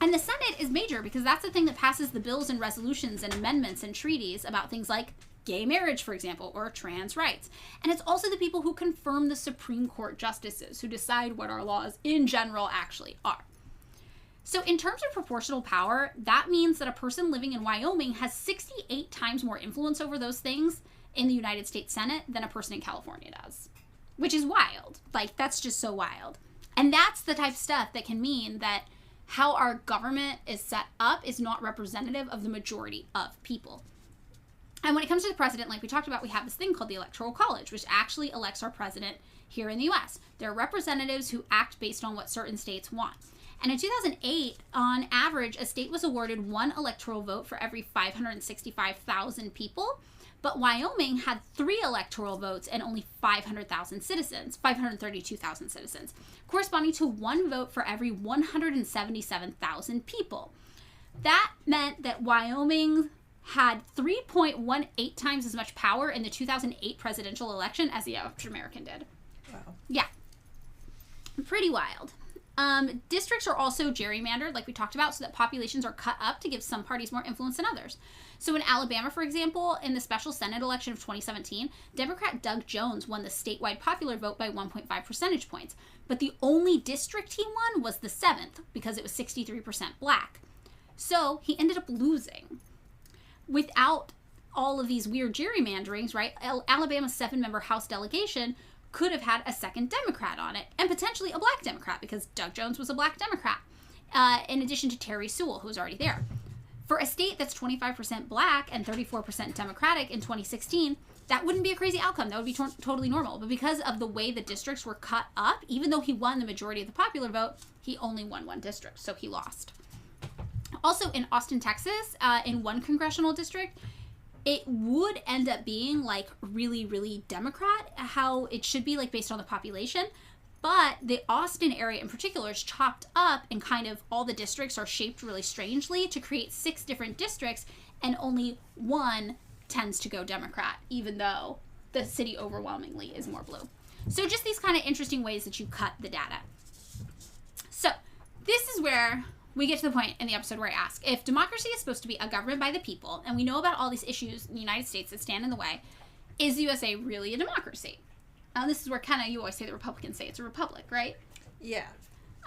And the Senate is major because that's the thing that passes the bills and resolutions and amendments and treaties about things like gay marriage, for example, or trans rights. And it's also the people who confirm the Supreme Court justices, who decide what our laws in general actually are. So in terms of proportional power, that means that a person living in Wyoming has 68 times more influence over those things in the United States Senate than a person in California does, which is wild. Like, that's just so wild. And that's the type of stuff that can mean that how our government is set up is not representative of the majority of people. And when it comes to the president, like we talked about, we have this thing called the Electoral College, which actually elects our president here in the U.S. They're representatives who act based on what certain states want. And in 2008, on average, a state was awarded 1 electoral vote for every 565,000 people, but Wyoming had 3 electoral votes and only 532,000 citizens, corresponding to 1 vote for every 177,000 people. That meant that Wyoming had 3.18 times as much power in the 2008 presidential election as the average American did.
Wow.
Yeah. Pretty wild. Districts are also gerrymandered, like we talked about, so that populations are cut up to give some parties more influence than others. So in Alabama, for example, in the special Senate election of 2017, Democrat Doug Jones won the statewide popular vote by 1.5 percentage points. But the only district he won was the 7th, because it was 63% black. So he ended up losing. Without all of these weird gerrymanderings, right, Alabama's 7-member House delegation could have had a second Democrat on it, and potentially a black Democrat, because Doug Jones was a black Democrat, in addition to Terry Sewell, who was already there. For a state that's 25% black and 34% Democratic in 2016, that wouldn't be a crazy outcome. That would be totally normal. But because of the way the districts were cut up, even though he won the majority of the popular vote, he only won 1 district, so he lost. Also, in Austin, Texas, in 1 congressional district, it would end up being like really, really Democrat, how it should be, like based on the population. But the Austin area in particular is chopped up, and kind of all the districts are shaped really strangely to create 6 different districts, and only 1 tends to go Democrat, even though the city overwhelmingly is more blue. So just these kind of interesting ways that you cut the data. So this is where we get to the point in the episode where I ask, if democracy is supposed to be a government by the people, and we know about all these issues in the United States that stand in the way, is the USA really a democracy? This is where kind of you always say the Republicans say it's a republic, right?
Yeah.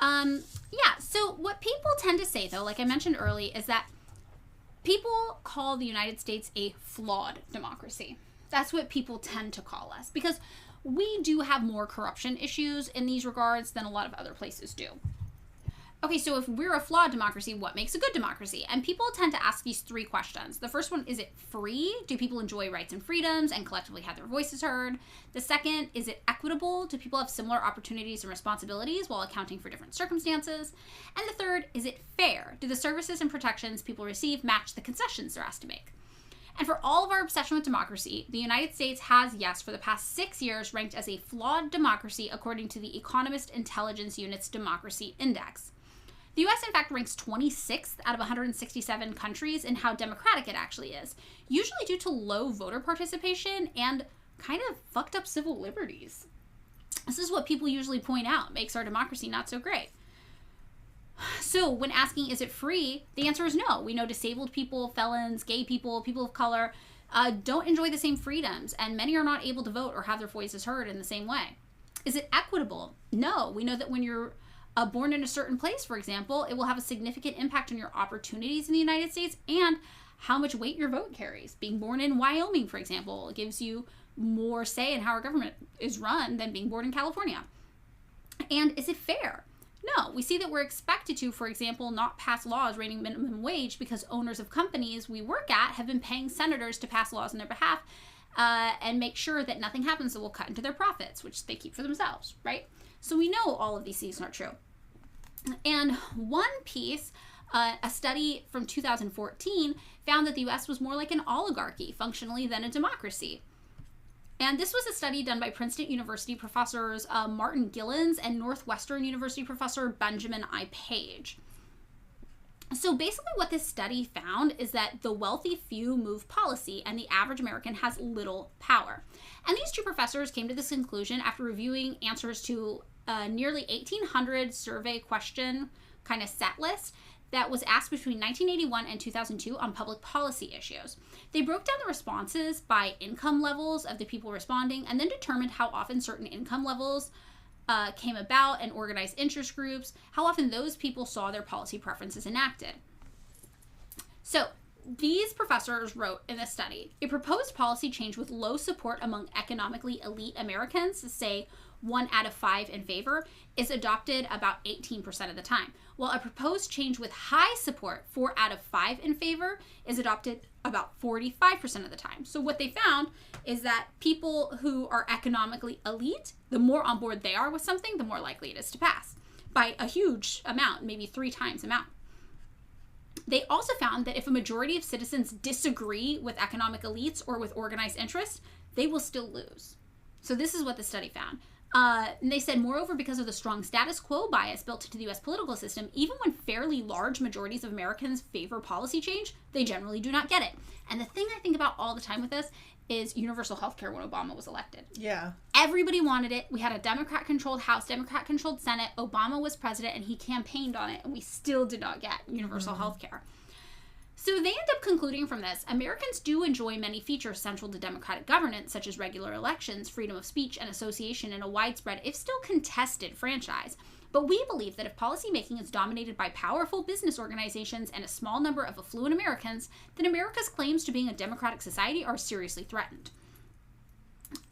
Yeah, so what people tend to say, though, like I mentioned early, is that people call the United States a flawed democracy. That's what people tend to call us. Because we do have more corruption issues in these regards than a lot of other places do. Okay, so if we're a flawed democracy, what makes a good democracy? And people tend to ask these 3 questions. The first one, is it free? Do people enjoy rights and freedoms and collectively have their voices heard? The second, is it equitable? Do people have similar opportunities and responsibilities while accounting for different circumstances? And the third, is it fair? Do the services and protections people receive match the concessions they're asked to make? And for all of our obsession with democracy, the United States has, yes, for the past 6 years, ranked as a flawed democracy according to the Economist Intelligence Unit's Democracy Index. The U.S., in fact, ranks 26th out of 167 countries in how democratic it actually is, usually due to low voter participation and kind of fucked up civil liberties. This is what people usually point out makes our democracy not so great. So when asking, is it free, the answer is no. We know disabled people, felons, gay people, people of color don't enjoy the same freedoms, and many are not able to vote or have their voices heard in the same way. Is it equitable? No. We know that when you're born in a certain place, for example, it will have a significant impact on your opportunities in the United States and how much weight your vote carries. Being born in Wyoming, for example, gives you more say in how our government is run than being born in California. And is it fair? No. We see that we're expected to, for example, not pass laws raising minimum wage because owners of companies we work at have been paying senators to pass laws on their behalf and make sure that nothing happens that will cut into their profits, which they keep for themselves, right? So we know all of these things aren't true. And one piece, a study from 2014, found that the U.S. was more like an oligarchy functionally than a democracy. And this was a study done by Princeton University professors Martin Gillens and Northwestern University professor Benjamin I. Page. So basically what this study found is that the wealthy few move policy and the average American has little power. And these 2 professors came to this conclusion after reviewing answers to nearly 1,800 survey question kind of set list that was asked between 1981 and 2002 on public policy issues. They broke down the responses by income levels of the people responding and then determined how often certain income levels came about and organized interest groups, how often those people saw their policy preferences enacted. So these professors wrote in this study, a proposed policy change with low support among economically elite Americans, say 1 out of 5 in favor, is adopted about 18% of the time, while a proposed change with high support, 4 out of 5 in favor, is adopted about 45% of the time. So what they found is that people who are economically elite, the more on board they are with something, the more likely it is to pass by a huge amount, maybe 3 times the amount. They also found that if a majority of citizens disagree with economic elites or with organized interests, they will still lose. So this is what the study found. And they said, moreover, because of the strong status quo bias built into the U.S. political system, even when fairly large majorities of Americans favor policy change, they generally do not get it. And the thing I think about all the time with this is universal health care when Obama was elected.
Yeah.
Everybody wanted it. We had a Democrat-controlled House, Democrat-controlled Senate. Obama was president, and he campaigned on it, and we still did not get universal health care. So they end up concluding from this, Americans do enjoy many features central to democratic governance, such as regular elections, freedom of speech and association, and a widespread, if still contested, franchise. But we believe that if policymaking is dominated by powerful business organizations and a small number of affluent Americans, then America's claims to being a democratic society are seriously threatened.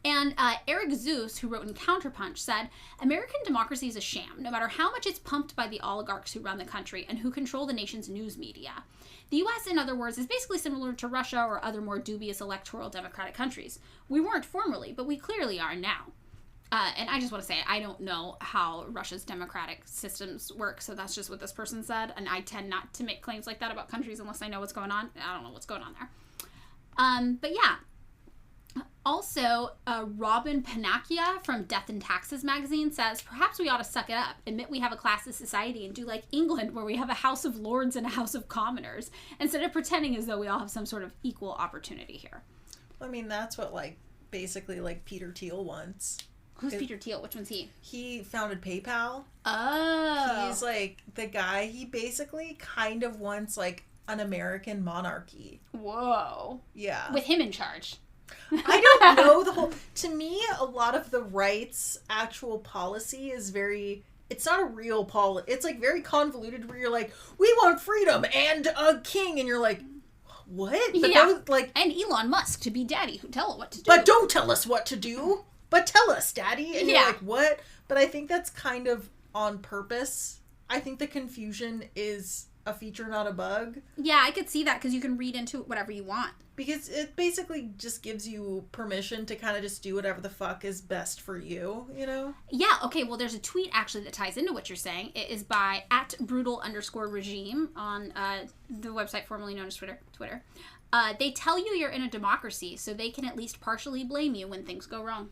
And Eric Zeus, who wrote in Counterpunch, said, American democracy is a sham, no matter how much it's pumped by the oligarchs who run the country and who control the nation's news media. The U.S., in other words, is basically similar to Russia or other more dubious electoral democratic countries. We weren't formerly, but we clearly are now. And I just want to say, I don't know how Russia's democratic systems work, so that's just what this person said, and I tend not to make claims like that about countries unless I know what's going on. I don't know what's going on there. But yeah. Also, Robin Panakia from Death and Taxes magazine says, perhaps we ought to suck it up, admit we have a classless society, and do like England, where we have a House of Lords and a House of Commoners, instead of pretending as though we all have some sort of equal opportunity here.
I mean, that's what, basically, Peter Thiel wants.
Who's Peter Thiel? Which one's he?
He founded PayPal.
Oh.
He's, the guy, he basically kind of wants, an American monarchy.
Whoa.
Yeah.
With him in charge.
I don't know to me, a lot of the right's actual policy is it's not a real policy. It's very convoluted where you're we want freedom and a king. And you're what? But
yeah. And Elon Musk to be daddy who tell it what to do.
But don't tell us what to do. but tell us, Daddy. And you're
Yeah.
like, what? But I think that's kind of on purpose. I think the confusion is a feature, not a bug.
Yeah, I could see that because you can read into it whatever you want.
Because it basically just gives you permission to kind of just do whatever the fuck is best for you, you know?
Yeah, okay, well, there's a tweet actually that ties into what you're saying. It is by @brutal_regime on the website formerly known as Twitter. They tell you you're in a democracy, so they can at least partially blame you when things go wrong.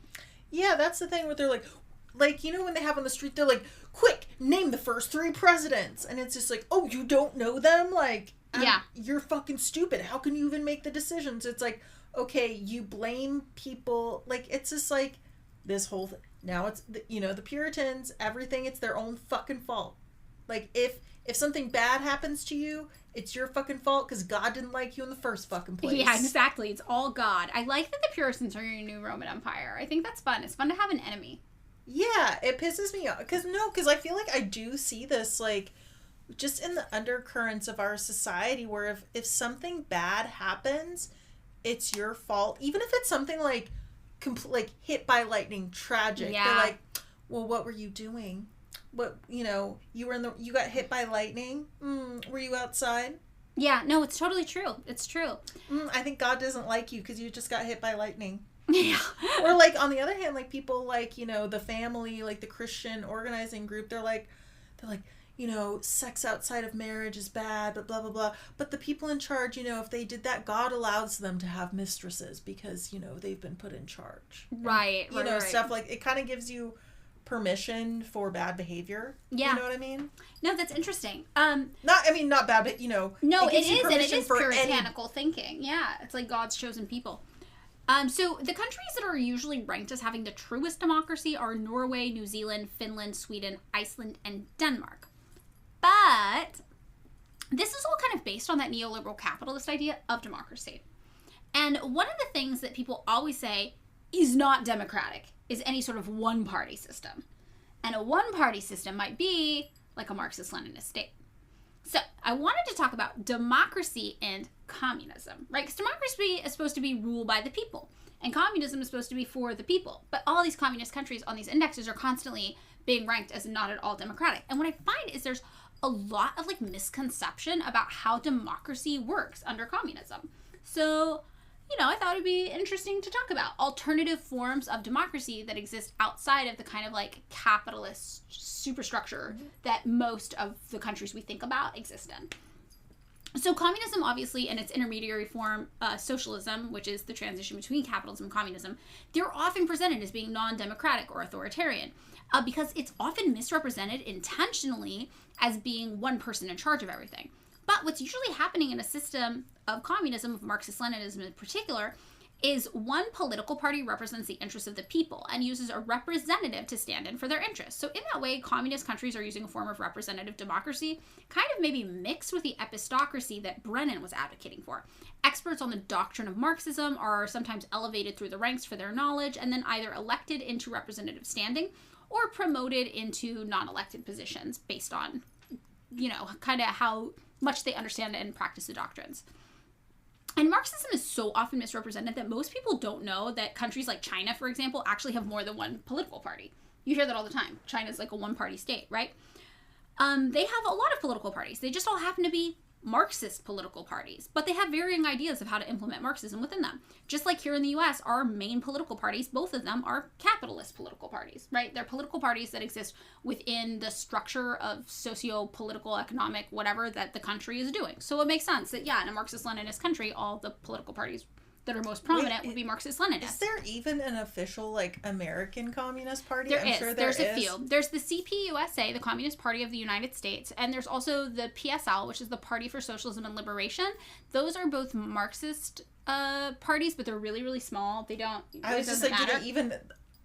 Yeah, that's the thing where they're like, you know, when they have on the street, they're like, quick, name the first 3 presidents. And it's just like, oh, you don't know them? Like,
yeah,
you're fucking stupid. How can you even make the decisions? It's like, okay, you blame people. Like, it's just like this whole thing. Now it's, you know, the Puritans, everything, it's their own fucking fault. Like, if something bad happens to you, it's your fucking fault because God didn't like you in the first fucking place.
Yeah, exactly. It's all God. I like that the Puritans are your new Roman Empire. I think that's fun. It's fun to have an enemy.
Yeah, it pisses me off. Because I feel like I do see this, like, just in the undercurrents of our society where if something bad happens, it's your fault. Even if it's something like, like hit by lightning, tragic.
Yeah.
They're like, well, what were you doing? What, you know, you got hit by lightning? Were you outside?
Yeah, no, it's totally true. It's true.
I think God doesn't like you because you just got hit by lightning.
Yeah.
Or like on the other hand, like people like, you know, the family, like the Christian organizing group, they're like, you know, sex outside of marriage is bad, but blah blah blah. But the people in charge, you know, if they did that, God allows them to have mistresses because, you know, they've been put in charge.
Right.
You know, stuff like it kind of gives you permission for bad behavior.
Yeah.
You know what I mean?
No, that's interesting.
Not bad, but you know.
No,
it gives you
and it
permission
is
for
puritanical thinking. Yeah, it's like God's chosen people. So the countries that are usually ranked as having the truest democracy are Norway, New Zealand, Finland, Sweden, Iceland, and Denmark. But this is all kind of based on that neoliberal capitalist idea of democracy. And one of the things that people always say is not democratic is any sort of one-party system. And a one-party system might be like a Marxist-Leninist state. So I wanted to talk about democracy and communism, right? Because democracy is supposed to be ruled by the people, and communism is supposed to be for the people. But all these communist countries on these indexes are constantly being ranked as not at all democratic. And what I find is there's a lot of like misconception about how democracy works under communism. So, you know, I thought it'd be interesting to talk about alternative forms of democracy that exist outside of the kind of like capitalist superstructure that most of the countries we think about exist in. So communism, obviously, in its intermediary form, socialism, which is the transition between capitalism and communism, they're often presented as being non-democratic or authoritarian because it's often misrepresented intentionally as being one person in charge of everything. But what's usually happening in a system of communism, of Marxist-Leninism in particular, is one political party represents the interests of the people and uses a representative to stand in for their interests. So in that way, communist countries are using a form of representative democracy, kind of maybe mixed with the epistocracy that Brennan was advocating for. Experts on the doctrine of Marxism are sometimes elevated through the ranks for their knowledge and then either elected into representative standing or promoted into non-elected positions based on, you know, kind of how much they understand and practice the doctrines. And Marxism is so often misrepresented that most people don't know that countries like China, for example, actually have more than one political party. You hear that all the time. China's like a one-party state, right? They have a lot of political parties. They just all happen to be Marxist political parties, but they have varying ideas of how to implement Marxism within them. Just like here in the US, our main political parties, both of them are capitalist political parties, right? They're political parties that exist within the structure of socio-political, economic, whatever that the country is doing. So it makes sense that, yeah, in a Marxist-Leninist country, all the political parties that are most prominent would be Marxist-Leninist.
Is there even an official, like, American Communist Party?
There's a few. There's the CPUSA, the Communist Party of the United States, and there's also the PSL, which is the Party for Socialism and Liberation. Those are both Marxist parties, but they're really, really small. They don't.
I was just like, do they even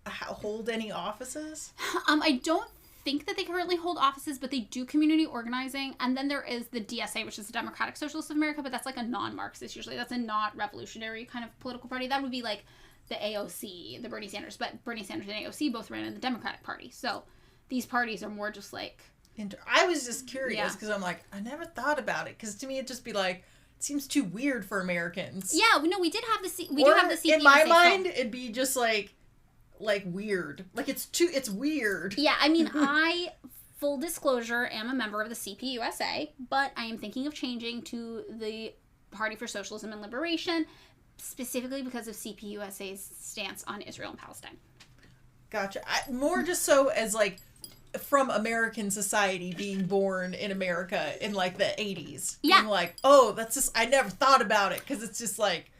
hold any offices?
I don't think that they currently hold offices, but they do community organizing. And then there is the DSA, which is the Democratic Socialists of America, but that's like a non-Marxist usually. That's a not revolutionary kind of political party. That would be like the AOC, the Bernie Sanders. But Bernie Sanders and AOC both ran in the Democratic Party. So these parties are more just like...
I was just curious because I'm like, I never thought about it. Because to me, it'd just be like, it seems too weird for Americans.
Yeah, no, we did have the CPUSA.
In my mind, it'd be just like, like weird. Like it's weird.
Yeah, I mean, full disclosure, am a member of the CPUSA, but I am thinking of changing to the Party for Socialism and Liberation, specifically because of CPUSA's stance on Israel and Palestine.
Gotcha. More just so as like from American society being born in America in like the 80s.
Yeah.
Being like, oh, that's just, I never thought about it because it's just like,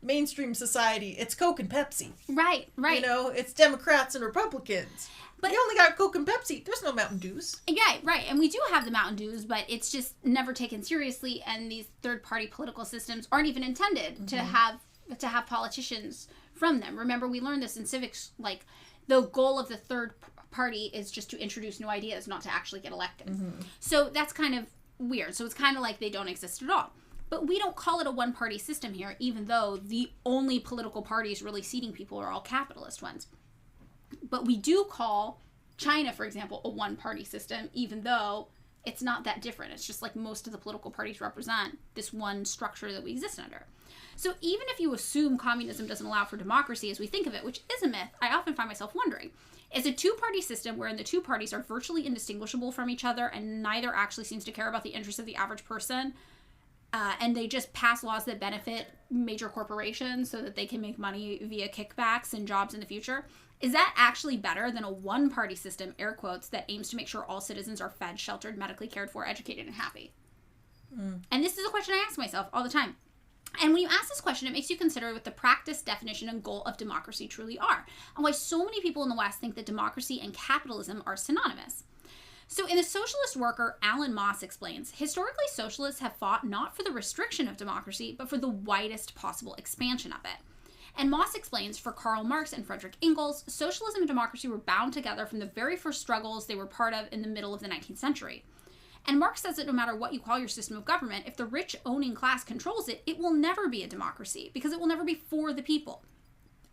mainstream society, it's Coke and Pepsi.
Right.
It's Democrats and Republicans. But you only got Coke and Pepsi. There's no Mountain Dews.
Yeah, right. And we do have the Mountain Dews, but it's just never taken seriously, and these third-party political systems aren't even intended to have politicians from them. Remember, we learned this in civics, like, the goal of the third party is just to introduce new ideas, not to actually get elected. Mm-hmm. So that's kind of weird. So it's kind of like they don't exist at all. But we don't call it a one-party system here, even though the only political parties really seating people are all capitalist ones. But we do call China, for example, a one-party system, even though it's not that different. It's just like most of the political parties represent this one structure that we exist under. So even if you assume communism doesn't allow for democracy as we think of it, which is a myth, I often find myself wondering, is a two-party system wherein the two parties are virtually indistinguishable from each other and neither actually seems to care about the interests of the average person, and they just pass laws that benefit major corporations so that they can make money via kickbacks and jobs in the future, is that actually better than a one-party system, air quotes, that aims to make sure all citizens are fed, sheltered, medically cared for, educated, and happy? And this is a question I ask myself all the time. And when you ask this question, it makes you consider what the practice, definition, and goal of democracy truly are, and why so many people in the West think that democracy and capitalism are synonymous. So in The Socialist Worker, Alan Moss explains, historically socialists have fought not for the restriction of democracy, but for the widest possible expansion of it. And Moss explains, for Karl Marx and Friedrich Engels, socialism and democracy were bound together from the very first struggles they were part of in the middle of the 19th century. And Marx says that no matter what you call your system of government, if the rich owning class controls it, it will never be a democracy, because it will never be for the people.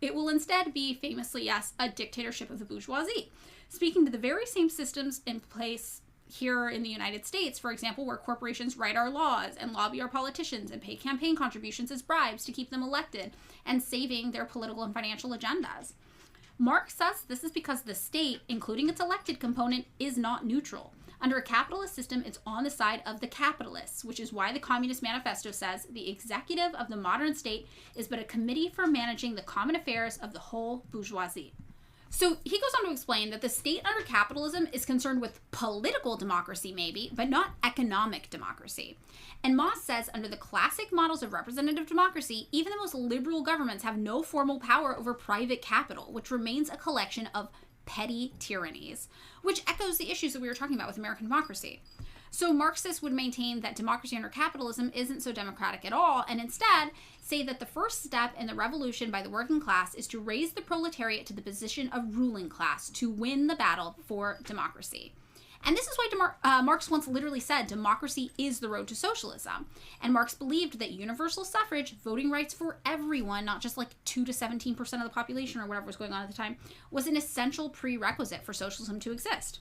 It will instead be, famously, yes, a dictatorship of the bourgeoisie, speaking to the very same systems in place here in the United States, for example, where corporations write our laws and lobby our politicians and pay campaign contributions as bribes to keep them elected and saving their political and financial agendas. Marx says this is because the state, including its elected component, is not neutral. Under a capitalist system, it's on the side of the capitalists, which is why the Communist Manifesto says the executive of the modern state is but a committee for managing the common affairs of the whole bourgeoisie. So he goes on to explain that the state under capitalism is concerned with political democracy, maybe, but not economic democracy. And Moss says under the classic models of representative democracy, even the most liberal governments have no formal power over private capital, which remains a collection of petty tyrannies, which echoes the issues that we were talking about with American democracy. So Marxists would maintain that democracy under capitalism isn't so democratic at all, and instead say that the first step in the revolution by the working class is to raise the proletariat to the position of ruling class to win the battle for democracy. And this is why Marx once literally said democracy is the road to socialism. And Marx believed that universal suffrage, voting rights for everyone, not just like 2 to 17% of the population or whatever was going on at the time, was an essential prerequisite for socialism to exist.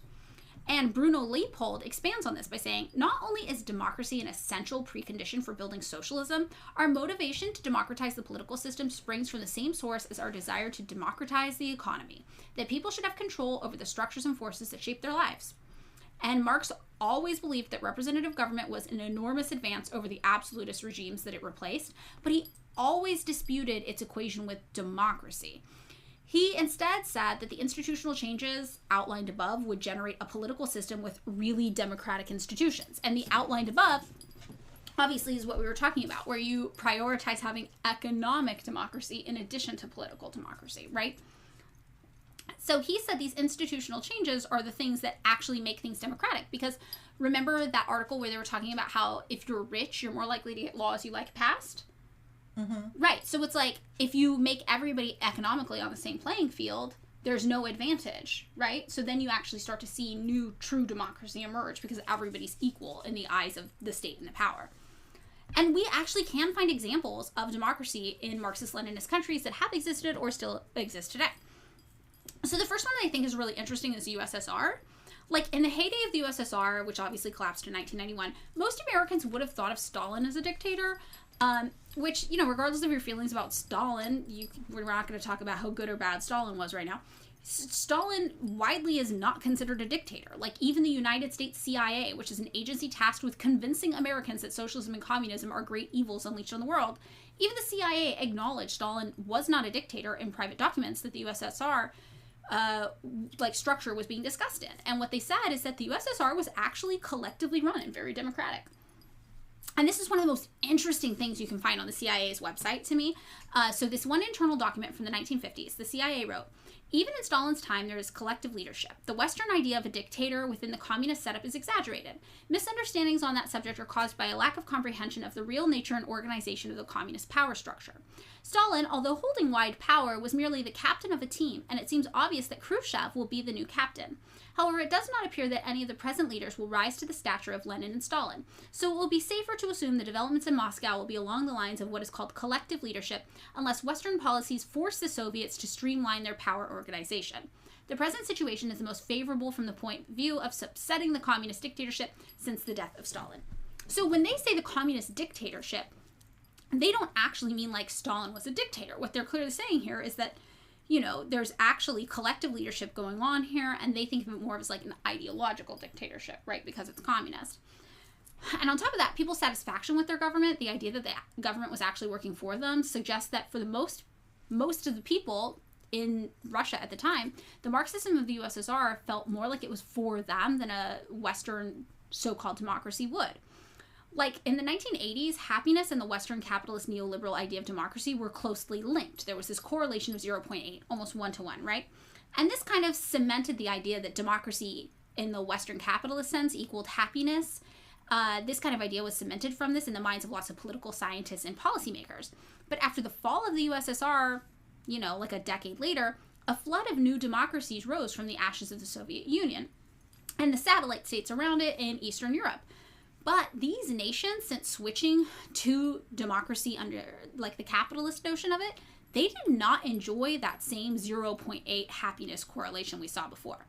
And Bruno Leopold expands on this by saying, not only is democracy an essential precondition for building socialism, our motivation to democratize the political system springs from the same source as our desire to democratize the economy, that people should have control over the structures and forces that shape their lives. And Marx always believed that representative government was an enormous advance over the absolutist regimes that it replaced, but he always disputed its equation with democracy. He instead said that the institutional changes outlined above would generate a political system with really democratic institutions. And the outlined above, obviously, is what we were talking about, where you prioritize having economic democracy in addition to political democracy, right? So he said these institutional changes are the things that actually make things democratic. Because remember that article where they were talking about how if you're rich, you're more likely to get laws you like passed? Mm-hmm. Right. So it's like if you make everybody economically on the same playing field, there's no advantage, right? So then you actually start to see new true democracy emerge because everybody's equal in the eyes of the state and the power. And we actually can find examples of democracy in Marxist-Leninist countries that have existed or still exist today. So the first one that I think is really interesting is the USSR. Like, in the heyday of the USSR, which obviously collapsed in 1991, most Americans would have thought of Stalin as a dictator, Which, regardless of your feelings about Stalin, we're not going to talk about how good or bad Stalin was right now. Stalin widely is not considered a dictator. Like, even the United States CIA, which is an agency tasked with convincing Americans that socialism and communism are great evils unleashed on the world, even the CIA acknowledged Stalin was not a dictator in private documents that the USSR structure was being discussed in. And what they said is that the USSR was actually collectively run and very democratic. And this is one of the most interesting things you can find on the CIA's website to me. So this one internal document from the 1950s, the CIA wrote, even in Stalin's time, there is collective leadership. The Western idea of a dictator within the communist setup is exaggerated. Misunderstandings on that subject are caused by a lack of comprehension of the real nature and organization of the communist power structure. Stalin, although holding wide power, was merely the captain of a team, and it seems obvious that Khrushchev will be the new captain. However, it does not appear that any of the present leaders will rise to the stature of Lenin and Stalin, so it will be safer to assume the developments in Moscow will be along the lines of what is called collective leadership, unless Western policies force the Soviets to streamline their power organization. The present situation is the most favorable from the point of view of upsetting the communist dictatorship since the death of Stalin. So when they say the communist dictatorship, they don't actually mean like Stalin was a dictator. What they're clearly saying here is that there's actually collective leadership going on here, and they think of it more as like an ideological dictatorship, right? Because it's communist. And on top of that, people's satisfaction with their government, the idea that the government was actually working for them, suggests that for the most of the people in Russia at the time, the Marxism of the USSR felt more like it was for them than a Western so-called democracy would. Like, in the 1980s, happiness and the Western capitalist neoliberal idea of democracy were closely linked. There was this correlation of 0.8, almost 1-to-1, right? And this kind of cemented the idea that democracy in the Western capitalist sense equaled happiness. This kind of idea was cemented from this in the minds of lots of political scientists and policymakers. But after the fall of the USSR, like a decade later, a flood of new democracies rose from the ashes of the Soviet Union and the satellite states around it in Eastern Europe. But these nations, since switching to democracy under like the capitalist notion of it, they did not enjoy that same 0.8 happiness correlation we saw before.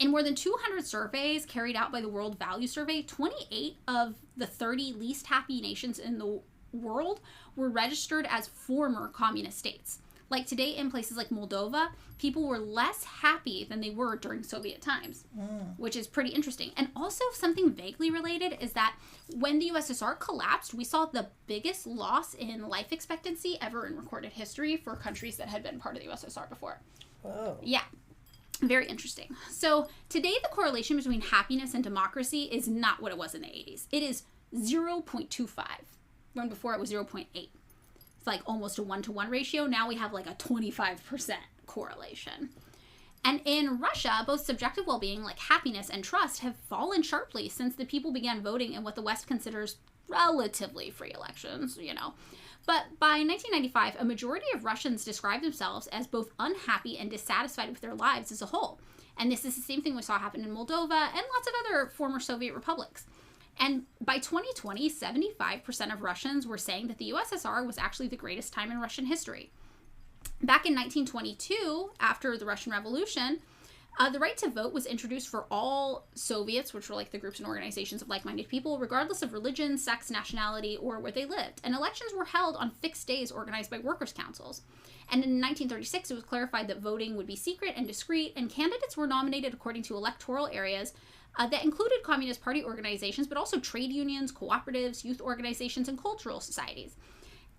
In more than 200 surveys carried out by the World Value Survey, 28 of the 30 least happy nations in the world were registered as former communist states. Like today in places like Moldova, people were less happy than they were during Soviet times, which is pretty interesting. And also something vaguely related is that when the USSR collapsed, we saw the biggest loss in life expectancy ever in recorded history for countries that had been part of the USSR before.
Whoa.
Yeah. Very interesting. So today the correlation between happiness and democracy is not what it was in the 80s. It is 0.25, when before it was 0.8. It's like almost a 1-to-1 ratio. Now we have like a 25% correlation. And in Russia, both subjective well-being, like happiness and trust, have fallen sharply since the people began voting in what the West considers relatively free elections, But by 1995, a majority of Russians describe themselves as both unhappy and dissatisfied with their lives as a whole. And this is the same thing we saw happen in Moldova and lots of other former Soviet republics. And by 2020, 75% of Russians were saying that the USSR was actually the greatest time in Russian history. Back in 1922, after the Russian Revolution, the right to vote was introduced for all Soviets, which were like the groups and organizations of like-minded people, regardless of religion, sex, nationality, or where they lived. And elections were held on fixed days organized by workers' councils. And in 1936, it was clarified that voting would be secret and discreet, and candidates were nominated according to electoral areas that included Communist Party organizations, but also trade unions, cooperatives, youth organizations, and cultural societies.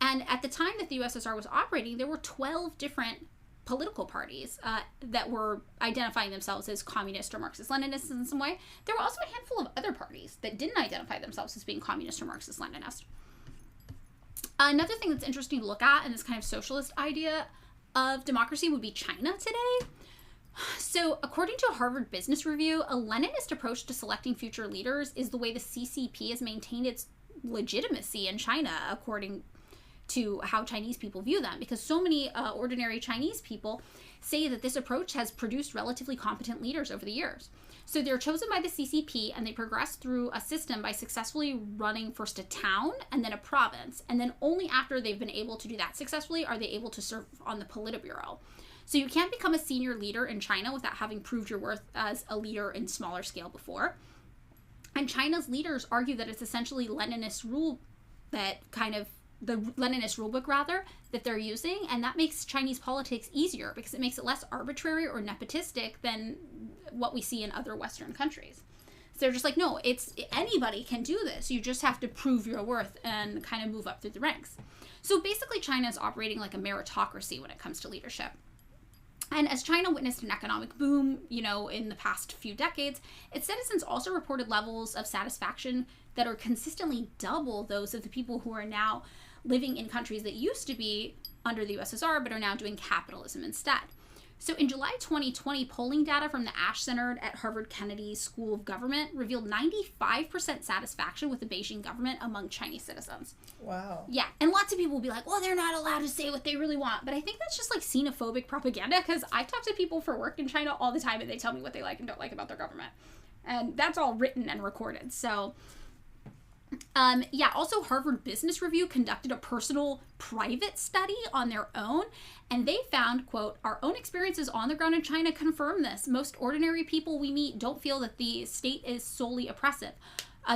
And at the time that the USSR was operating, there were 12 different political parties that were identifying themselves as communist or Marxist-Leninists in some way. There were also a handful of other parties that didn't identify themselves as being communist or Marxist-Leninist. Another thing that's interesting to look at in this kind of socialist idea of democracy would be China today. So, according to a Harvard Business Review, a Leninist approach to selecting future leaders is the way the CCP has maintained its legitimacy in China, according to how Chinese people view them, because so many ordinary Chinese people say that this approach has produced relatively competent leaders over the years. So they're chosen by the CCP, and they progress through a system by successfully running first a town and then a province, and then only after they've been able to do that successfully are they able to serve on the Politburo. So you can't become a senior leader in China without having proved your worth as a leader in smaller scale before. And China's leaders argue that it's essentially Leninist rule that kind of the Leninist rulebook rather, that they're using, and that makes Chinese politics easier because it makes it less arbitrary or nepotistic than what we see in other Western countries. So they're just like, no, it's anybody can do this. You just have to prove your worth and kind of move up through the ranks. So basically, China is operating like a meritocracy when it comes to leadership. And as China witnessed an economic boom, in the past few decades, its citizens also reported levels of satisfaction that are consistently double those of the people who are now living in countries that used to be under the USSR but are now doing capitalism instead. So in July 2020, polling data from the Ash Center at Harvard Kennedy School of Government revealed 95% satisfaction with the Beijing government among Chinese citizens.
Wow.
Yeah, and lots of people will be like, well, they're not allowed to say what they really want. But I think that's just like xenophobic propaganda, because I talk to people for work in China all the time and they tell me what they like and don't like about their government. And that's all written and recorded. So also Harvard Business Review conducted a personal private study on their own, and they found, quote, our own experiences on the ground in China confirm this. Most ordinary people we meet don't feel that the state is solely oppressive.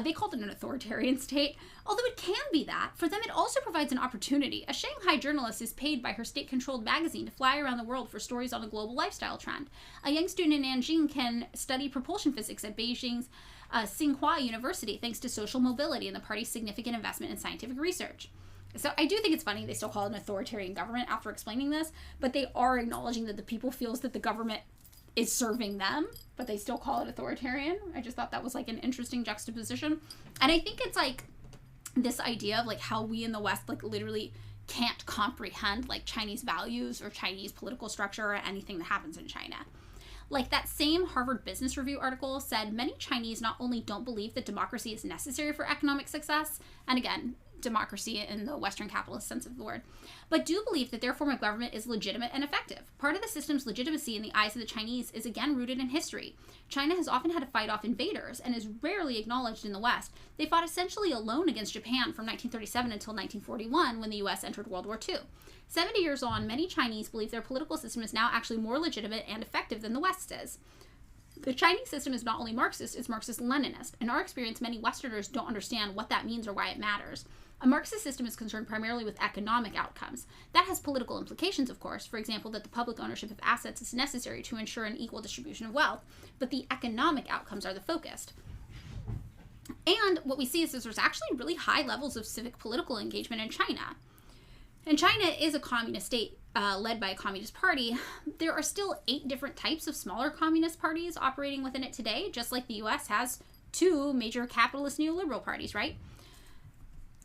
They called it an authoritarian state. Although it can be that, for them it also provides an opportunity. A Shanghai journalist is paid by her state-controlled magazine to fly around the world for stories on a global lifestyle trend. A young student in Nanjing can study propulsion physics at Beijing's Tsinghua University thanks to social mobility and the party's significant investment in scientific research. So I do think it's funny they still call it an authoritarian government after explaining this, but they are acknowledging that the people feels that the government is serving them, but they still call it authoritarian. I just thought that was like an interesting juxtaposition. And I think it's like this idea of like how we in the West like literally can't comprehend like Chinese values or Chinese political structure or anything that happens in China. Like that same Harvard Business Review article said, many Chinese not only don't believe that democracy is necessary for economic success, and again, democracy in the Western capitalist sense of the word, but do believe that their form of government is legitimate and effective. Part of the system's legitimacy in the eyes of the Chinese is again rooted in history. China has often had to fight off invaders and is rarely acknowledged in the West. They fought essentially alone against Japan from 1937 until 1941 when the US entered World War II. 70 years on, many Chinese believe their political system is now actually more legitimate and effective than the West is. The Chinese system is not only Marxist, it's Marxist-Leninist. In our experience, many Westerners don't understand what that means or why it matters. A Marxist system is concerned primarily with economic outcomes. That has political implications, of course. For example, that the public ownership of assets is necessary to ensure an equal distribution of wealth. But the economic outcomes are the focus. And what we see is there's actually really high levels of civic political engagement in China. And China is a communist state led by a communist party. There are still 8 different types of smaller communist parties operating within it today, just like the US has 2 major capitalist neoliberal parties, right?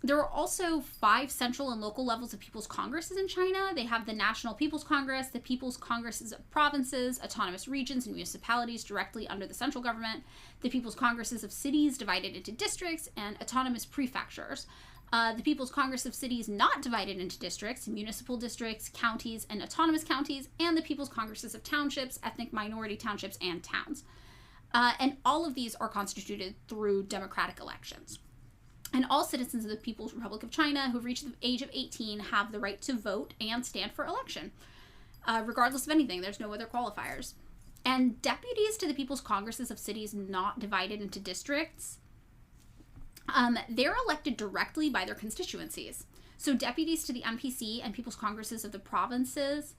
There are also 5 central and local levels of people's congresses in China. They have the National People's Congress, the People's Congresses of provinces, autonomous regions and municipalities directly under the central government, the People's Congresses of cities divided into districts, and autonomous prefectures. The People's Congress of cities not divided into districts, municipal districts, counties, and autonomous counties, and the People's Congresses of townships, ethnic minority townships, and towns. And all of these are constituted through democratic elections. And all citizens of the People's Republic of China who've reached the age of 18 have the right to vote and stand for election. Regardless of anything, there's no other qualifiers. And deputies to the People's Congresses of cities not divided into districts, they're elected directly by their constituencies. So deputies to the NPC and People's Congresses of the provinces,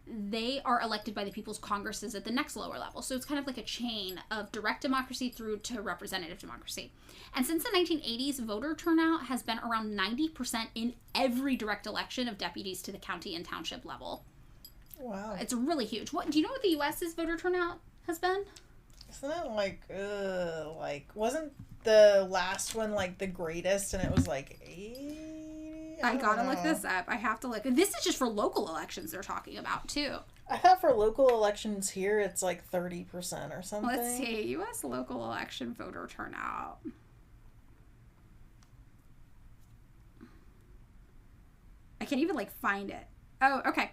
they are elected by the People's Congresses at the next lower level. So it's kind of like a chain of direct democracy through to representative democracy. And since the 1980s, voter turnout has been around 90% in every direct election of deputies to the county and township level.
Wow.
It's really huge. What do you know what the US's voter turnout has been?
Isn't it wasn't the last one like the greatest and it was like 80?
I gotta look this up. I have to look. This is just for local elections they're talking about too.
I thought for local elections here it's like 30% or something.
Let's see. U.S. local election voter turnout. I can't even find it. Oh, okay.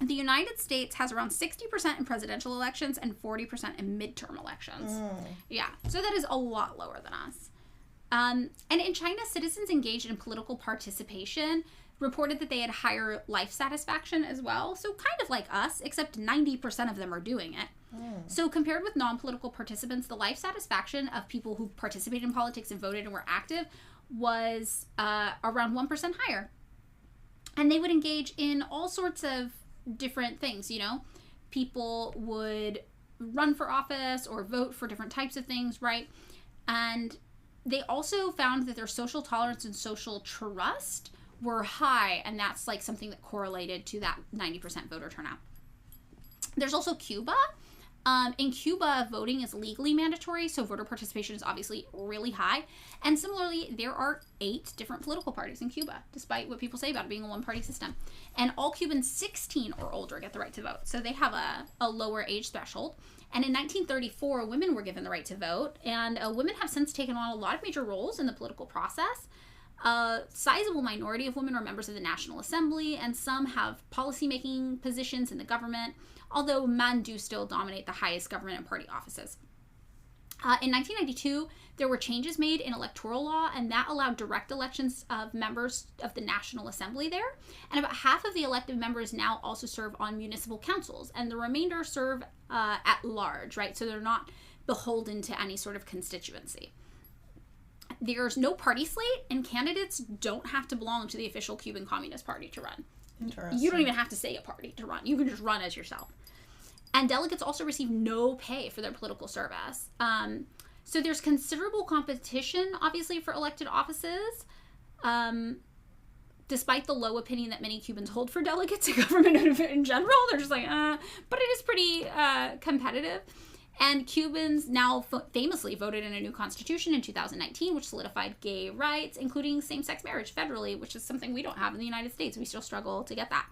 The United States has around 60% in presidential elections and 40% in midterm elections. Yeah, so that is a lot lower than us. And in China, citizens engaged in political participation reported that they had higher life satisfaction as well. So kind of like us, except 90% of them are doing it. So compared with non-political participants, the life satisfaction of people who participated in politics and voted and were active was around 1% higher. And they would engage in all sorts of different things, you know. People would run for office or vote for different types of things, right? And they also found that their social tolerance and social trust were high, and that's like something that correlated to that 90% voter turnout. There's also Cuba. In Cuba, voting is legally mandatory, so voter participation is obviously really high. And similarly, there are 8 different political parties in Cuba, despite what people say about it being a one-party system. And all Cubans 16 or older get the right to vote, so they have a lower age threshold. And in 1934, women were given the right to vote, and women have since taken on a lot of major roles in the political process. A sizable minority of women are members of the National Assembly, and some have policy-making positions in the government, although men do still dominate the highest government and party offices. In 1992, there were changes made in electoral law, and that allowed direct elections of members of the National Assembly there. And about half of the elected members now also serve on municipal councils, and the remainder serve at large, right? So they're not beholden to any sort of constituency. There's no party slate, and candidates don't have to belong to the official Cuban Communist Party to run.
Interesting.
You don't even have to say a party to run. You can just run as yourself. And delegates also receive no pay for their political service. So there's considerable competition, obviously, for elected offices, despite the low opinion that many Cubans hold for delegates and government in general. They're just like, but it is pretty competitive. And Cubans now famously voted in a new constitution in 2019, which solidified gay rights, including same-sex marriage federally, which is something we don't have in the United States. We still struggle to get that.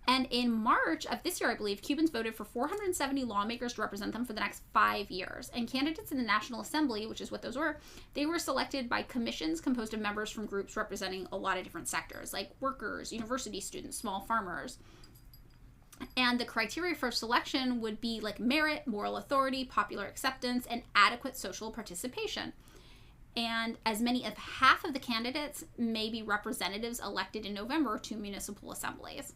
And in March of this year, I believe, Cubans voted for 470 lawmakers to represent them for the next 5 years. And candidates in the National Assembly, which is what those were, they were selected by commissions composed of members from groups representing a lot of different sectors, like workers, university students, small farmers. And the criteria for selection would be like merit, moral authority, popular acceptance, and adequate social participation. And as many as half of the candidates may be representatives elected in November to municipal assemblies.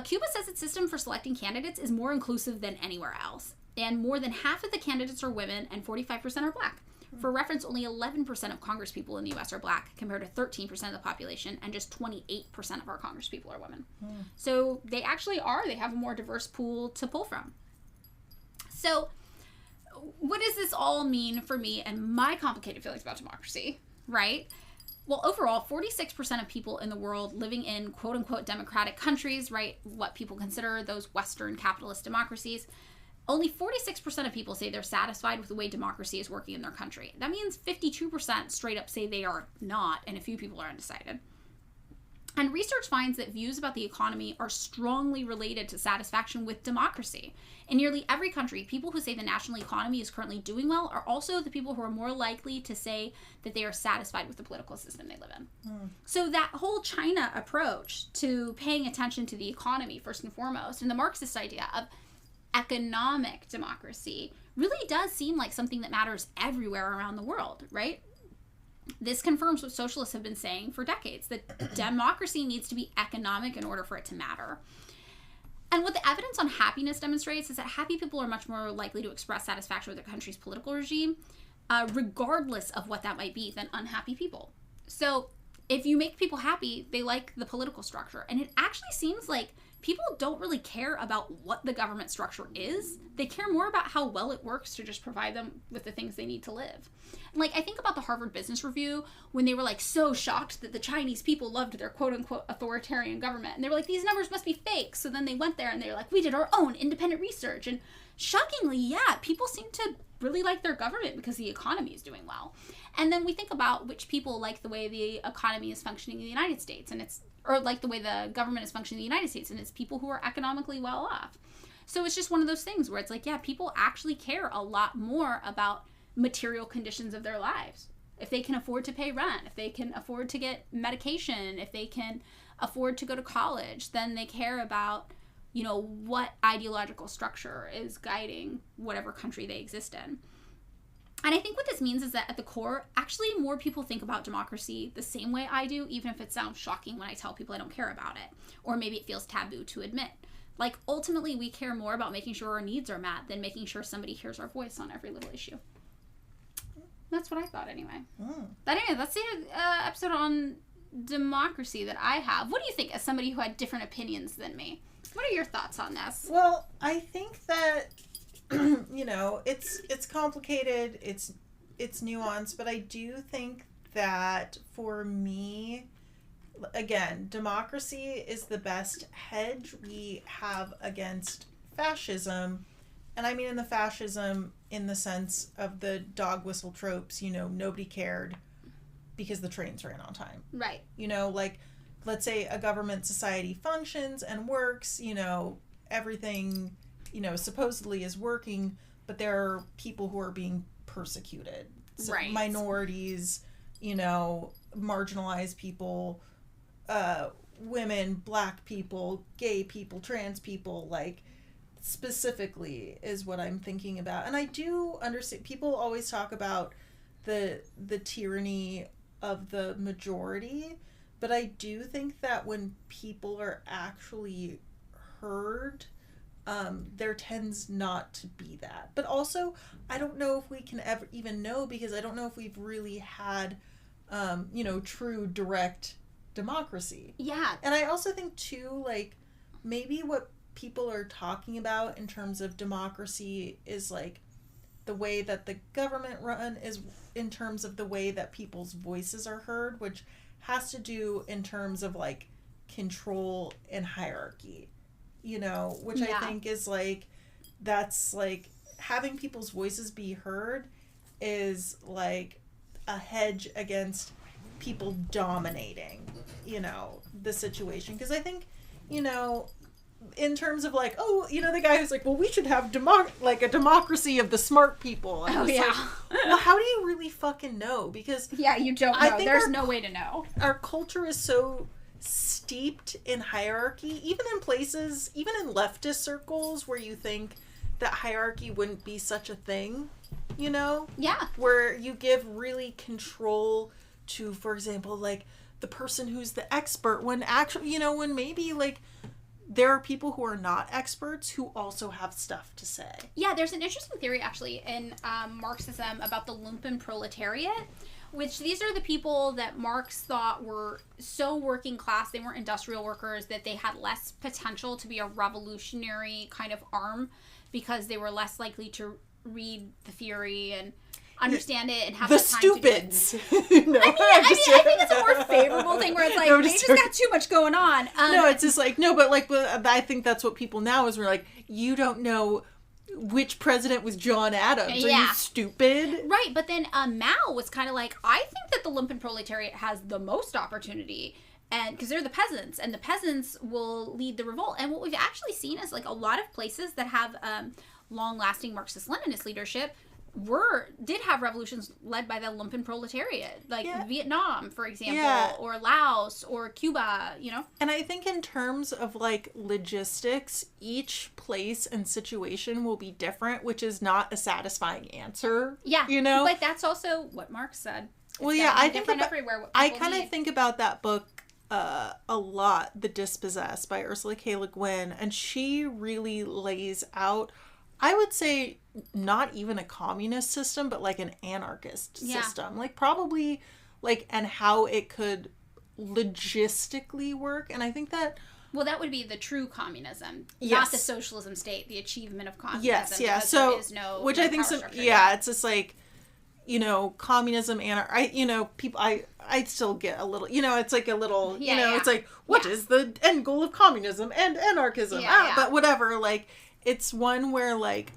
Cuba says its system for selecting candidates is more inclusive than anywhere else. And more than half of the candidates are women and 45% are black. For reference, only 11% of congresspeople in the U.S. are black, compared to 13% of the population, and just 28% of our congresspeople are women. So they actually are. They have a more diverse pool to pull from. So what does this all mean for me and my complicated feelings about democracy, right? Well, overall, 46% of people in the world living in quote-unquote democratic countries, right, what people consider those Western capitalist democracies, only 46% of people say they're satisfied with the way democracy is working in their country. That means 52% straight up say they are not, and a few people are undecided. And research finds that views about the economy are strongly related to satisfaction with democracy. In nearly every country, people who say the national economy is currently doing well are also the people who are more likely to say that they are satisfied with the political system they live in. So that whole China approach to paying attention to the economy first and foremost, and the Marxist idea of economic democracy really does seem like something that matters everywhere around the world, right? This confirms what socialists have been saying for decades, that democracy needs to be economic in order for it to matter. And what the evidence on happiness demonstrates is that happy people are much more likely to express satisfaction with their country's political regime, regardless of what that might be, than unhappy people. So if you make people happy, they like the political structure. And it actually seems like people don't really care about what the government structure is. They care more about how well it works to just provide them with the things they need to live. And like, I think about the Harvard Business Review when they were like so shocked that the Chinese people loved their quote unquote authoritarian government. And they were like, these numbers must be fake. So then they went there and they were like, we did our own independent research. And shockingly, yeah, people seem to really like their government because the economy is doing well. And then we think about which people like the way the economy is functioning in the United States, and or like the way the government is functioning in the United States, and it's people who are economically well off. So it's just one of those things where it's like, yeah, people actually care a lot more about material conditions of their lives. If they can afford to pay rent, if they can afford to get medication, if they can afford to go to college, then they care about, you know, what ideological structure is guiding whatever country they exist in. And I think what this means is that at the core, actually more people think about democracy the same way I do, even if it sounds shocking when I tell people I don't care about it, or maybe it feels taboo to admit. Like, ultimately, we care more about making sure our needs are met than making sure somebody hears our voice on every little issue. That's what I thought anyway.
Mm.
But anyway, that's the episode on democracy that I have. What do you think, as somebody who had different opinions than me? What are your thoughts on this?
Well, I think that, you know, it's complicated, it's nuanced, but I do think that for me, again, democracy is the best hedge we have against fascism. And I mean in the fascism in the sense of the dog whistle tropes, you know, nobody cared because the trains ran on time.
Right.
You know, like, let's say a government society functions and works, you know, everything, you know, supposedly is working, but there are people who are being persecuted. So
right.
Minorities, you know, marginalized people, women, black people, gay people, trans people, like, specifically is what I'm thinking about. And I do understand, people always talk about the tyranny of the majority, but I do think that when people are actually heard, there tends not to be that. But also, I don't know if we can ever even know, because I don't know if we've really had, you know, true direct democracy.
Yeah.
And I also think too, like, maybe what people are talking about in terms of democracy is like the way that the government run is in terms of the way that people's voices are heard, which has to do in terms of like control and hierarchy, you know, which I think is like, that's like having people's voices be heard is like a hedge against people dominating, you know, the situation. Because I think, you know, in terms of like, oh, you know, the guy who's like, well, we should have like a democracy of the smart people. And
yeah.
Like, well, how do you really fucking know? Because
yeah, you don't know.
I think
there's no way to know.
Our culture is so steeped in hierarchy, even in places, even in leftist circles where you think that hierarchy wouldn't be such a thing, you know?
Yeah.
Where you give really control to, for example, like the person who's the expert, when actually, you know, when maybe like there are people who are not experts who also have stuff to say.
Yeah, there's an interesting theory actually in Marxism about the lumpen proletariat, which these are the people that Marx thought were so working class, they weren't industrial workers, that they had less potential to be a revolutionary kind of arm because they were less likely to read the theory and understand it and have
the
time
stupids.
To do it.
No,
I think it's a more favorable thing where it's like, they just got too much going on.
No, it's just like, no, but like, but I think that's what people now is, we're like, you don't know which president was John Adams. Are you stupid?
Right, but then Mao was kind of like, I think that the lumpen proletariat has the most opportunity, and because they're the peasants, and the peasants will lead the revolt. And what we've actually seen is like a lot of places that have long-lasting Marxist-Leninist leadership did have revolutions led by the lumpen proletariat, like Vietnam, for example, or Laos, or Cuba, you know?
And I think in terms of, like, logistics, each place and situation will be different, which is not a satisfying answer.
Yeah.
You know?
But that's also what Marx said.
Well, yeah, I think
everywhere.
I kind of think about that book a lot, The Dispossessed by Ursula K. Le Guin, and she really lays out, I would say, not even a communist system, but like an anarchist system. Like probably like, and how it could logistically work. And I think that,
well, that would be the true communism,
yes,
not the socialism state, the achievement of communism.
Yes, yeah. So,
there is no,
which
no
I think, it's just like, you know, communism, you know, people, I still get a little, you know, it's like a little, you know, it's like, what is the end goal of communism and anarchism? But whatever, like, it's one where, like,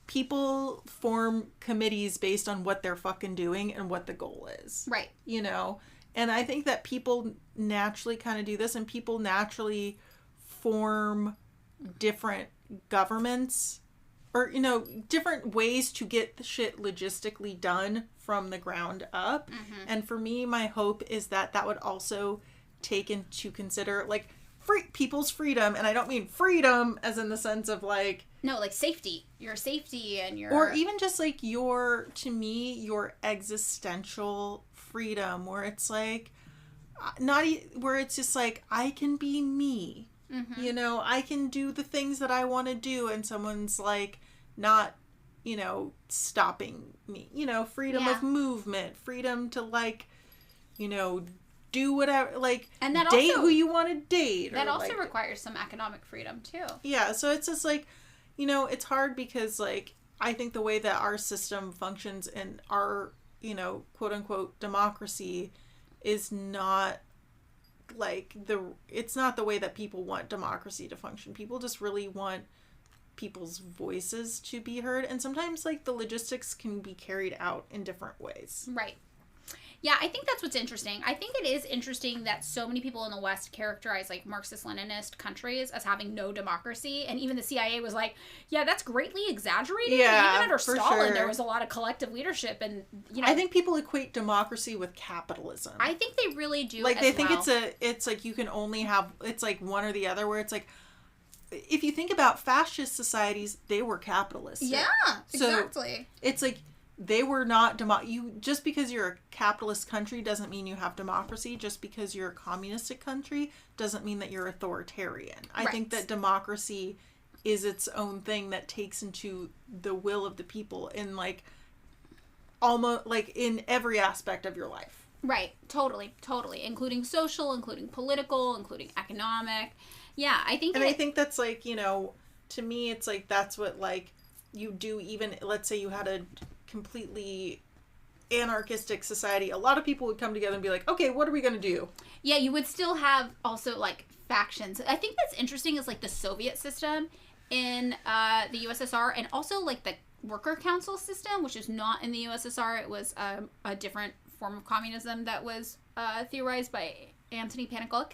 people form committees based on what they're fucking doing and what the goal is.
Right.
You know? And I think that people naturally kind of do this, and people naturally form different governments or, you know, different ways to get the shit logistically done from the ground up. Mm-hmm. And for me, my hope is that that would also take into consider, like, people's freedom. And I don't mean freedom as in the sense of, like,
no, like safety. Your safety and your...
Or even just, like, to me, your existential freedom, where it's, like, where it's just, like, I can be me. Mm-hmm. You know, I can do the things that I want to do, and someone's, like, not
stopping me. Freedom of movement, freedom to do whatever,
and that
date
also,
who you want to date.
That also requires some economic freedom too.
Yeah, so it's just it's hard because I think the way that our system functions and our, quote unquote democracy is not it's not the way that people want democracy to function. People just really want people's voices to be heard, and sometimes the logistics can be carried out in different ways.
Right. Yeah, I think that's what's interesting. I think it is interesting that so many people in the West characterize Marxist-Leninist countries as having no democracy, and even the CIA was yeah, that's greatly exaggerated.
Yeah,
even under Stalin,
sure.
There was a lot of collective leadership, and
I think people equate democracy with capitalism.
I think they really do.
They think it's you can only have, it's one or the other, where it's if you think about fascist societies, they were capitalist.
Yeah, exactly.
It's they were not just because you're a capitalist country doesn't mean you have democracy. Just because you're a communistic country doesn't mean that you're authoritarian. I think that democracy is its own thing that takes into the will of the people in almost in every aspect of your life.
Right. Totally. Including social, including political, including economic. Yeah, I think
I think that's to me it's that's what you do. Even let's say you had a completely anarchistic society, a lot of people would come together and be okay, what are we going to do?
Yeah, you would still have also factions. I think that's interesting is the Soviet system in the USSR, and also the worker council system, which is not in the USSR. It was a different form of communism that was theorized by Anthony Pannekoek.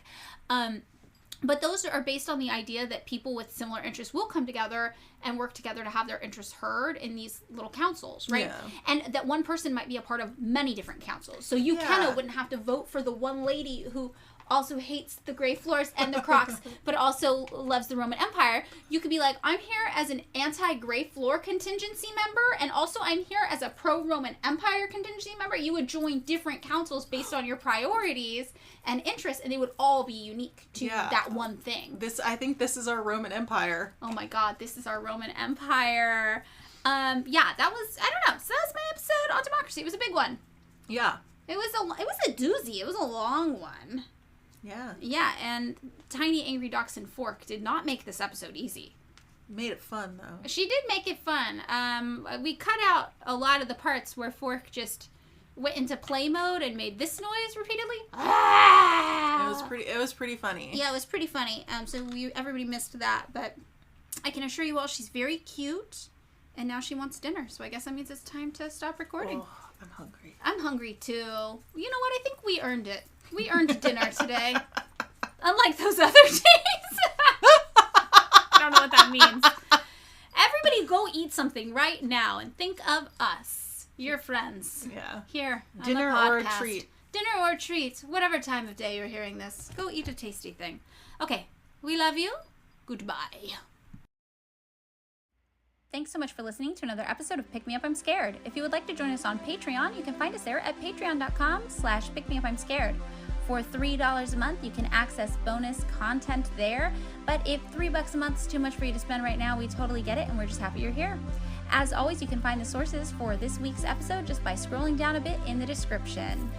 But those are based on the idea that people with similar interests will come together and work together to have their interests heard in these little councils, right?
Yeah.
And that one person might be a part of many different councils. So you kind of wouldn't have to vote for the one lady who also hates the gray floors and the Crocs, but also loves the Roman Empire. You could be I'm here as an anti-gray floor contingency member, and also I'm here as a pro-Roman Empire contingency member. You would join different councils based on your priorities and interests, and they would all be unique to that one thing.
I think this is our Roman Empire.
Oh my God, this is our Roman Empire. That was, I don't know, so that was my episode on democracy. It was a big one.
Yeah.
It was a doozy. It was a long one.
Yeah.
Yeah, and Tiny Angry Dachshund Fork did not make this episode easy.
Made it fun, though.
She did make it fun. We cut out a lot of the parts where Fork just went into play mode and made this noise repeatedly. Ah!
It was pretty funny.
Yeah, it was pretty funny. So everybody missed that, but I can assure you all she's very cute, and now she wants dinner. So I guess that means it's time to stop recording.
Oh, I'm hungry.
I'm hungry too. You know what? I think we earned it. We earned dinner today. Unlike those other days. I don't know what that means. Everybody go eat something right now and think of us, your friends.
Yeah.
Here on
dinner
the podcast.
or a treat.
Dinner or a treat. Whatever time of day you're hearing this. Go eat a tasty thing. Okay. We love you. Goodbye. Thanks so much for listening to another episode of Pick Me Up, I'm Scared. If you would like to join us on Patreon, you can find us there at patreon.com/pickmeupimscared. For $3 a month, you can access bonus content there. But if $3 a month is too much for you to spend right now, we totally get it, and we're just happy you're here. As always, you can find the sources for this week's episode just by scrolling down a bit in the description.